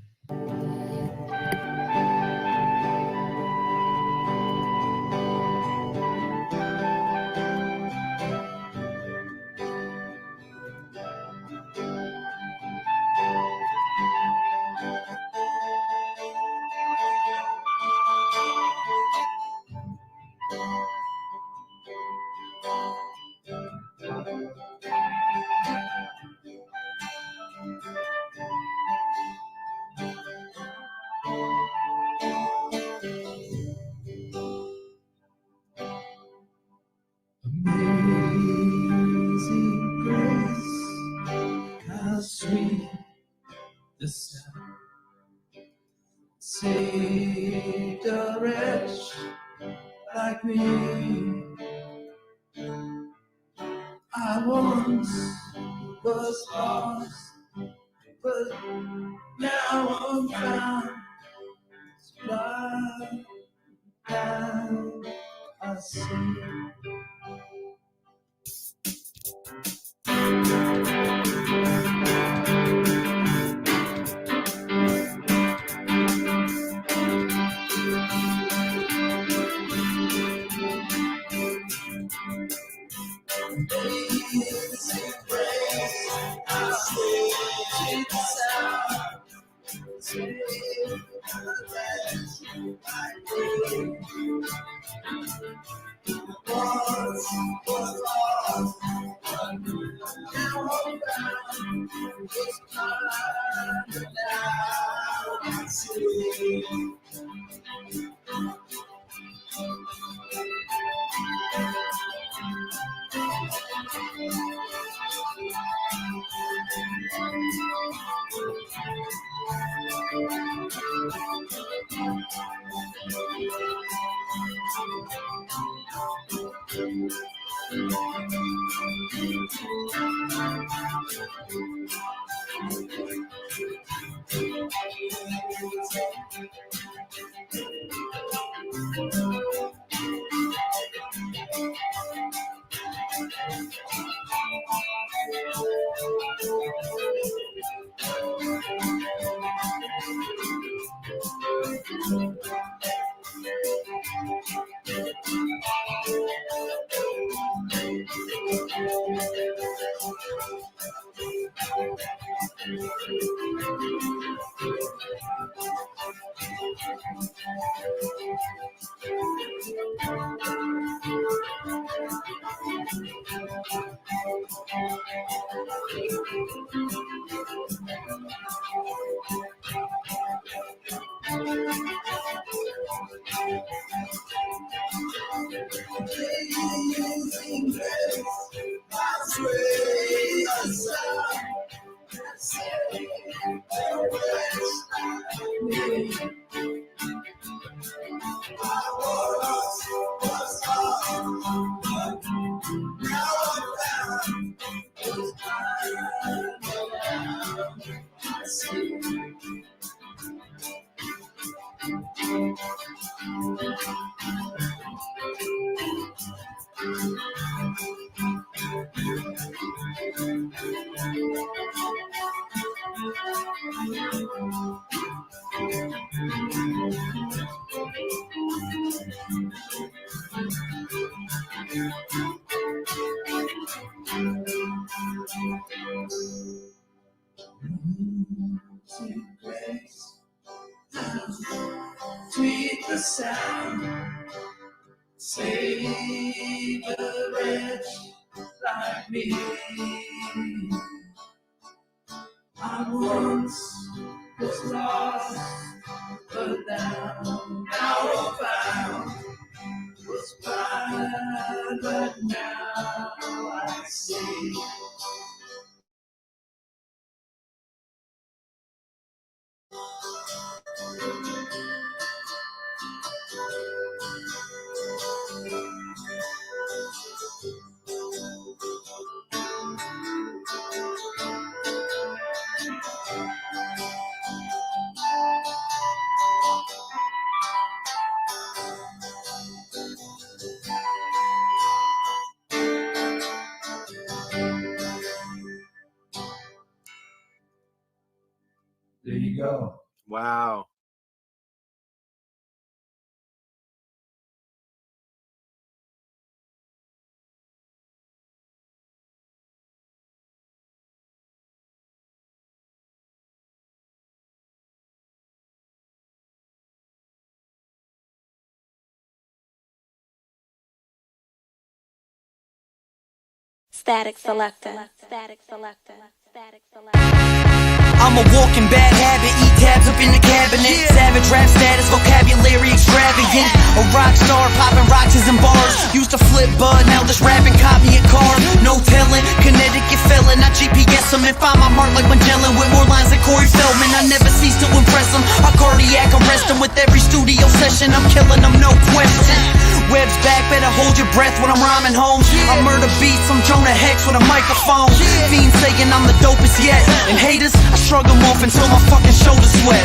[SPEAKER 3] Amazing grace, how sweet the sound saved a wretch like me. I once was lost, but now I'm found. Fly down, I see. Amazing grace, how sweet the sound, saved a wretch like me. Once was lost, but now I'm found. It's mine, now I see. Sweet the sound, save a wretch like me. I once was lost, but now I'm found. Was blind, but now I see.
[SPEAKER 2] There you go.
[SPEAKER 20] Wow.
[SPEAKER 7] Static selector. Static selector. Static selector.
[SPEAKER 21] I'm a walking bad habit, eat tabs up in the cabinet. Savage rap status, vocabulary extravagant. A rock star, popping rocks in bars. Used to flip bud, now just rapping, caught me a car. No telling, Connecticut felon. I GPS them and find my mark like Magellan with more lines than Corey Feldman. I never cease to impress them. I cardiac arrest them with every studio session. I'm killing them, no question. Web's back, better hold your breath when I'm rhyming home. I murder beats, I'm Jonah Hex with a microphone. Fiends saying I'm the dopest yet. And haters, I shrug them off until my fucking shoulders sweat.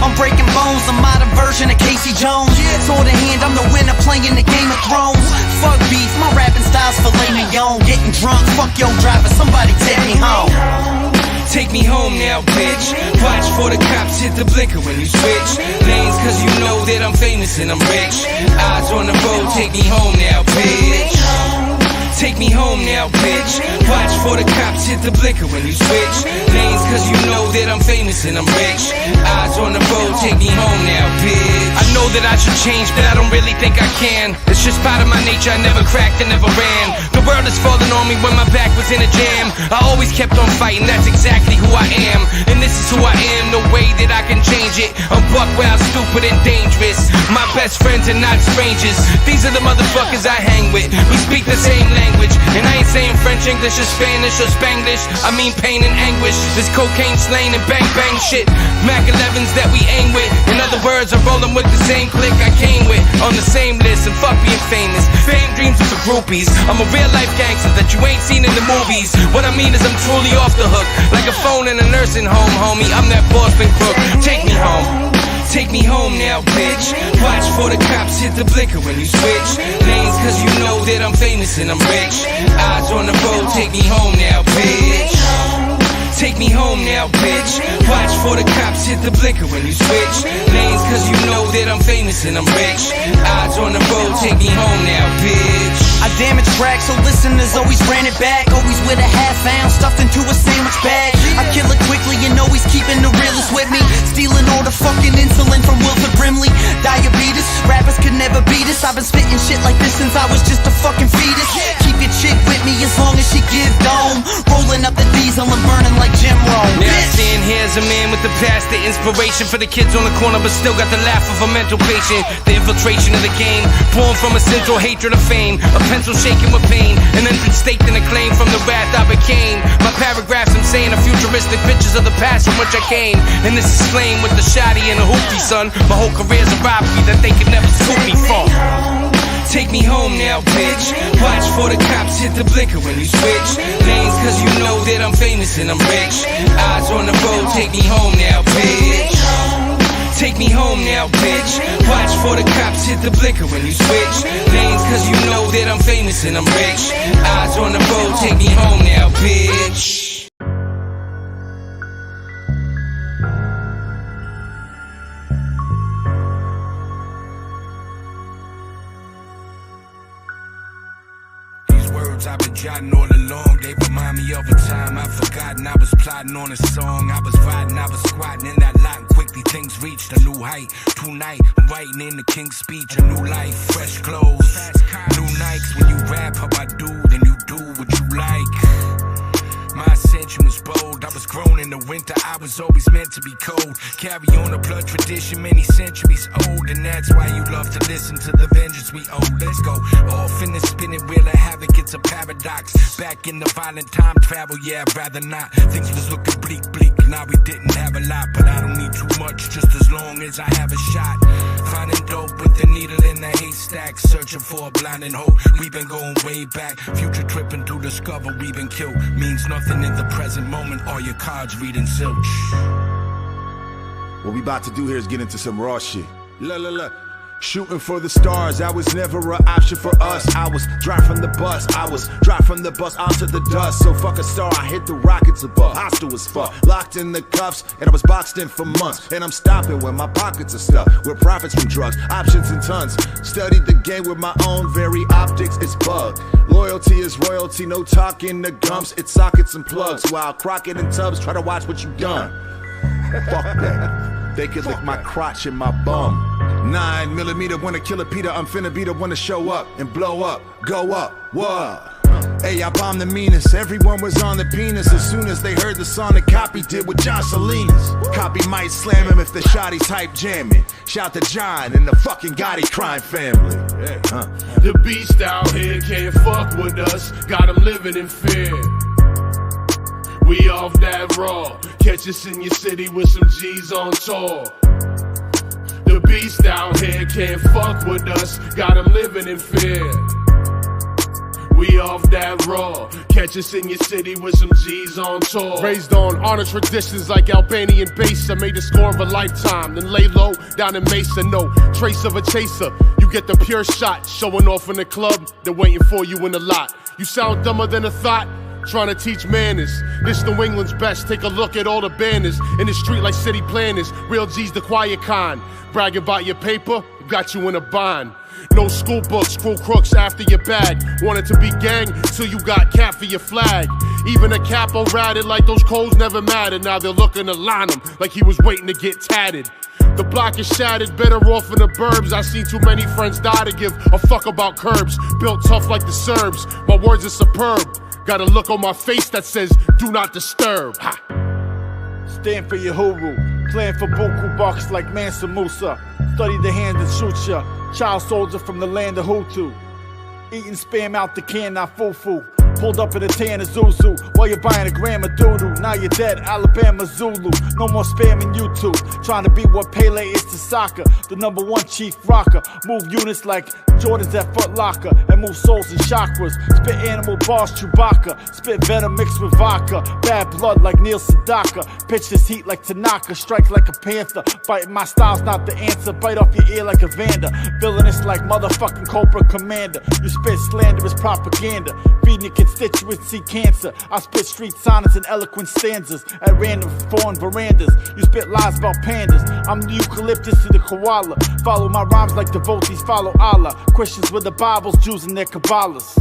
[SPEAKER 21] I'm breaking bones, a modern version of Casey Jones. Sword in hand, I'm the winner playing the Game of Thrones. Fuck beef, my rapping style's filet mignon. Getting drunk, fuck your driver, somebody take me home.
[SPEAKER 23] Take me home now, bitch. Watch for the cops hit the blinker when you switch lanes, cause you know that I'm famous and I'm rich. Eyes on the road, take me home now, bitch. Take me home now, bitch. Watch for the cops hit the blinker when you switch lanes, cause you know that I'm famous and I'm rich. Eyes on the road, take me home now, bitch. I know that I should change, but I don't really think I can. It's just part of my nature, I never cracked and never ran. The world is falling on me when my back was in a jam. I always kept on fighting, that's exactly who I am. And this is who I am, no way that I can change it. I'm buck wild, stupid and dangerous. My best friends are not strangers. These are the motherfuckers I hang with. We speak the same language, and I ain't saying French, English, or Spanish, or Spanglish. I mean pain and anguish. This cocaine slaying and bang bang shit. Mac 11s that we aim with. In other words, I'm rolling with the same clique I came with. On the same list, and fuck being famous. Fame dreams are for groupies. I'm a real life gangster that you ain't seen in the movies. What I mean is I'm truly off the hook, like a phone in a nursing home, homie. I'm that Boston crook. Take me home. Take me home now, bitch. Watch for the cops hit the blinker when you switch lanes, cause you know that I'm famous and I'm rich. Eyes on the road, take me home now, bitch. Take me home now, bitch. Watch for the cops hit the blinker when you switch lanes, cause you know that I'm famous and I'm rich. Eyes on the road, take me home now, bitch.
[SPEAKER 21] I damaged tracks, so listeners always ran it back. Always with a half ounce stuffed into a sandwich bag. I kill it quickly and always keeping the realest with me. Stealing all the fucking insulin from Wilford Brimley. Diabetes, rappers could never beat us. I've been spitting shit like this since I was just a fucking fetus. Keep your chick with me as long as she give dome. Rolling up the diesel and burning like Jim Rome.
[SPEAKER 23] Now I stand here as a man with the past, the inspiration for the kids on the corner, but still got the laugh of a mental patient. The infiltration of the game, born from a central hatred of fame. A pencil shaking with pain, an entrance staked in a claim from the wrath I became. My paragraphs I'm saying are futuristic pictures of the past from which I came. And this is slain with the shotty and the hoopty, son. My whole career's a robbery that they could never scoop me from. Take me home now, bitch. Watch for the cops hit the blinker when you switch lanes, cause you know that I'm famous and I'm rich. Eyes on the road, take me home now, bitch. Take me home now, bitch. Watch for the cops hit the blinker when you switch lanes, cause you know that I'm famous and I'm rich. Eyes on the road, take me home now, bitch.
[SPEAKER 14] I've been jotting all along, they remind me of a time I've forgotten. I was plotting on a song, I was riding, I was squatting in that lot, and quickly things reached a new height. Tonight, I'm writing in the King's Speech, a new life, fresh clothes, new Nikes. When you rap how I do, then you do what you like. My ascension was bold, I was grown in the winter, I was always meant to be cold. Carry on a blood tradition many centuries old, and that's why you love to listen to the vengeance we owe. Let's go off in the spinning wheel of havoc, it's a paradox. Back in the violent time travel, yeah, I'd rather not. Things was looking bleak, now we didn't have a lot, but I don't need too much, just as long as I have a shot. Finding dope with the needle in the haystack, searching for a blinding hope. We've been going way back, future tripping to discover we've been killed. Means nothing in the present moment, all your cards reading zilch.
[SPEAKER 4] What we about to do here is get into some raw shit. Look. Shooting for the stars, that was never an option for us. I was dry from the bus, onto the dust. So fuck a star, I hit the rockets above. Hostile as fuck, locked in the cuffs, and I was boxed in for months. And I'm stopping when my pockets are stuffed with profits from drugs, options and tons. Studied the game with my own very optics, it's bugged. Loyalty is royalty, no talking the gums, it's sockets and plugs. While Crockett and Tubbs try to watch what you done. Fuck that, they could lick my crotch and my bum. 9mm wanna kill a Peter, I'm finna be the one to show up and blow up, go up, what? Hey, I bombed the meanest, everyone was on the penis as soon as they heard the song that Copy did with John Salinas. Copy might slam him if the shotty's hype jamming. Shout to John and the fucking Gotti crime family.
[SPEAKER 8] The beast out here can't fuck with us, got him living in fear. We off that raw, catch us in your city with some G's on tour. The beast out here can't fuck with us, got him living in fear. We off that raw, catch us in your city with some G's on tour. Raised on honor traditions like Albanian bass, I made the score of a lifetime. Then lay low down in Mesa, no trace of a chaser. You get the pure shot, showing off in the club, they're waiting for you in the lot. You sound dumber than a thought, trying to teach manners. This New England's best, take a look at all the banners in the street like city planners. Real G's the quiet kind, bragging about your paper, got you in a bind. No school books, screw crooks after your bag. Wanted to be gang till you got cap for your flag. Even a capo ratted like those codes never mattered. Now they're looking to line him like he was waiting to get tatted. The block is shattered, better off in the burbs. I seen too many friends die to give a fuck about curbs. Built tough like the Serbs, my words are superb. Got a look on my face that says, do not disturb. Ha.
[SPEAKER 10] Stand for your huru, plan for buku bucks like Mansa Musa. Study the hand that shoots ya, child soldier from the land of Hutu. Eating spam out the can, not fufu. Pulled up in a tan of Zuzu while you're buying a gram of doo-doo. Now you're dead, Alabama Zulu. No more spamming YouTube. Trying to be what Pele is to soccer. The #1 chief rocker. Move units like Jordans at Foot Locker. And move souls and chakras. Spit animal boss Chewbacca. Spit venom mixed with vodka. Bad blood like Neil Sedaka. Pitch this heat like Tanaka. Strike like a panther. Biting my style's not the answer. Bite off your ear like a Vanda. Villainous like motherfucking Cobra Commander. You spit slanderous propaganda. Feeding your constituency cancer. I spit street sonnets and eloquent stanzas at random foreign verandas. You spit lies about pandas. I'm the eucalyptus to the koala. Follow my rhymes like devotees follow Allah. Christians with the Bibles, Jews and their Kabbalahs.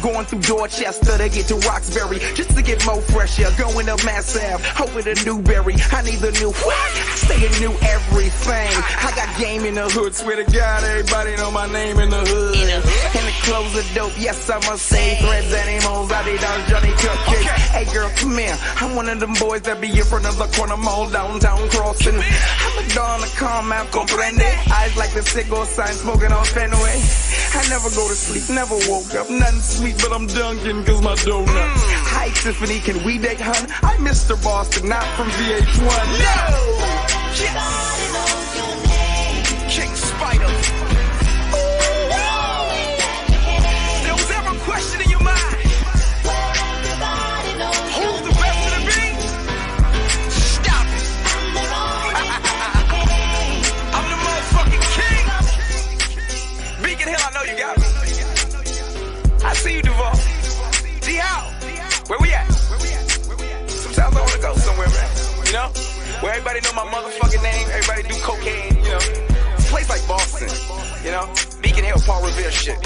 [SPEAKER 11] Going through Dorchester to get to Roxbury, just to get more fresh air. Going up Mass Ave, over to Newberry. I need the new what? I stay in new everything. I got game in the hood. Swear to God, everybody know my name in the hood. And the clothes are dope. Yes, I must say. Threads, animals, Adidas, Johnny Cupcakes. Hey girl, come here. I'm one of them boys that be in front of the corner mall downtown crossing. I'm a dawn to calm out, comprende. Eyes like the cigar sign, smoking on Fenway. I never go to sleep, never woke up, nothing sweet, but I'm dunking cause my donuts. Hi Tiffany, can we date, hun? I'm Mr. Boston, not from VH1. No! Yes! King Spider. There was ever a question in your mind? Who's the best of the beat? Stop it. I'm the motherfucking king. Beacon Hill, I know you got me. I see you, Duval. D-How. Where we at? Sometimes I want to go somewhere, man. You know? Where everybody know my motherfucking name. Everybody do cocaine, you know? It's a place like Boston, you know? Beacon Hill, Paul Revere shit.